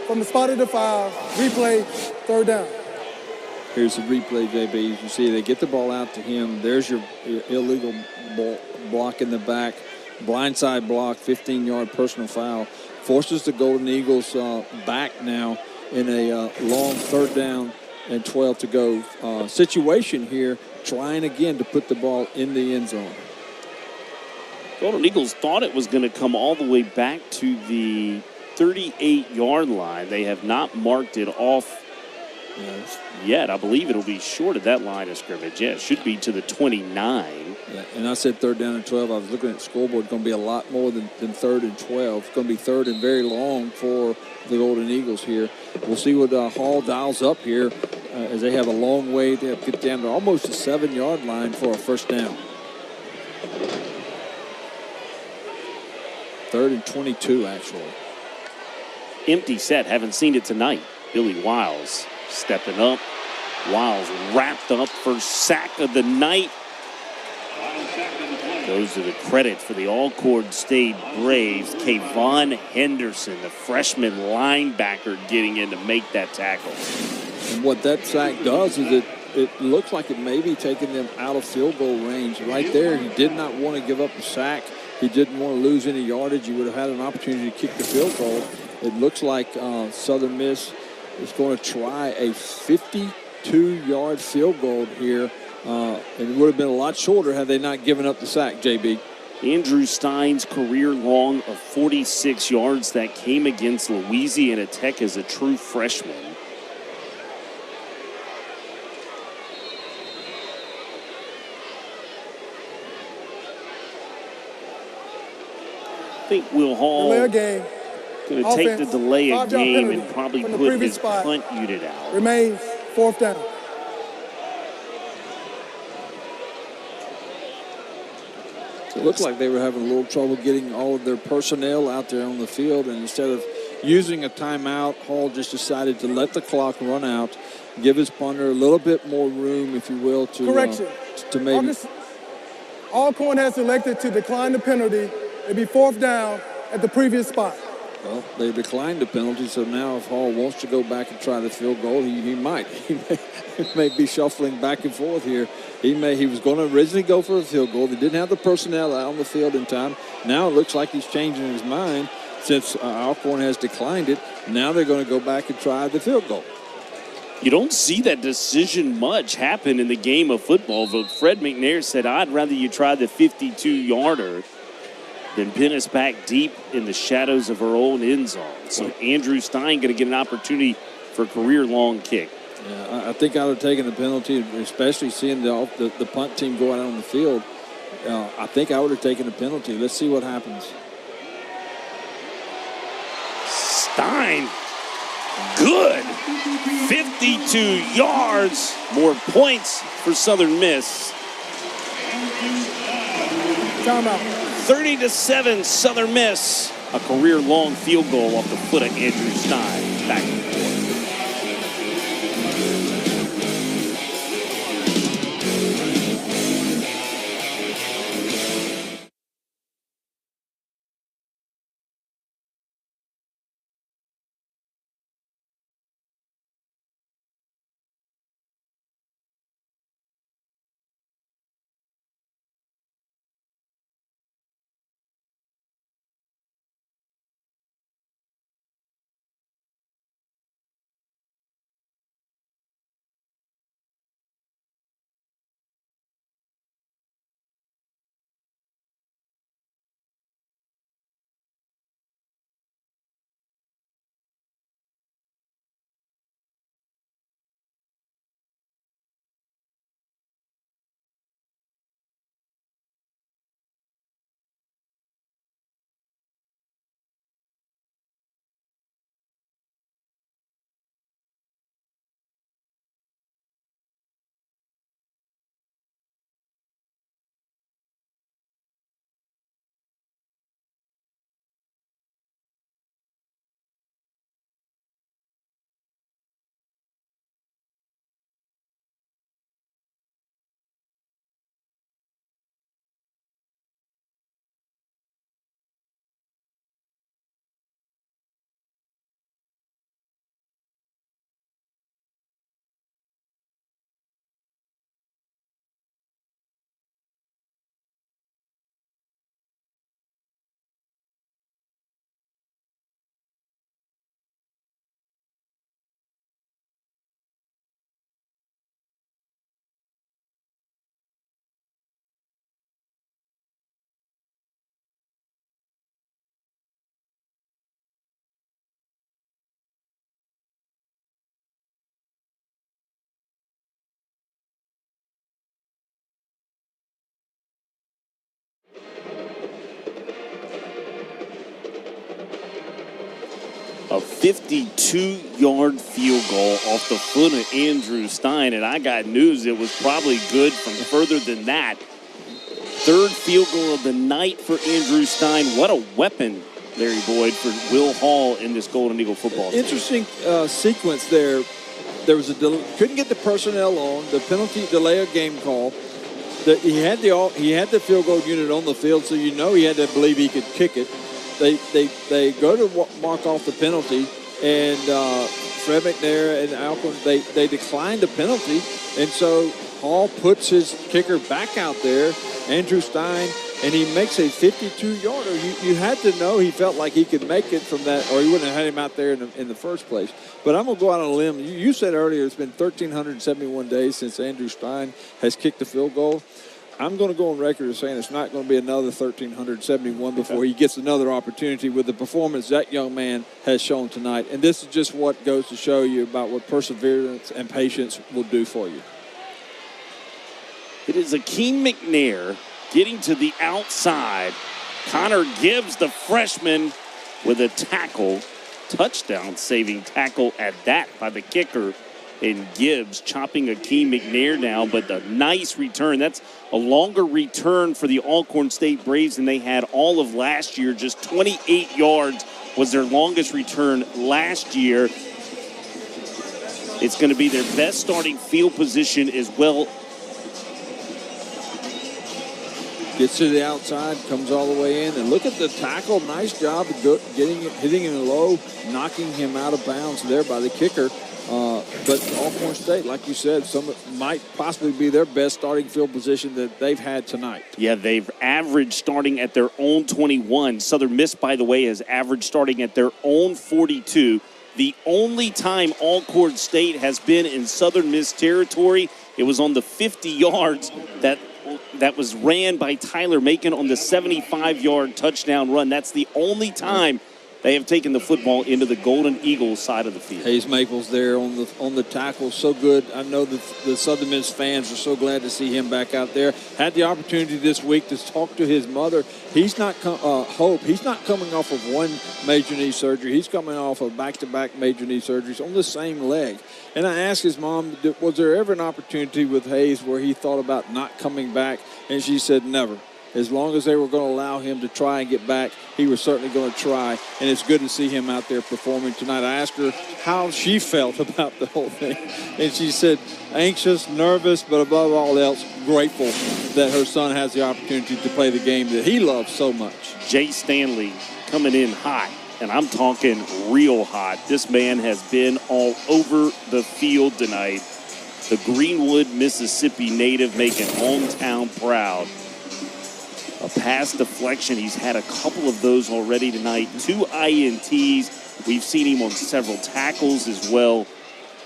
From the spot of the foul, replay, third down. Here's the replay, JB. As you see, they get the ball out to him. There's your illegal block in the back. Blindside block, 15-yard personal foul. Forces the Golden Eagles back now in a long third down and 12 to go situation here, trying again to put the ball in the end zone. Golden Eagles thought it was going to come all the way back to the 38-yard line. They have not marked it off yet. I believe it'll be short of that line of scrimmage. Yeah, it should be to the 29. Yeah, and I said third down and 12. I was looking at the scoreboard. It's going to be a lot more than third and 12. It's going to be third and very long for the Golden Eagles here. We'll see what Hall dials up here as they have a long way to get down to almost the 7-yard line for a first down. Third and 22, actually. Empty set. Haven't seen it tonight. Billy Wiles stepping up. Wiles wrapped up. First sack of the night. Goes to the credit for the Alcorn State Braves. Kayvon Henderson, the freshman linebacker, getting in to make that tackle. And what that sack does is it looks like it may be taking them out of field goal range. Right there, he did not want to give up a sack. He didn't want to lose any yardage. He would have had an opportunity to kick the field goal. It looks like Southern Miss is going to try a 52-yard field goal here. And it would have been a lot shorter had they not given up the sack, JB. Andrew Stein's career long of 46 yards. That came against Louisiana Tech as a true freshman. I think Will Hall going to take the delay of game and probably put his punt unit out. Remains fourth down. It looks like they were having a little trouble getting all of their personnel out there on the field, and instead of using a timeout, Hall just decided to let the clock run out, give his punter a little bit more room, if you will, to maybe. Alcorn has elected to decline the penalty and be fourth down at the previous spot. Well, they declined the penalty, so now if Hall wants to go back and try the field goal, he might. He may be shuffling back and forth here. He was going to originally go for a field goal. They didn't have the personnel out on the field in time. Now it looks like he's changing his mind since Alcorn has declined it. Now they're going to go back and try the field goal. You don't see that decision much happen in the game of football, but Fred McNair said, I'd rather you try the 52-yarder than pin us back deep in the shadows of our own end zone. So Andrew Stein going to get an opportunity for a career-long kick. Yeah, I think I would have taken the penalty, especially seeing the punt team go out on the field. I think I would have taken the penalty. Let's see what happens. Stein, good. 52 yards. More points for Southern Miss. Timeout. 30-7, Southern Miss. A career-long field goal off the foot of Andrew Stein. Back and forth. A 52-yard field goal off the foot of Andrew Stein, and I got news it was probably good from further than that. Third field goal of the night for Andrew Stein. What a weapon, Larry Boyd, for Will Hall in this Golden Eagle football team. Interesting sequence there. There was couldn't get the personnel on, the penalty delay of game call. He had the field goal unit on the field, so you know he had to believe he could kick it. They go to mark off the penalty, and Fred McNair and Alcorn, they declined the penalty, and so Hall puts his kicker back out there, Andrew Stein, and he makes a 52-yarder. You had to know he felt like he could make it from that, or he wouldn't have had him out there in the first place. But I'm going to go out on a limb. You said earlier it's been 1,371 days since Andrew Stein has kicked the field goal. I'm going to go on record as saying it's not going to be another 1,371 before he gets another opportunity with the performance that young man has shown tonight. And this is just what goes to show you about what perseverance and patience will do for you. It is Akeem McNair getting to the outside. Connor Gibbs, the freshman, with a tackle. Touchdown-saving tackle at that by the kicker. And Gibbs chopping Akeem McNair down, but a nice return. That's a longer return for the Alcorn State Braves than they had all of last year. Just 28 yards was their longest return last year. It's going to be their best starting field position as well. Gets to the outside, comes all the way in, and look at the tackle. Nice job of hitting him low, knocking him out of bounds there by the kicker. But Alcorn State, like you said, might possibly be their best starting field position that they've had tonight. Yeah, they've averaged starting at their own 21. Southern Miss, by the way, has averaged starting at their own 42. The only time Alcorn State has been in Southern Miss territory, it was on the 50 yards that was ran by Tyler Macon on the 75-yard touchdown run. That's the only time they have taken the football into the Golden Eagles side of the field. Hayes Maples there on the tackle, so good. I know that the Southern Miss fans are so glad to see him back out there. Had the opportunity this week to talk to his mother. He's not Hope. He's not coming off of one major knee surgery. He's coming off of back-to-back major knee surgeries on the same leg. And I asked his mom, was there ever an opportunity with Hayes where he thought about not coming back? And she said never. As long as they were going to allow him to try and get back, he was certainly going to try. And it's good to see him out there performing tonight. I asked her how she felt about the whole thing. And she said anxious, nervous, but above all else, grateful that her son has the opportunity to play the game that he loves so much. Jay Stanley coming in hot, and I'm talking real hot. This man has been all over the field tonight. The Greenwood, Mississippi native making hometown proud. A pass deflection. He's had a couple of those already tonight. 2 INTs. We've seen him on several tackles as well.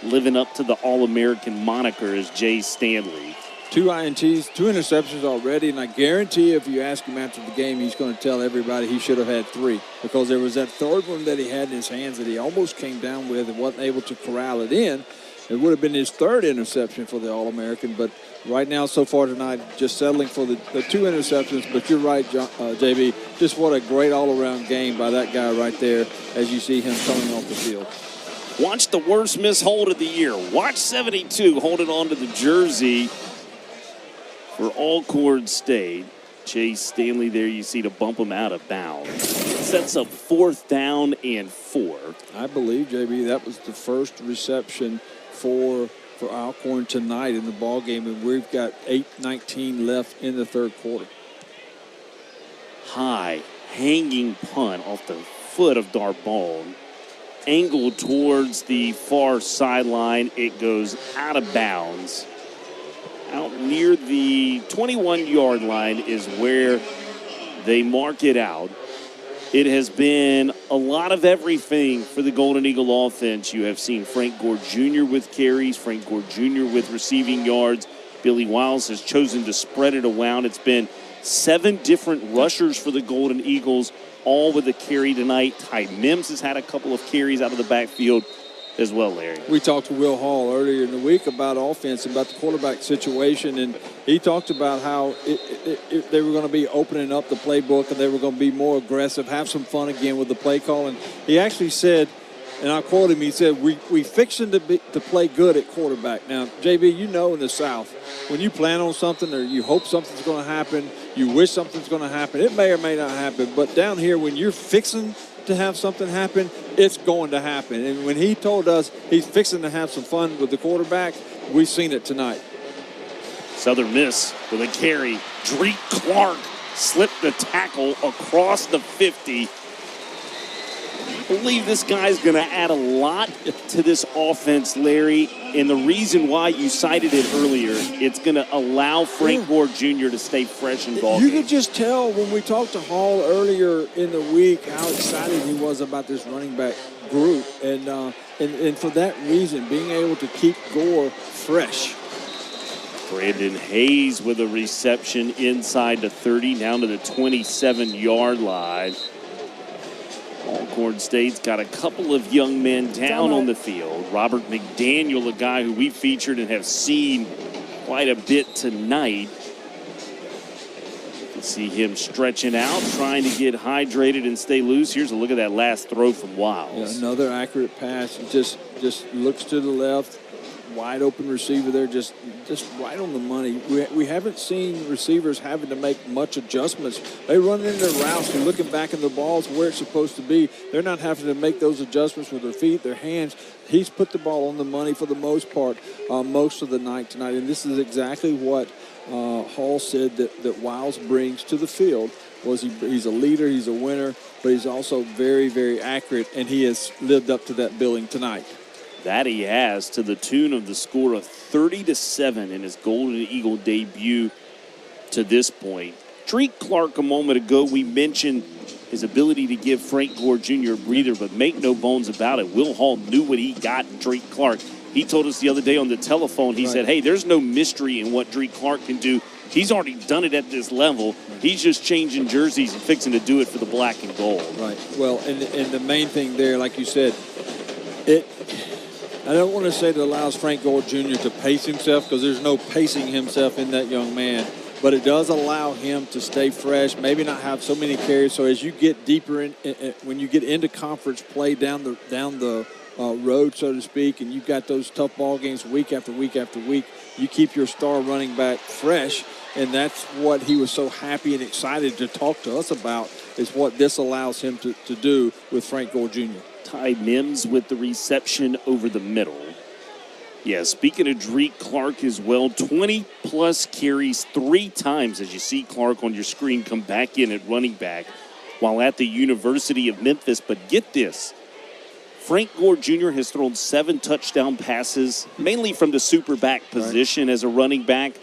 Living up to the All-American moniker as Jay Stanley. 2 INTs, 2 interceptions already, and I guarantee if you ask him after the game, he's going to tell everybody he should have had 3, because there was that third one that he had in his hands that he almost came down with and wasn't able to corral it in. It would have been his 3rd interception for the All-American, but right now, so far tonight, just settling for the 2 interceptions. But you're right, JB, just what a great all-around game by that guy right there as you see him coming off the field. Watch the worst miss hold of the year. Watch 72 holding on to the jersey for Alcorn State. Chase Stanley there, you see to bump him out of bounds. Sets up 4th down and 4. I believe, JB, that was the first reception for Alcorn tonight in the ball game, and we've got 8:19 left in the 3rd quarter. High hanging punt off the foot of Darbone. Angled towards the far sideline. It goes out of bounds. Out near the 21-yard line is where they mark it out. It has been a lot of everything for the Golden Eagle offense. You have seen Frank Gore Jr. with carries, Frank Gore Jr. with receiving yards. Billy Wiles has chosen to spread it around. It's been 7 different rushers for the Golden Eagles, all with a carry tonight. Ty Mims has had a couple of carries out of the backfield as well, Larry. We talked to Will Hall earlier in the week about offense, about the quarterback situation, and he talked about how they were going to be opening up the playbook and they were going to be more aggressive, have some fun again with the play call. And he actually said, and I quote him, he said, we fixing to play good at quarterback. Now, JB, you know in the South, when you plan on something or you hope something's going to happen, you wish something's going to happen, it may or may not happen. But down here, when you're fixing to have something happen, it's going to happen. And when he told us he's fixing to have some fun with the quarterback, we've seen it tonight. Southern Miss with a carry. Drake Clark slipped the tackle across the 50. I believe this guy's going to add a lot to this offense, Larry. And the reason why you cited it earlier, it's going to allow Frank Gore Jr. to stay fresh in ball You game. could just tell when we talked to Hall earlier in the week how excited he was about this running back group. And for that reason, being able to keep Gore fresh. Brandon Hayes with a reception inside the 30, down to the 27-yard line. Alcorn State's got a couple of young men down on the field. Robert McDaniel, a guy who we featured and have seen quite a bit tonight. You can see him stretching out, trying to get hydrated and stay loose. Here's a look at that last throw from Wiles. Yeah, another accurate pass. Just looks to the left. Wide open receiver there, just right on the money. We haven't seen receivers having to make much adjustments. They run in their routes and looking back in the balls where it's supposed to be. They're not having to make those adjustments with their feet, their hands. He's put the ball on the money for the most part most of the night tonight, and this is exactly what Hall said that Wiles brings to the field was he's a leader, he's a winner, but he's also very, very accurate, and he has lived up to that billing tonight. That he has, to the tune of the score of 30-7 in his Golden Eagle debut to this point. Drake Clark, a moment ago, we mentioned his ability to give Frank Gore Jr. a breather, but make no bones about it. Will Hall knew what he got in Drake Clark. He told us the other day on the telephone, he said, hey, there's no mystery in what Drake Clark can do. He's already done it at this level. He's just changing jerseys and fixing to do it for the black and gold. Right. Well, and the main thing there, like you said, I don't want to say it allows Frank Gore Jr. to pace himself, because there's no pacing himself in that young man. But it does allow him to stay fresh, maybe not have so many carries. So as you get deeper in, when you get into conference play down the road, so to speak, and you've got those tough ball games week after week after week, you keep your star running back fresh, and that's what he was so happy and excited to talk to us about, is what this allows him to do with Frank Gore Jr. Ty Mims with the reception over the middle. Yeah, speaking of Drake Clark as well, 20-plus carries 3 times, as you see Clark on your screen come back in at running back while at the University of Memphis. But get this, Frank Gore Jr. has thrown 7 touchdown passes, mainly from the super back position as a running back.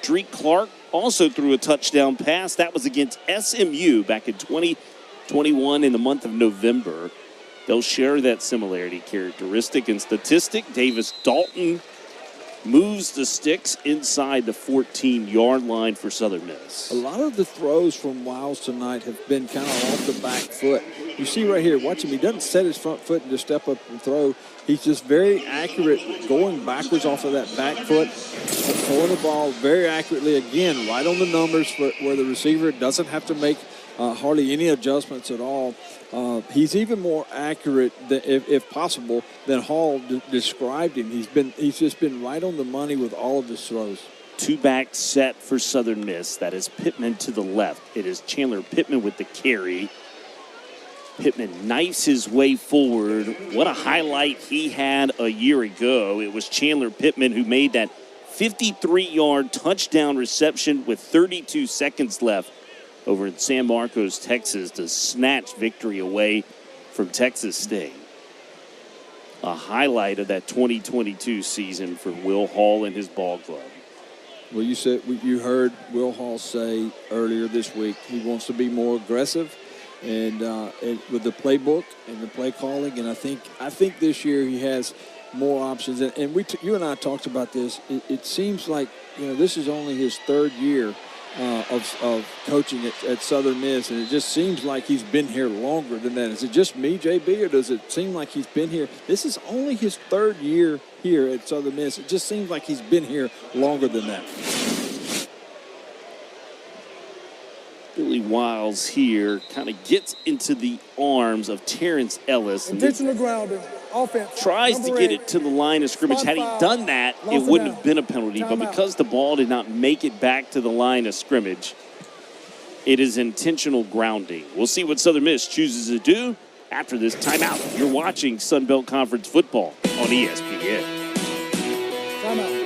Drake Clark also threw a touchdown pass. That was against SMU back in 2021 in the month of November. They'll share that similarity characteristic and statistic. Davis Dalton moves the sticks inside the 14-yard line for Southern Miss. A lot of the throws from Wiles tonight have been kind of off the back foot. You see right here, watch him. He doesn't set his front foot and just step up and throw. He's just very accurate going backwards off of that back foot, throwing the ball very accurately, again, right on the numbers for where the receiver doesn't have to make hardly any adjustments at all. He's even more accurate, if possible, than Hall described him. He's just been right on the money with all of his throws. 2-back set for Southern Miss. That is Pittman to the left. It is Chandler Pittman with the carry. Pittman knifes his way forward. What a highlight he had a year ago. It was Chandler Pittman who made that 53-yard touchdown reception with 32 seconds left over in San Marcos, Texas, to snatch victory away from Texas State. A highlight of that 2022 season for Will Hall and his ball club. Well, you heard Will Hall say earlier this week he wants to be more aggressive and with the playbook and the play calling, and I think this year he has more options. And you and I talked about this. It seems like this is only his 3rd year of coaching at Southern Miss, and it just seems like he's been here longer than that. Is it just me, JB, or does it seem like he's been here? This is only his 3rd year here at Southern Miss. It just seems like he's been here longer than that. Billy Wiles here kind of gets into the arms of Terrence Ellis. Intentional grounding. Offense. Tries to get it to the line of scrimmage. Had he done that, it wouldn't have been a penalty. But because the ball did not make it back to the line of scrimmage, it is intentional grounding. We'll see what Southern Miss chooses to do after this timeout. You're watching Sun Belt Conference football on ESPN. Timeout.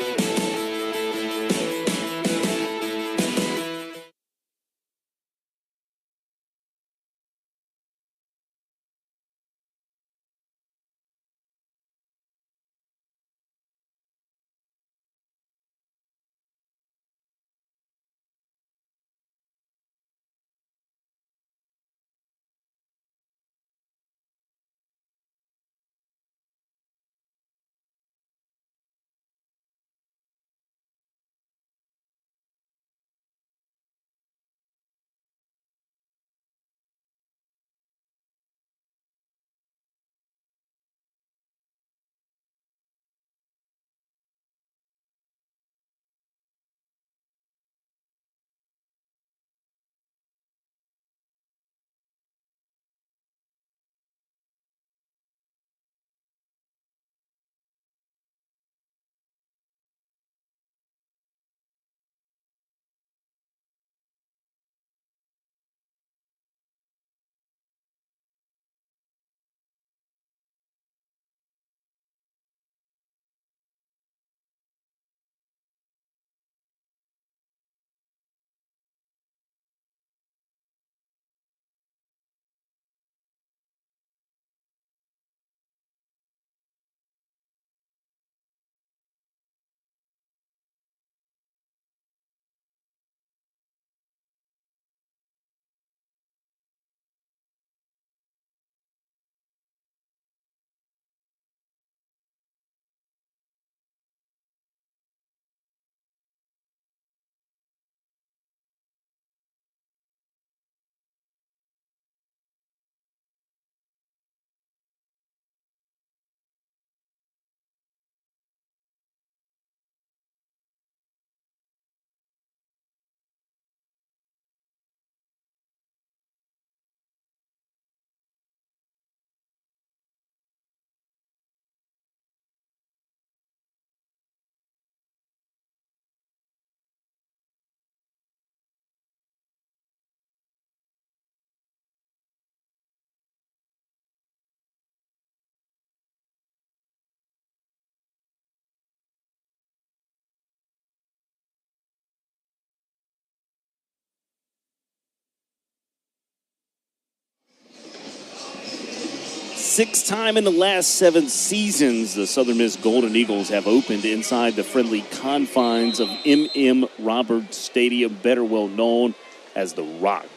sixth time in the last 7 seasons, the Southern Miss Golden Eagles have opened inside the friendly confines of M.M. Roberts Stadium, better well known as the Rock.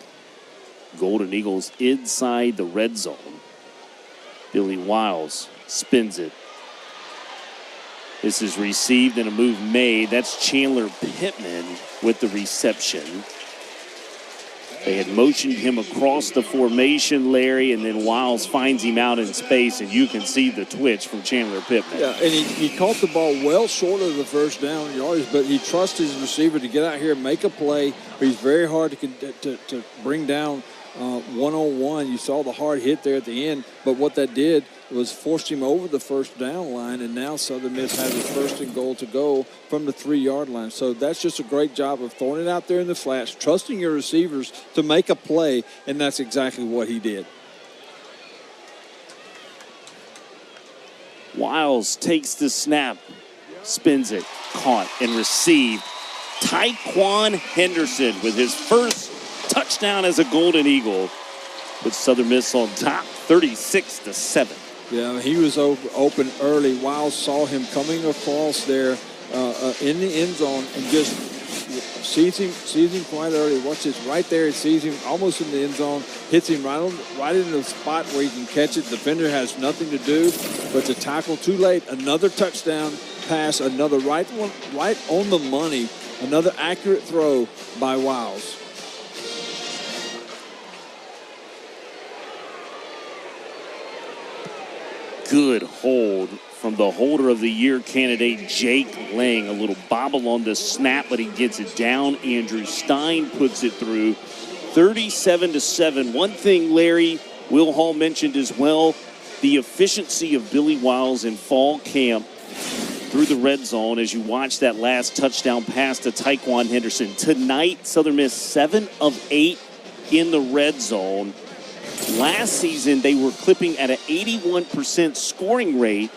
Golden Eagles inside the red zone. Billy Wiles spins it. This is received and a move made. That's Chandler Pittman with the reception. They had motioned him across the formation, Larry, and then Wiles finds him out in space, and you can see the twitch from Chandler Pittman. Yeah, and he caught the ball well short of the first down yardage, but he trusts his receiver to get out here and make a play. He's very hard to bring down one-on-one. You saw the hard hit there at the end, but what that did was forced him over the first down line, and now Southern Miss has a first and goal to go from the 3-yard line. So that's just a great job of throwing it out there in the flats, trusting your receivers to make a play, and that's exactly what he did. Wiles takes the snap, spins it, caught and received. Tyquan Henderson with his first touchdown as a Golden Eagle puts Southern Miss on top, 36-7. Yeah, he was open early. Wiles saw him coming across there in the end zone and just sees him quite early. Watch this, right there. He sees him almost in the end zone, hits him right in the spot where he can catch it. Defender has nothing to do but to tackle too late. Another touchdown pass, another right on the money, another accurate throw by Wiles. Good hold from the holder of the year candidate, Jake Lang. A little bobble on the snap, but he gets it down. Andrew Stein puts it through, 37-7. One thing Larry Will Hall mentioned as well, the efficiency of Billy Wiles in fall camp through the red zone as you watch that last touchdown pass to Tyquan Henderson. Tonight, Southern Miss 7 of 8 in the red zone. Last season, they were clipping at an 81% scoring rate,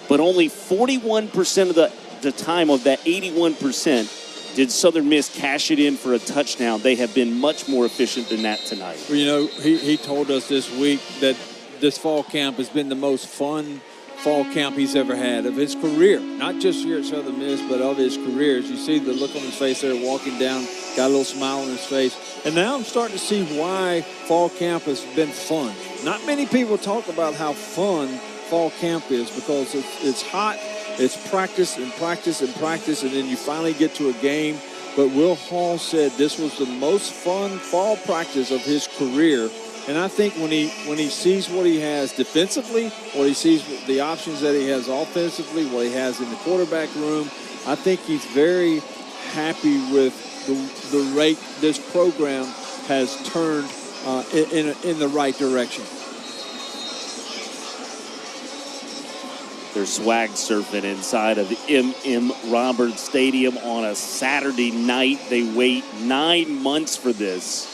but only 41% of the time of that 81% did Southern Miss cash it in for a touchdown. They have been much more efficient than that tonight. Well, you know, he told us this week that this fall camp has been the most fun fall camp he's ever had of his career. Not just here at Southern Miss, but of his career. As you see the look on his face there walking down, got a little smile on his face. And now I'm starting to see why fall camp has been fun. Not many people talk about how fun fall camp is because it's hot, it's practice and practice and practice, and then you finally get to a game. But Will Hall said this was the most fun fall practice of his career. And I think when he sees what he has defensively, what he sees the options that he has offensively, what he has in the quarterback room, I think he's very happy with the rate this program has turned in the right direction. They're swag surfing inside of M.M. Roberts Stadium on a Saturday night. They wait 9 months for this.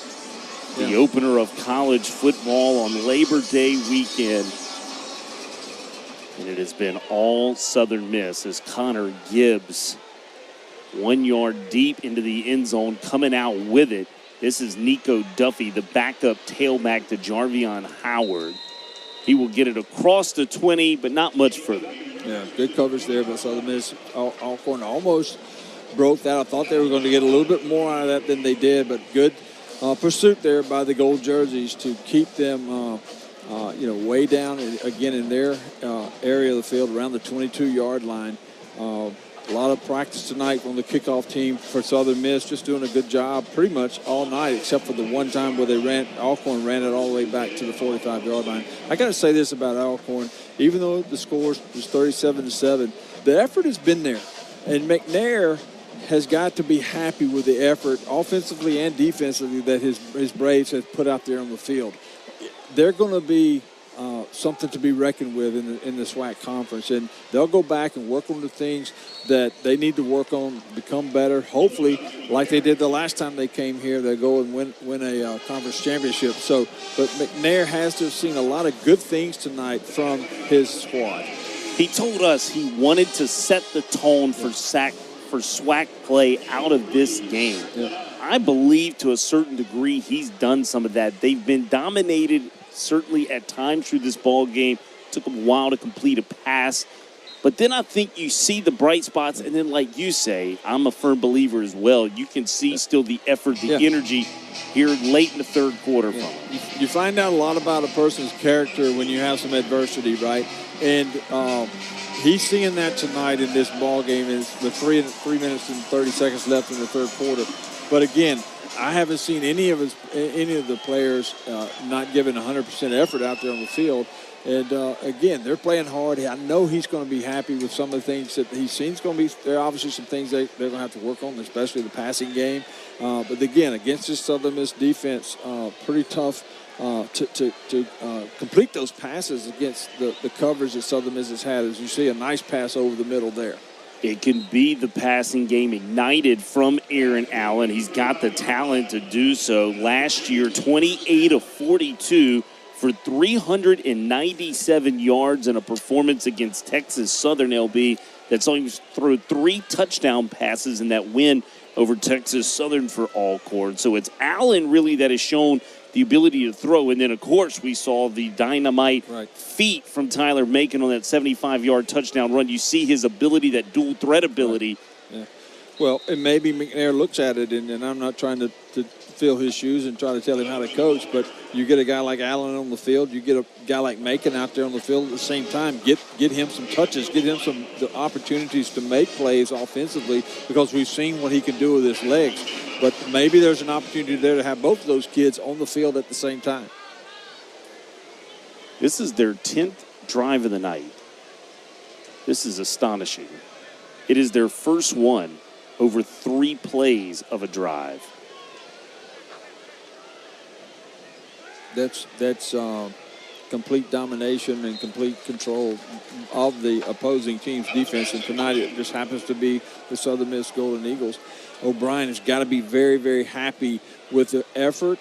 The opener of college football on Labor Day weekend. And it has been all Southern Miss as Connor Gibbs, 1 yard deep into the end zone, coming out with it. This is Nico Duffy, the backup tailback to Jarvion Howard. He will get it across the 20, but not much further. Yeah, good coverage there by Southern Miss. ALCORN almost broke that. I thought they were going to get a little bit more out of that than they did, but good pursuit there by the gold jerseys to keep them, way down again in their area of the field around the 22-yard line. A lot of practice tonight on the kickoff team for Southern Miss, just doing a good job pretty much all night, except for the one time where ALCORN ran it all the way back to the 45-yard line. I got to say this about ALCORN, even though the score was 37-7, the effort has been there, and McNair has got to be happy with the effort offensively and defensively that his Braves have put out there on the field. They're going to be something to be reckoned with in the SWAC conference, and they'll go back and work on the things that they need to work on, become better. Hopefully, like they did the last time they came here, they'll go and win a conference championship. But McNair has to have seen a lot of good things tonight from his squad. He told us he wanted to set the tone for SWAC play out of this game. Yeah. I believe to a certain degree he's done some of that. They've been dominated certainly at times through this ball game, took him a while to complete a pass. But then I think you see the bright spots, and then like you say, I'm a firm believer as well. You can see still the effort, the energy here late in the third quarter from him. You find out a lot about a person's character when you have some adversity, right? And he's seeing that tonight in this ball game with 3 minutes and 30 seconds left in the third quarter. But again, I haven't seen any of the players not giving 100% effort out there on the field. And, again, they're playing hard. I know he's going to be happy with some of the things that he's seen. There are obviously some things they're going to have to work on, especially the passing game. But, again, against this Southern Miss defense, pretty tough to complete those passes against the coverage that Southern Miss has had. As you see, a nice pass over the middle there. It can be the passing game ignited from Aaron Allen. He's got the talent to do so. Last year, 28 of 42. For 397 yards and a performance against Texas Southern LB that saw him throw 3 touchdown passes in that win over Texas Southern for ALCORN. So it's Allen really that has shown the ability to throw. And then, of course, we saw the dynamite feat from Tyler Macon on that 75-yard touchdown run. You see his ability, that dual threat ability. Yeah. Well, and maybe McNair looks at it, and I'm not trying to fill his shoes and try to tell him how to coach, but you get a guy like Allen on the field, you get a guy like Macon out there on the field at the same time, get him some touches, get him the opportunities to make plays offensively, because we've seen what he can do with his legs. But maybe there's an opportunity there to have both of those kids on the field at the same time. This is their 10th drive of the night. This is astonishing. It is their first one over 3 plays of a drive. That's complete domination and complete control of the opposing team's defense. And tonight it just happens to be the Southern Miss Golden Eagles. O'Brien has got to be very, very happy with the effort.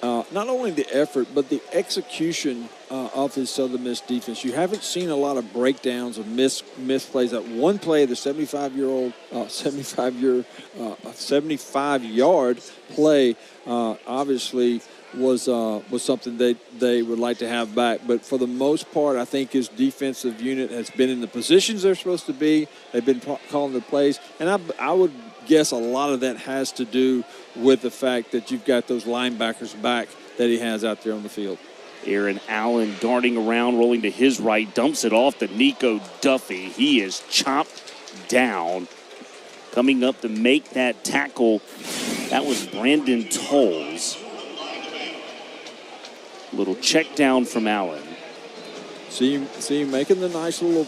Not only the effort, but the execution of his Southern Miss defense. You haven't seen a lot of breakdowns of missed plays. That one play, the 75-yard play, obviously was something they would like to have back. But for the most part, I think his defensive unit has been in the positions they're supposed to be. They've been calling the plays, and I would guess a lot of that has to do with the fact that you've got those linebackers back that he has out there on the field. Aaron Allen darting around, rolling to his right, dumps it off to Nico Duffy. He is chopped down. Coming up to make that tackle, that was Brandon Tolles. Little check down from Allen. See him making the nice little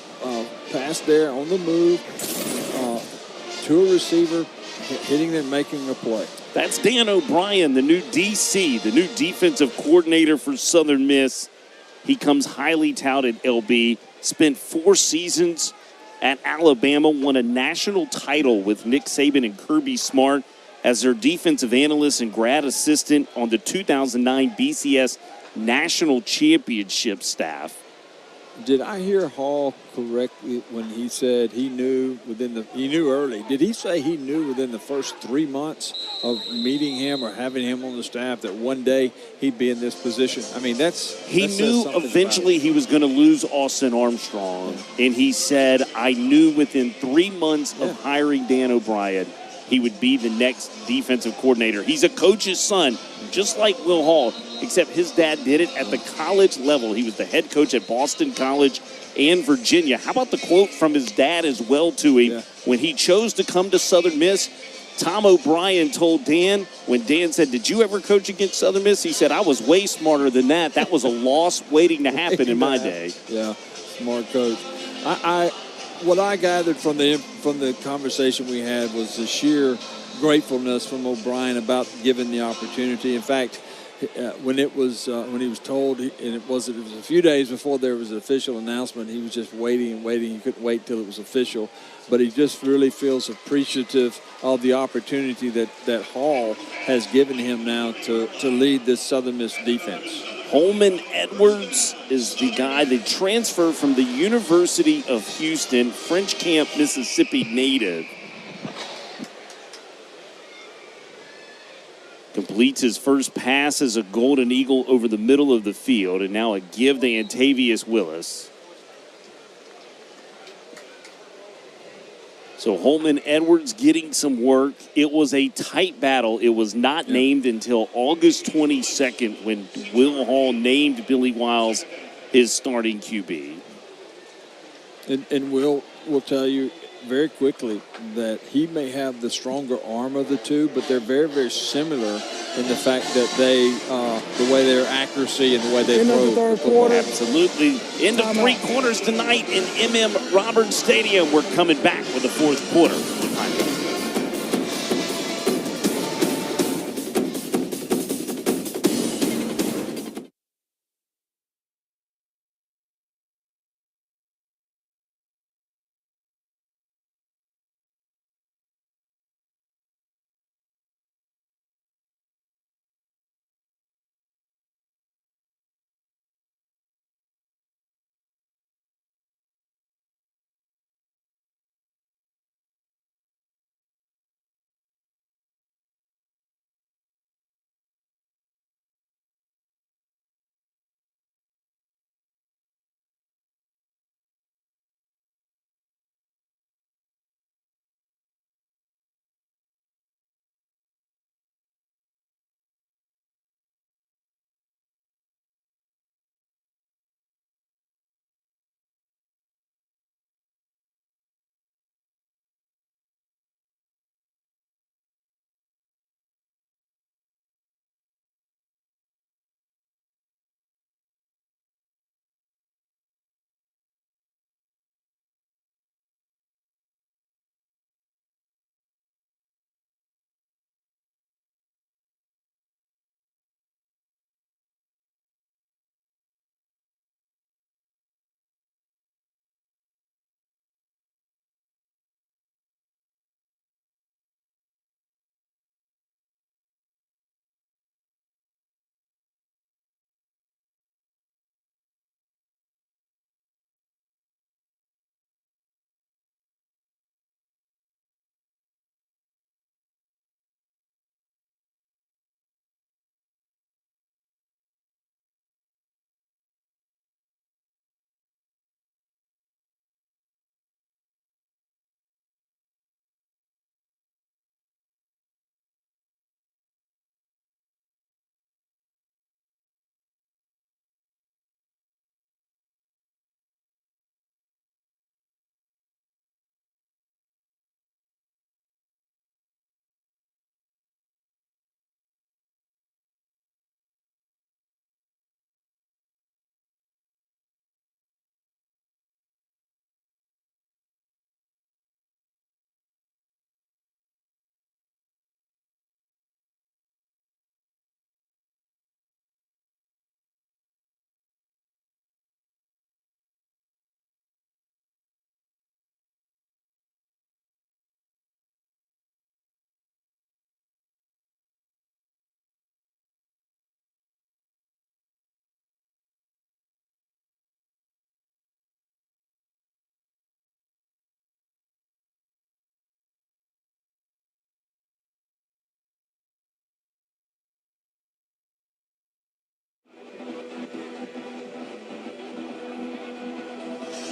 pass there on the move to a receiver, hitting and making a play. That's Dan O'Brien, the new DC, the new defensive coordinator for Southern Miss. He comes highly touted, LB. Spent 4 seasons at Alabama, won a national title with Nick Saban and Kirby Smart as their defensive analyst and grad assistant on the 2009 BCS National Championship staff. Did I hear Hall correctly when he said he knew early? Did he say he knew within the first 3 months of meeting him or having him on the staff that one day he'd be in this position? I mean, he knew eventually he was going to lose Austin Armstrong, and he said, I knew within 3 months of hiring Dan O'Brien he would be the next defensive coordinator. He's a coach's son, just like Will Hall, except his dad did it at the college level. He was the head coach at Boston College and Virginia. How about the quote from his dad as well to him? When he chose to come to Southern Miss, Tom O'Brien told Dan, when Dan said, did you ever coach against Southern Miss? He said, I was way smarter than that. That was a loss waiting to happen in my day. Yeah, smart coach. What I gathered from the conversation we had was the sheer gratefulness from O'Brien about giving the opportunity. In fact, when he was told, and it was a few days before there was an official announcement, he was just waiting and waiting. He couldn't wait till it was official. But he just really feels appreciative of the opportunity that Hall has given him now to lead this Southern Miss defense. Holman Edwards is the guy that transferred from the University of Houston, French Camp, Mississippi native. Completes his first pass as a Golden Eagle over the middle of the field, and now a give to Antavius Willis. So Holman Edwards getting some work. It was a tight battle. It was not named until August 22nd when Will Hall named Billy Wiles his starting QB. And Will tell you very quickly that he may have the stronger arm of the two, but they're very, very similar in the fact that they, the way their accuracy and the way they throw. The third quarter. Absolutely. End of three quarters tonight in MM Roberts Stadium. We're coming back with the fourth quarter.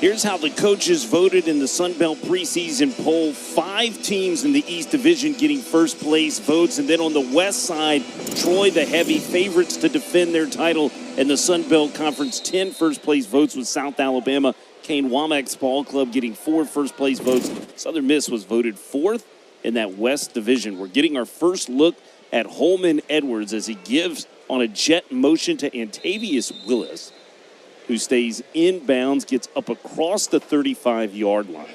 Here's how the coaches voted in the Sun Belt preseason poll. 5 teams in the East Division getting first place votes. And then on the West side, Troy, the heavy favorites to defend their title in the Sun Belt Conference. 10 first place votes with South Alabama. Kane Womack's Ball Club getting 4 first place votes. Southern Miss was voted 4th in that West Division. We're getting our first look at Holman Edwards as he gives on a jet motion to Antavius Willis, who stays inbounds, gets up across the 35-yard line.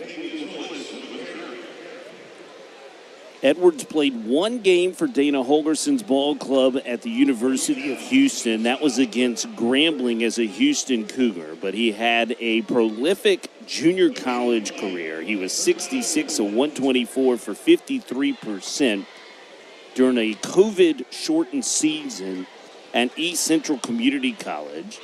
Edwards played 1 game for Dana Holgerson's ball club at the University of Houston. That was against Grambling as a Houston Cougar, but he had a prolific junior college career. He was 66 of 124 for 53% during a COVID-shortened season at East Central Community College.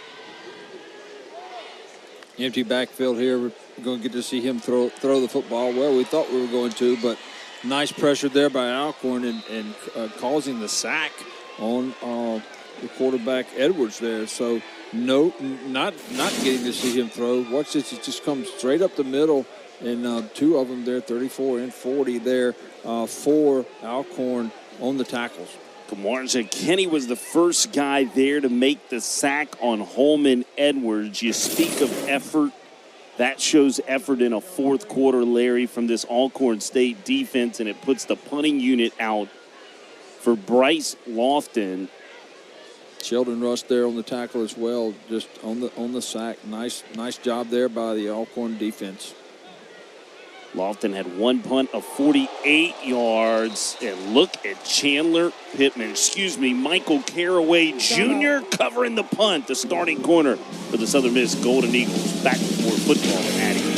Empty backfield here. We're going to get to see him throw the football. Well, we thought we were going to, but nice pressure there by ALCORN and causing the sack on the quarterback Edwards there. So no, not getting to see him throw. Watch this. It just comes straight up the middle. And two of them there, 34 and 40 there for Alcorn on the tackles. Kamara said Kenny was the first guy there to make the sack on Holman Edwards. You speak of effort. That shows effort in a fourth quarter, Larry, from this Alcorn State defense, and it puts the punting unit out for Bryce Lofton. Sheldon Rush there on the tackle as well, just on the sack. Nice job there by the Alcorn defense. Lofton had one punt of 48 yards. And look at Michael Caraway Jr. covering the punt, the starting corner for the Southern Miss Golden Eagles. Back with more football and Maddie.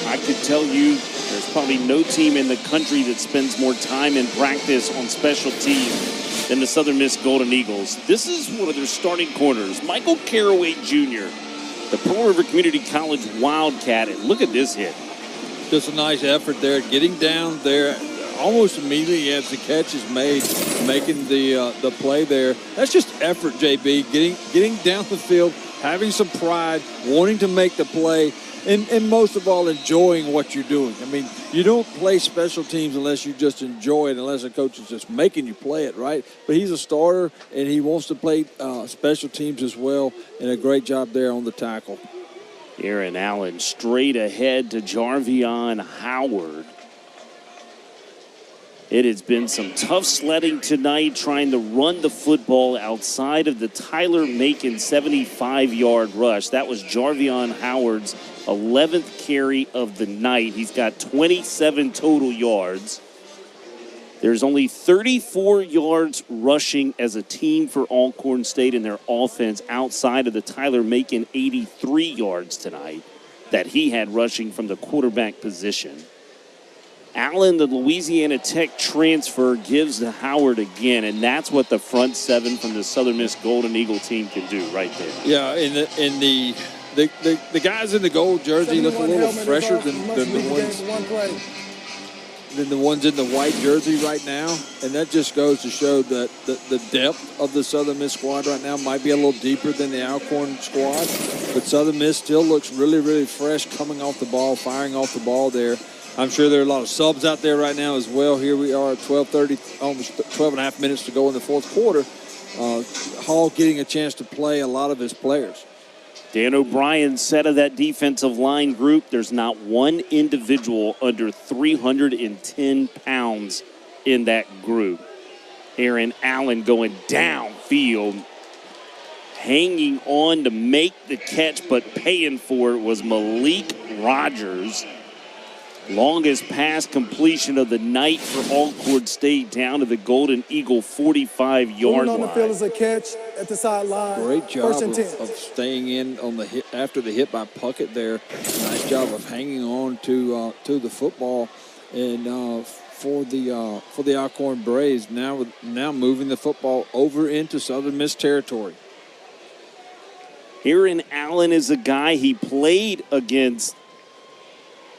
I could tell you there's probably no team in the country that spends more time in practice on special teams than the Southern Miss Golden Eagles. This is one of their starting corners, Michael Caraway Jr., the Pearl River Community College Wildcat. And look at this hit. Just a nice effort there, getting down there almost immediately as the catch is made, making the play there. That's just effort, JB, getting down the field, having some pride, wanting to make the play. And most of all, enjoying what you're doing. I mean, you don't play special teams unless you just enjoy it, unless a coach is just making you play it, right? But he's a starter, and he wants to play special teams as well, and a great job there on the tackle. Aaron Allen straight ahead to Jarvion Howard. It has been some tough sledding tonight trying to run the football outside of the Tyler Macon 75-yard rush. That was Jarvion Howard's 11th carry of the night. He's got 27 total yards. There's only 34 yards rushing as a team for Alcorn State in their offense outside of the Tyler Macon 83 yards tonight that he had rushing from the quarterback position. Allen, the Louisiana Tech transfer, gives to Howard again, and that's what the front seven from the Southern Miss Golden Eagle team can do right there. Yeah, and the guys in the gold jersey look a little fresher than the ones in the white jersey right now, and that just goes to show that the depth of the Southern Miss squad right now might be a little deeper than the Alcorn squad, but Southern Miss still looks really, really fresh coming off the ball, firing off the ball there. I'm sure there are a lot of subs out there right now as well. Here we are at 12:30, almost 12 and a half minutes to go in the fourth quarter. Hall getting a chance to play a lot of his players. Dan O'Brien said of that defensive line group, there's not one individual under 310 pounds in that group. Aaron Allen going downfield, hanging on to make the catch, but paying for it was Malik Rogers. Longest pass completion of the night for Alcorn State down to the Golden Eagle 45-yard line. On the field is a catch at the sideline. Great job First and 10. of staying in on the hit after the hit by Puckett there. Nice job of hanging on to the football, and for the Alcorn Braves now moving the football over into Southern Miss territory. Aaron Allen is a guy he played against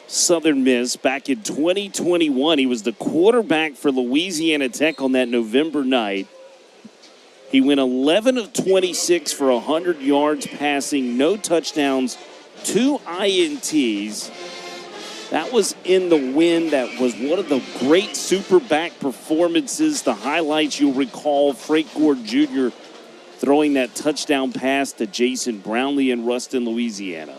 Southern Miss back in 2021. He was the quarterback for Louisiana Tech on that November night. He went 11 of 26 for 100 yards passing, no touchdowns, 2 INTs. That was in the win. That was one of the great Superback performances. The highlights you'll recall, Frank Gord Jr. throwing that touchdown pass to Jason Brownlee in Ruston, Louisiana.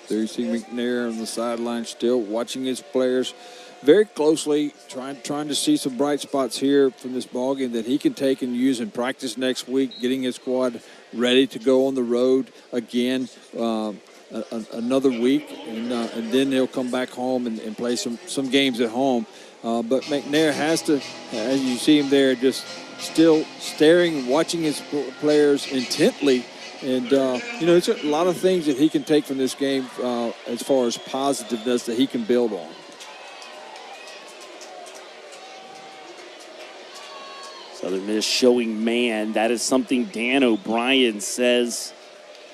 There you see McNair on the sideline still watching his players very closely, trying to see some bright spots here from this ballgame that he can take and use in practice next week, getting his squad ready to go on the road again another week, and then he'll come back home and play some games at home. But McNair has to, as you see him there, just still staring, watching his players intently. And, it's a lot of things that he can take from this game as far as positiveness that he can build on. Southern Miss showing man. That is something Dan O'Brien says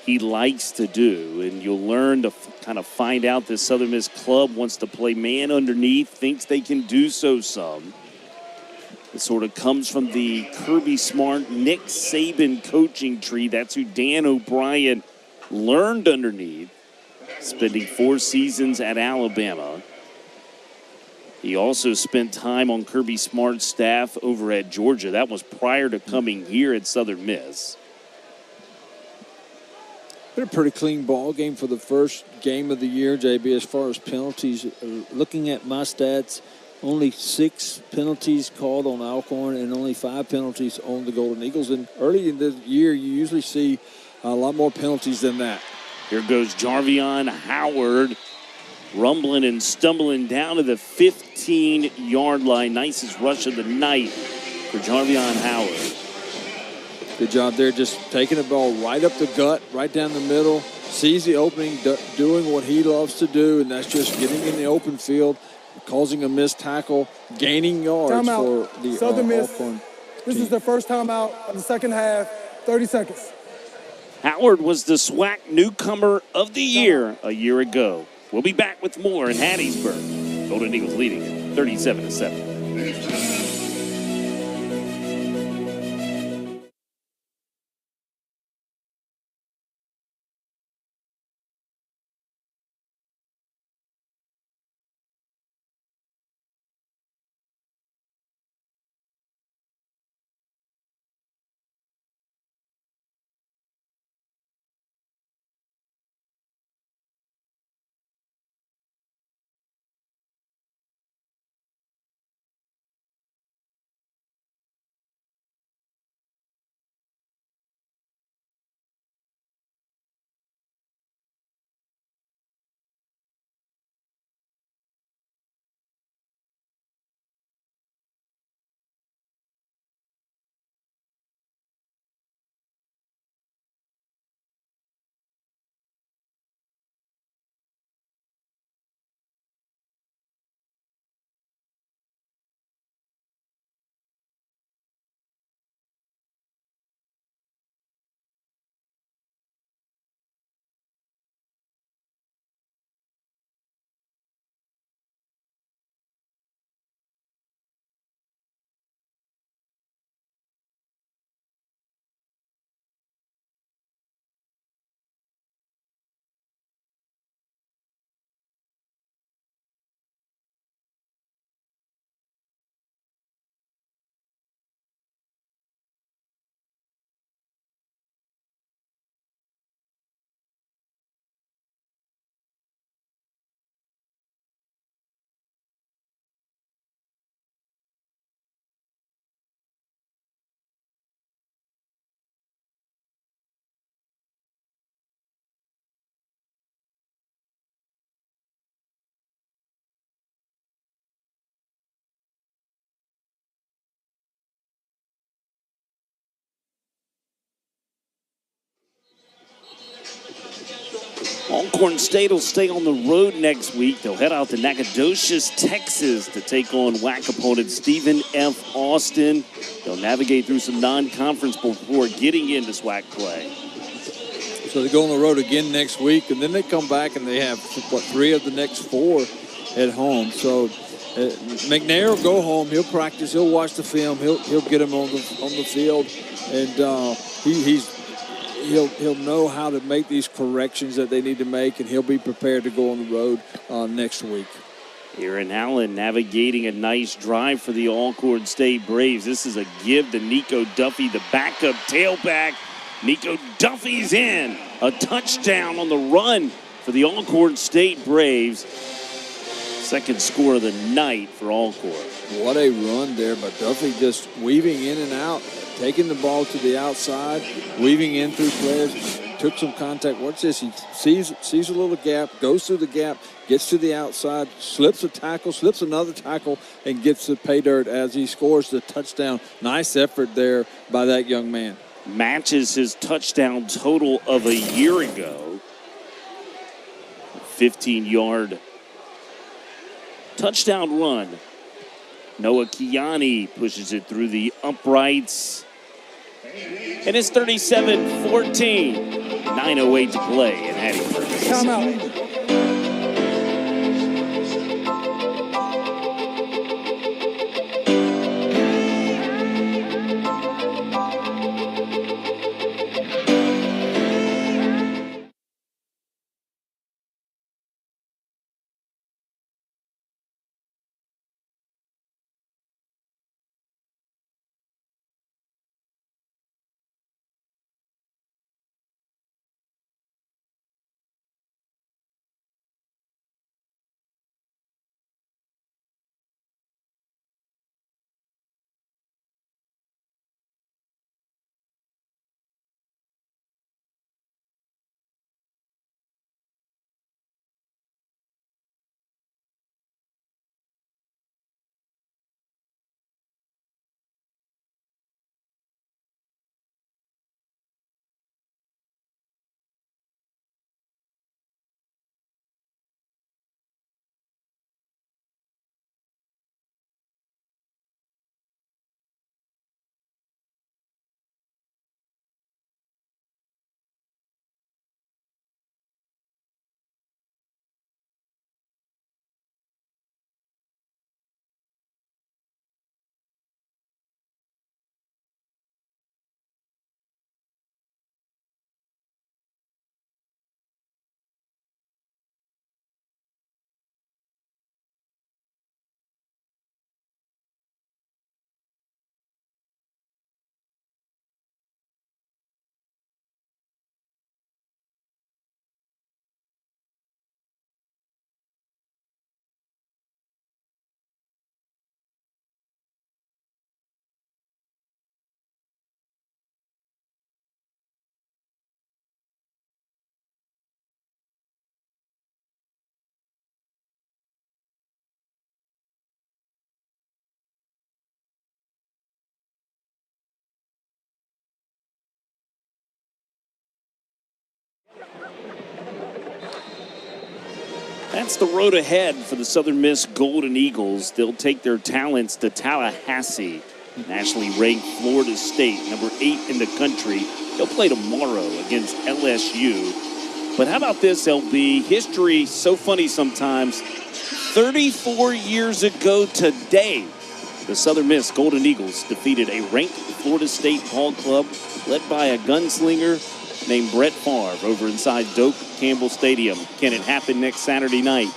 he likes to do. And you'll learn to kind of find out this Southern Miss club wants to play man underneath, thinks they can do so some. It sort of comes from the Kirby Smart, Nick Saban coaching tree. That's who Dan O'Brien learned underneath, spending 4 seasons at Alabama. He also spent time on Kirby Smart's staff over at Georgia. That was prior to coming here at Southern Miss. Been a pretty clean ball game for the first game of the year, JB, as far as penalties. Looking at my stats, only 6 penalties called on Alcorn and only 5 penalties on the Golden Eagles. And early in the year, you usually see a lot more penalties than that. Here goes Jarvion Howard, rumbling and stumbling down to the 15-yard line. Nicest rush of the night for Jarvion Howard. Good job there, just taking the ball right up the gut, right down the middle, sees the opening, doing what he loves to do, and that's just getting in the open field, causing a missed tackle, gaining yards for the Southern Miss. Alcorn This team. is the first time out of the second half, 30 seconds. Howard was the SWAC newcomer of the year a year ago. We'll be back with more in Hattiesburg. Golden Eagles leading 37-7. Alcorn State will stay on the road next week. They'll head out to Nacogdoches, Texas to take on WAC opponent Stephen F. Austin. They'll navigate through some non-conference before getting into SWAC play. So they go on the road again next week, and then they come back and they have, 3 of the next 4 at home. So McNair will go home. He'll practice. He'll watch the film. He'll get him on the field, and he'll know how to make these corrections that they need to make, and he'll be prepared to go on the road next week. Here in Allen, navigating a nice drive for the Alcorn State Braves. This is a give to Nico Duffy, the backup tailback. Nico Duffy's in. A touchdown on the run for the Alcorn State Braves. Second score of the night for Alcorn. What a run there, but Duffy just weaving in and out, taking the ball to the outside, weaving in through players, took some contact. Watch this. He sees a little gap, goes through the gap, gets to the outside, slips a tackle, slips another tackle, and gets the pay dirt as he scores the touchdown. Nice effort there by that young man. Matches his touchdown total of a year ago. 15-yard touchdown run. Noah Kiani pushes it through the uprights. And it's 37-14. 9:08 to play in Hattiesburg. Timeout. That's the road ahead for the Southern Miss Golden Eagles. They'll take their talents to Tallahassee, nationally ranked Florida State, number 8 in the country. They'll play tomorrow against LSU. But how about this, LB? History, so funny sometimes. 34 years ago today, the Southern Miss Golden Eagles defeated a ranked Florida State ball club led by a gunslinger named Brett Favre over inside Doak Campbell Stadium. Can it happen next Saturday night?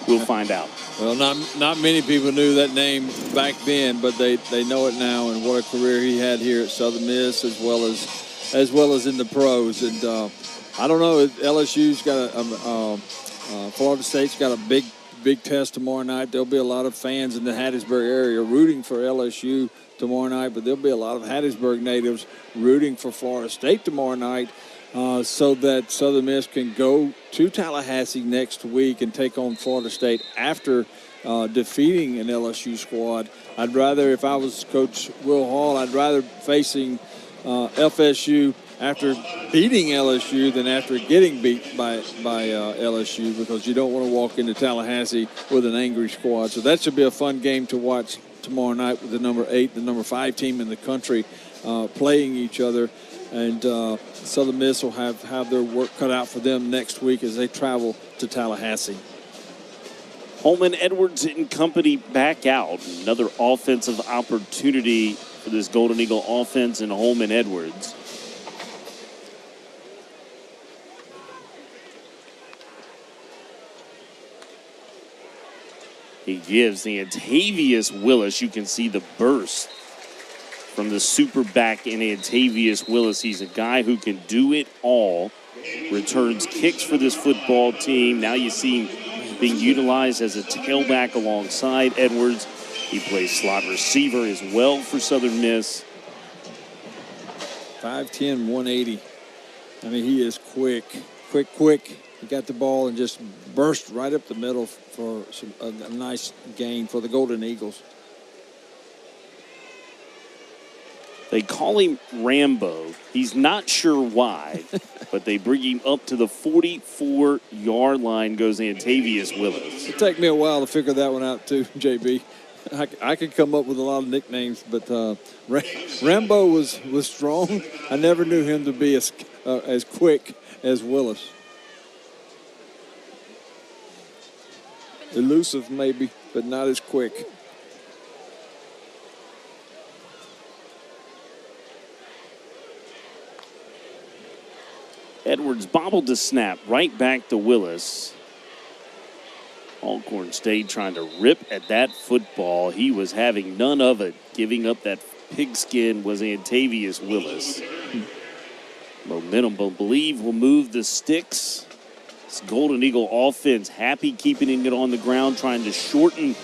We'll find out. Well, not many people knew that name back then, but they know it now, and what a career he had here at Southern Miss as well as in the pros. And I don't know, LSU's got Florida State's got a big test tomorrow night. There'll be a lot of fans in the Hattiesburg area rooting for LSU tomorrow night, but there'll be a lot of Hattiesburg natives rooting for Florida State tomorrow night. So that Southern Miss can go to Tallahassee next week and take on Florida State after defeating an LSU squad. I'd rather, if I was Coach Will Hall, I'd rather facing FSU after beating LSU than after getting beat by LSU, because you don't want to walk into Tallahassee with an angry squad. So that should be a fun game to watch tomorrow night with the number 8, the number 5 team in the country playing each other. And Southern Miss will have their work cut out for them next week as they travel to Tallahassee. Holman, Edwards, and company back out. Another offensive opportunity for this Golden Eagle offense and Holman Edwards. He gives the Antavius Willis. You can see the burst from the super back in Antavius Willis. He's a guy who can do it all. Returns kicks for this football team. Now you see him being utilized as a tailback alongside Edwards. He plays slot receiver as well for Southern Miss. 5'10", 180. I mean, he is quick. He got the ball and just burst right up the middle for a nice gain for the Golden Eagles. They call him Rambo. He's not sure why, but they bring him up to the 44-yard line, goes Antavius Willis. It'll take me a while to figure that one out too, JB. I could come up with a lot of nicknames, but Rambo was strong. I never knew him to be as quick as Willis. Elusive maybe, but not as quick. Edwards bobbled the snap right back to Willis. ALCORN State trying to rip at that football. He was having none of it. Giving up that pigskin was Antavius Willis. Momentum, believe, will move the sticks. This Golden Eagle offense happy keeping it on the ground, trying to shorten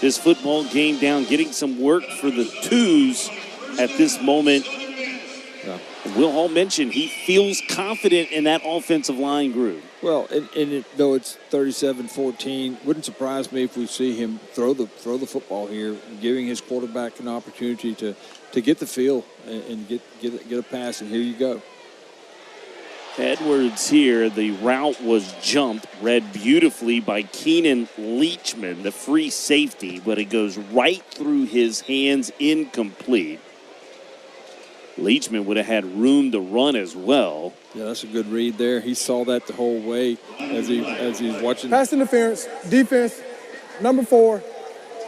this football game down, getting some work for the twos at this moment. Yeah. Will Hall mentioned he feels confident in that offensive line group. Well, though it's 37-14, wouldn't surprise me if we see him throw the football here, giving his quarterback an opportunity to get the feel and get a pass, and here you go. Edwards here, the route was jumped, read beautifully by Keenan Leachman, the free safety, but it goes right through his hands, incomplete. Leachman would have had room to run as well. Yeah, that's a good read there. He saw that the whole way as he's watching. Pass interference, defense, number 4,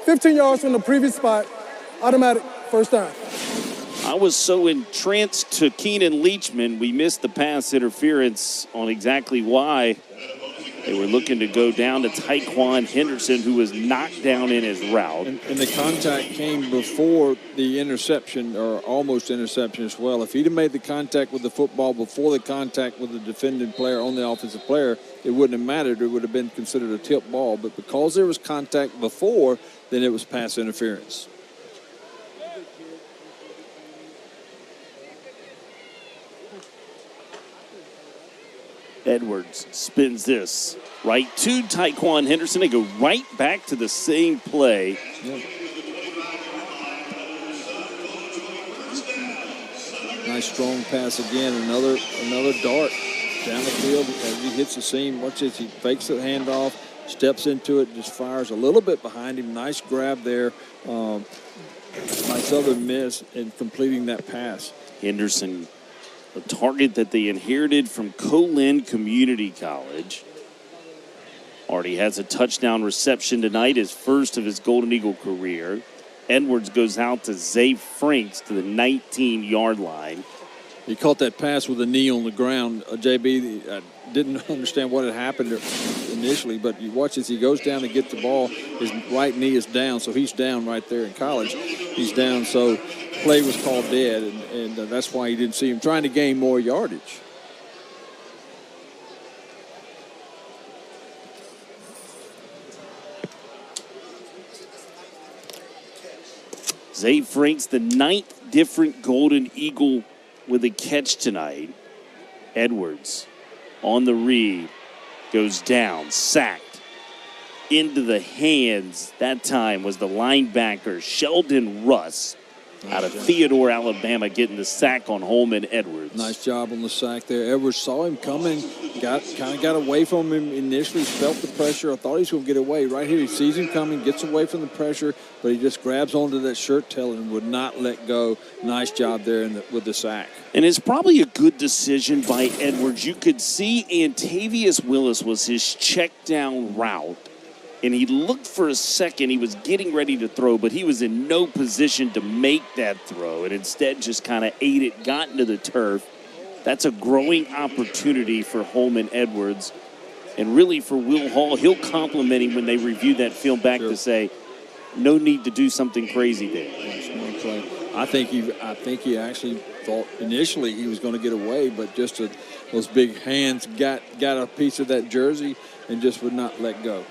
15 yards from the previous spot, automatic first down. I was so entranced to Keenan Leachman, we missed the pass interference on exactly why. They were looking to go down to Tyquan Henderson, who was knocked down in his route. And the contact came before the interception, or almost interception as well. If he'd have made the contact with the football before the contact with the defending player on the offensive player, it wouldn't have mattered. It would have been considered a tip ball. But because there was contact before, then it was pass interference. Edwards spins this right to Tyquan Henderson. They go right back to the same play. Yep. Nice strong pass again. Another dart down the field as he hits the seam. Watch this. He fakes the handoff, steps into it, just fires a little bit behind him. Nice grab there by Southern Miss in completing that pass. Henderson, a target that they inherited from Colin Community College. Already has a touchdown reception tonight, his first of his Golden Eagle career. Edwards goes out to Zay Franks to the 19-yard line. He caught that pass with a knee on the ground. JB, I didn't understand what had happened initially, but you watch as he goes down to get the ball, his right knee is down, so he's down right there in college. He's down, so play was called dead, and that's why you didn't see him trying to gain more yardage. Zay Franks, the 9th different Golden Eagle with a catch tonight. Edwards on the read, goes down, sacked, into the hands, that time was the linebacker Sheldon Russ. out of Theodore, Alabama, getting the sack on Holman Edwards. Nice job on the sack there. Edwards saw him coming, got away from him initially, felt the pressure. I thought he was going to get away. Right here, he sees him coming, gets away from the pressure, but he just grabs onto that shirt tail and would not let go. Nice job there with the sack. And it's probably a good decision by Edwards. You could see Antavius Willis was his check down route. And he looked for a second. He was getting ready to throw, but he was in no position to make that throw. And instead just kind of ate it, got into the turf. That's a growing opportunity for Holman Edwards. And really for Will Hall, he'll compliment him when they review that film back to say, no need to do something crazy there. I think he actually thought initially he was going to get away, but just those big hands got a piece of that jersey and just would not let go.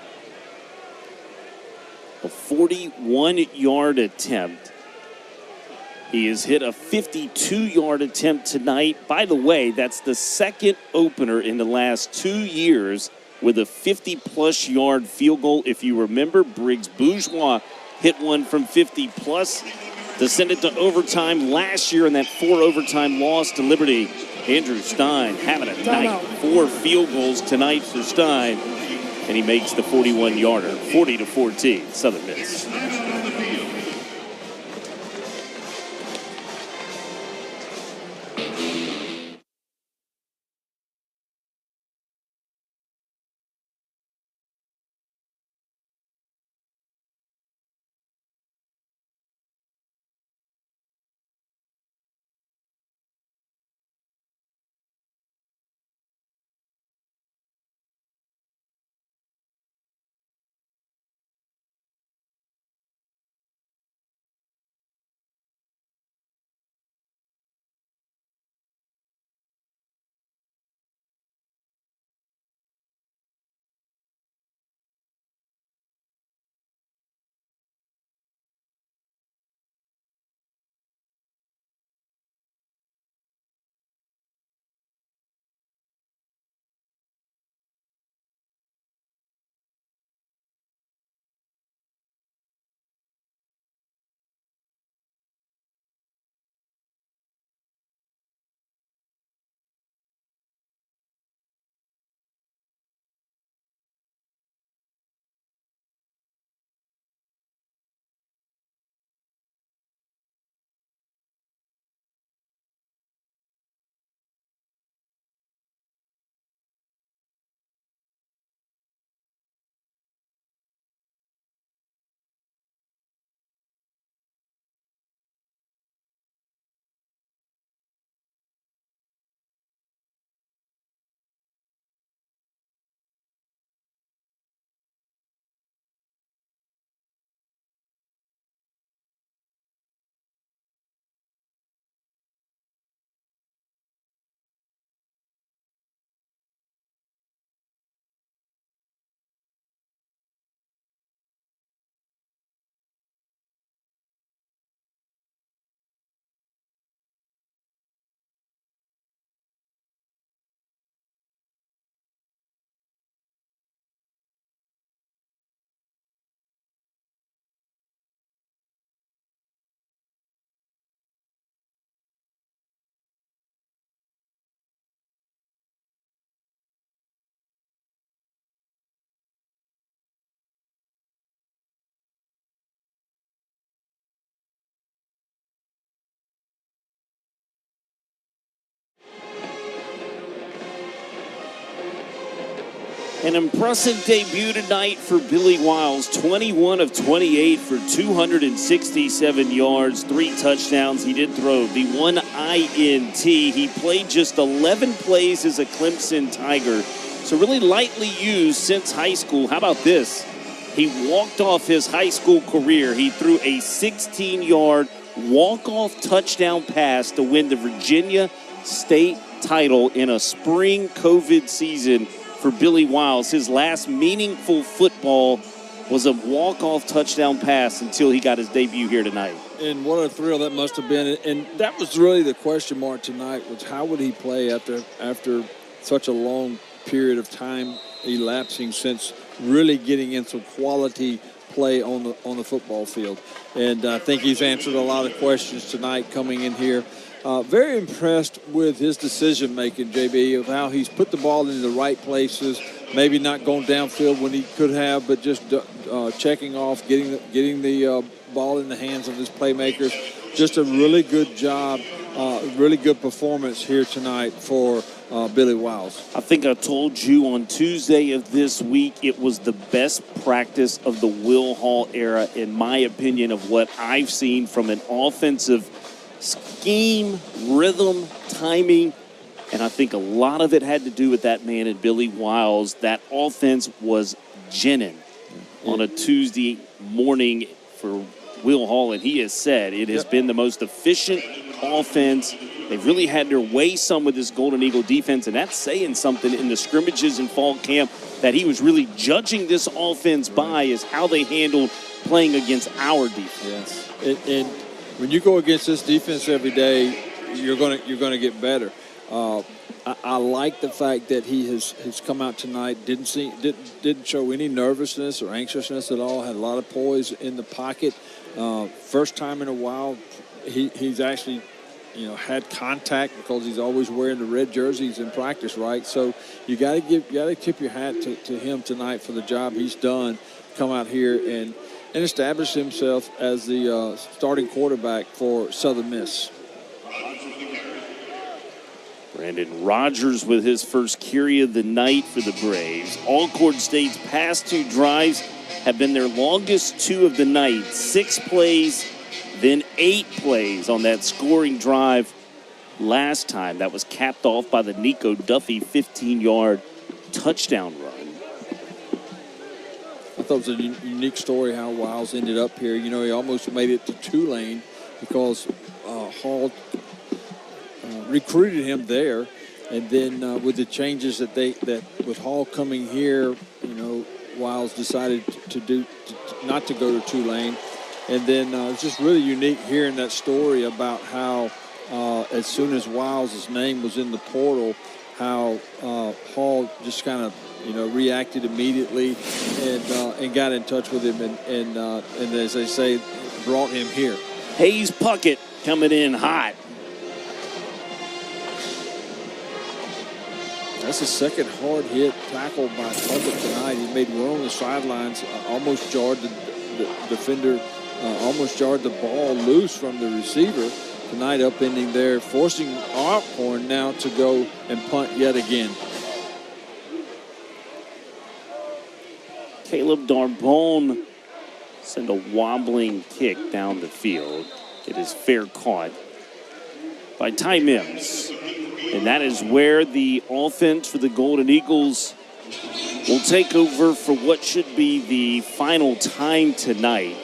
A 41-yard attempt. He has hit a 52-yard attempt tonight. By the way, that's the second opener in the last 2 years with a 50-plus yard field goal. If you remember, Briggs Bourgeois hit one from 50-plus to send it to overtime last year in that 4-overtime loss to Liberty. Andrew Stein having a night. 4 field goals tonight for Stein. And he makes the 41-yarder, 40-14, Southern Miss. An impressive debut tonight for Billy Wiles. 21 of 28 for 267 yards, 3 touchdowns. He did throw the 1 INT. He played just 11 plays as a Clemson Tiger, so really lightly used since high school. How about this? He walked off his high school career. He threw a 16-yard walk-off touchdown pass to win the Virginia State title in a spring COVID season for Billy Wiles. His last meaningful football was a walk-off touchdown pass until he got his debut here tonight. And what a thrill that must have been. And that was really the question mark tonight, was how would he play after such a long period of time elapsing since really getting in some quality play on the football field. And I think he's answered a lot of questions tonight coming in here. Very impressed with his decision-making, JB, of how he's put the ball in the right places, maybe not going downfield when he could have, but just checking off, getting the ball in the hands of his playmakers. Just a really good job, really good performance here tonight for Billy Wiles. I think I told you on Tuesday of this week it was the best practice of the Will Hall era, in my opinion, of what I've seen from an offensive scheme, rhythm, timing, and I think a lot of it had to do with that man and Billy Wiles. That offense was ginning on a Tuesday morning for Will Hall, and he has said it has been the most efficient offense. They've really had their way some with this Golden Eagle defense, and that's saying something in the scrimmages in fall camp that he was really judging this offense by is how they handled playing against our defense. Yes. And when you go against this defense every day, you're gonna get better. I like the fact that he has come out tonight, didn't show any nervousness or anxiousness at all, had a lot of poise in the pocket. First time in a while he's actually had contact, because he's always wearing the red jerseys in practice, right? So you got to tip your hat to him tonight for the job he's done. Come out here and establish himself as the starting quarterback for Southern Miss. Brandon Rogers with his first carry of the night for the Braves. Alcorn State's past two drives have been their longest two of the night. 6 plays, then 8 plays on that scoring drive last time. That was capped off by the Nico Duffy 15-yard touchdown run. I thought it was a unique story how Wiles ended up here. He almost made it to Tulane because Hall recruited him there, and then with the changes that with Hall coming here, Wiles decided not to go to Tulane. And then it's just really unique hearing that story about how as soon as Wiles' name was in the portal, how Hall just kind of reacted immediately and got in touch with him and as they say, brought him here. Hayes Puckett coming in hot. That's the second hard hit tackle by Puckett tonight. He made one on the sidelines, almost jarred the defender, almost jarred the ball loose from the receiver. Tonight upending there, forcing Alcorn now to go and punt yet again. Caleb Darbone send a wobbling kick down the field. It is fair caught by Ty Mims. And that is where the offense for the Golden Eagles will take over for what should be the final time tonight.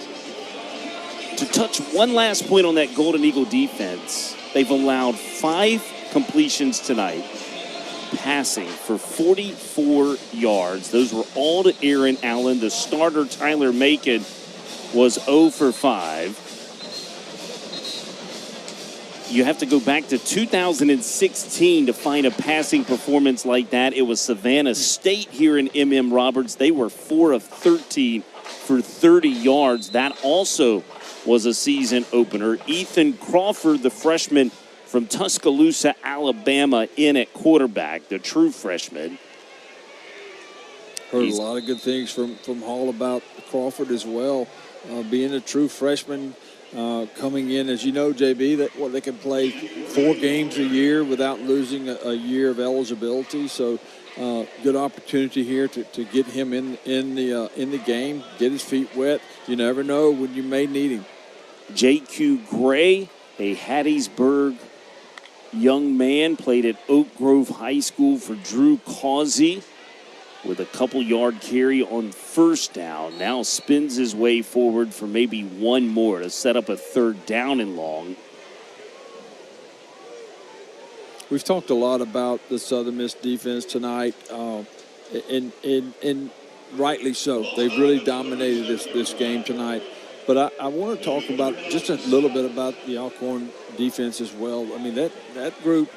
To touch one last point on that Golden Eagle defense, they've allowed 5 completions tonight, passing for 44 yards. Those were all to Aaron Allen. The starter, Tyler Macon, was 0 for 5. You have to go back to 2016 to find a passing performance like that. It was Savannah State here in M.M. Roberts. They were 4 of 13 for 30 yards. That also was a season opener. Ethan Crawford, the freshman from Tuscaloosa, Alabama, in at quarterback, the true freshman. Heard a lot of good things from Hall about Crawford as well, being a true freshman. Coming in, as you know, JB, that they can play 4 games a year without losing a year of eligibility. So, good opportunity here to get him in the game, get his feet wet. You never know when you may need him. J.Q. Gray, a Hattiesburg young man, played at Oak Grove High School for Drew Causey, with a couple-yard carry on first down. Now spins his way forward for maybe one more to set up a 3rd down and long. We've talked a lot about the Southern Miss defense tonight, and rightly so. They've really dominated this game tonight. But I want to talk about just a little bit about the Alcorn defense as well. I mean, that group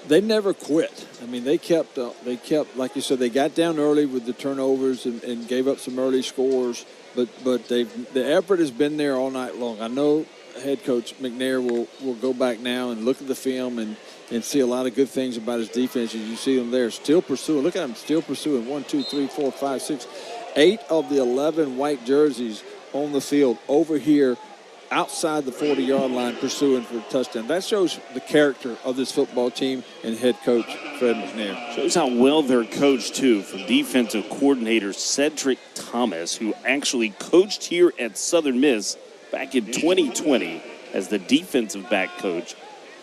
they never quit. I mean, they kept, like you said, they got down early with the turnovers and gave up some early scores. But the effort has been there all night long. I know head coach McNair will go back now and look at the film and see a lot of good things about his defense. As you see them there, still pursuing. Look at him, still pursuing. 1, 2, 3, 4, 5, 6, 8 of the 11 white jerseys on the field over here outside the 40-yard line pursuing for a touchdown. That shows the character of this football team and head coach Fred McNair. Shows how well they're coached, too, from defensive coordinator Cedric Thomas, who actually coached here at Southern Miss back in 2020 as the defensive back coach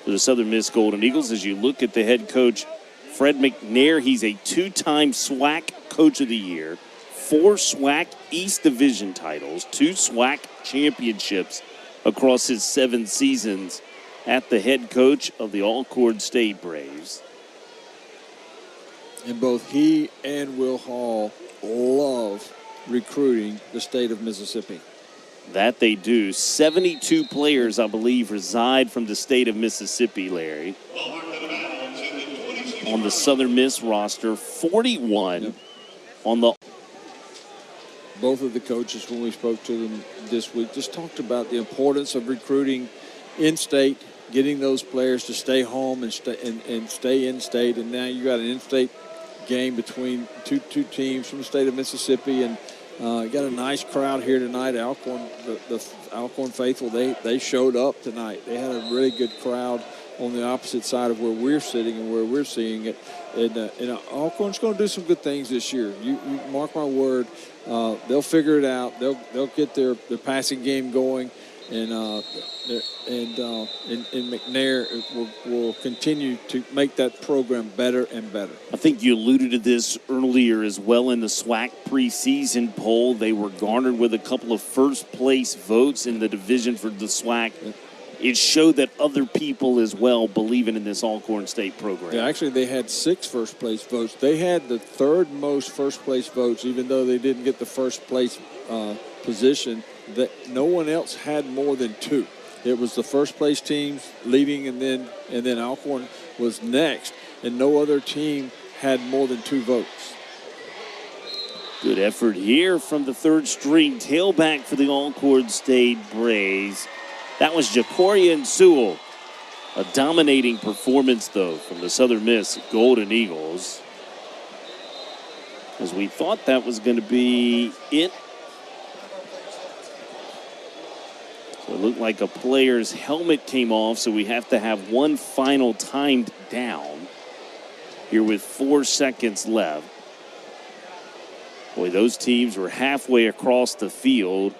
for the Southern Miss Golden Eagles. As you look at the head coach, Fred McNair, he's a 2-time SWAC Coach of the Year, 4 SWAC East Division titles, 2 SWAC championships across his 7 seasons at the head coach of the ALCORN State Braves. And both he and Will Hall love recruiting the state of Mississippi. That they do. 72 players, I believe, reside from the state of Mississippi, Larry. On the Southern Miss roster, 41 on the... Both of the coaches, when we spoke to them this week, just talked about the importance of recruiting in-state, getting those players to stay home and stay in-state. And now you got an in-state game between two teams from the state of Mississippi, and you got a nice crowd here tonight. Alcorn, the Alcorn faithful, they showed up tonight. They had a really good crowd on the opposite side of where we're sitting and where we're seeing it. And Alcorn's going to do some good things this year. You mark my word. They'll figure it out. They'll get their passing game going, and McNair will continue to make that program better and better. I think you alluded to this earlier as well in the SWAC preseason poll. They were garnered with a couple of first-place votes in the division for the SWAC. It showed that other people as well believing in this Alcorn State program. Yeah, actually, they had 6 first-place votes. They had the 3rd most first-place votes, even though they didn't get the first-place position. That no one else had more than 2. It was the first-place teams leading, and then Alcorn was next, and no other team had more than 2 votes. Good effort here from the 3rd-string tailback for the Alcorn State Braves. That was Jacorian Sewell. A dominating performance, though, from the Southern Miss Golden Eagles. As we thought that was going to be it. So it looked like a player's helmet came off, so we have to have one final timed down here with 4 seconds left. Boy, those teams were halfway across the field.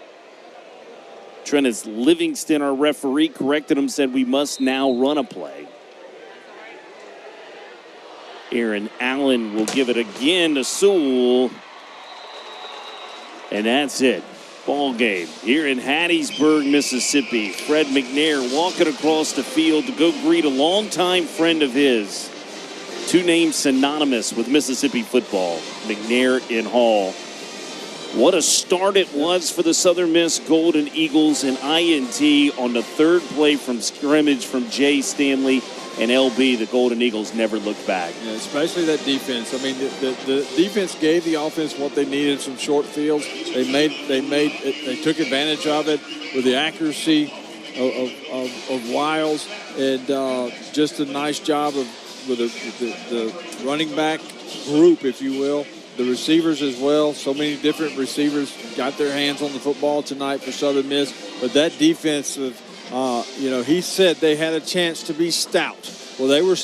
Trennis Livingston, our referee, corrected him, said we must now run a play. Aaron Allen will give it again to Sewell. And that's it. Ball game here in Hattiesburg, Mississippi. Fred McNair walking across the field to go greet a longtime friend of his. 2 names synonymous with Mississippi football, McNair and Hall. What a start it was for the Southern Miss Golden Eagles, and INT on the 3rd play from scrimmage from Jay Stanley and LB. The Golden Eagles never looked back. Yeah, especially that defense. I mean, the defense gave the offense what they needed, some short fields. They took advantage of it with the accuracy of Wiles, and just a nice job with the running back group, if you will. The receivers as well. So many different receivers got their hands on the football tonight for Southern Miss. But that defensive, he said they had a chance to be stout. Well, they were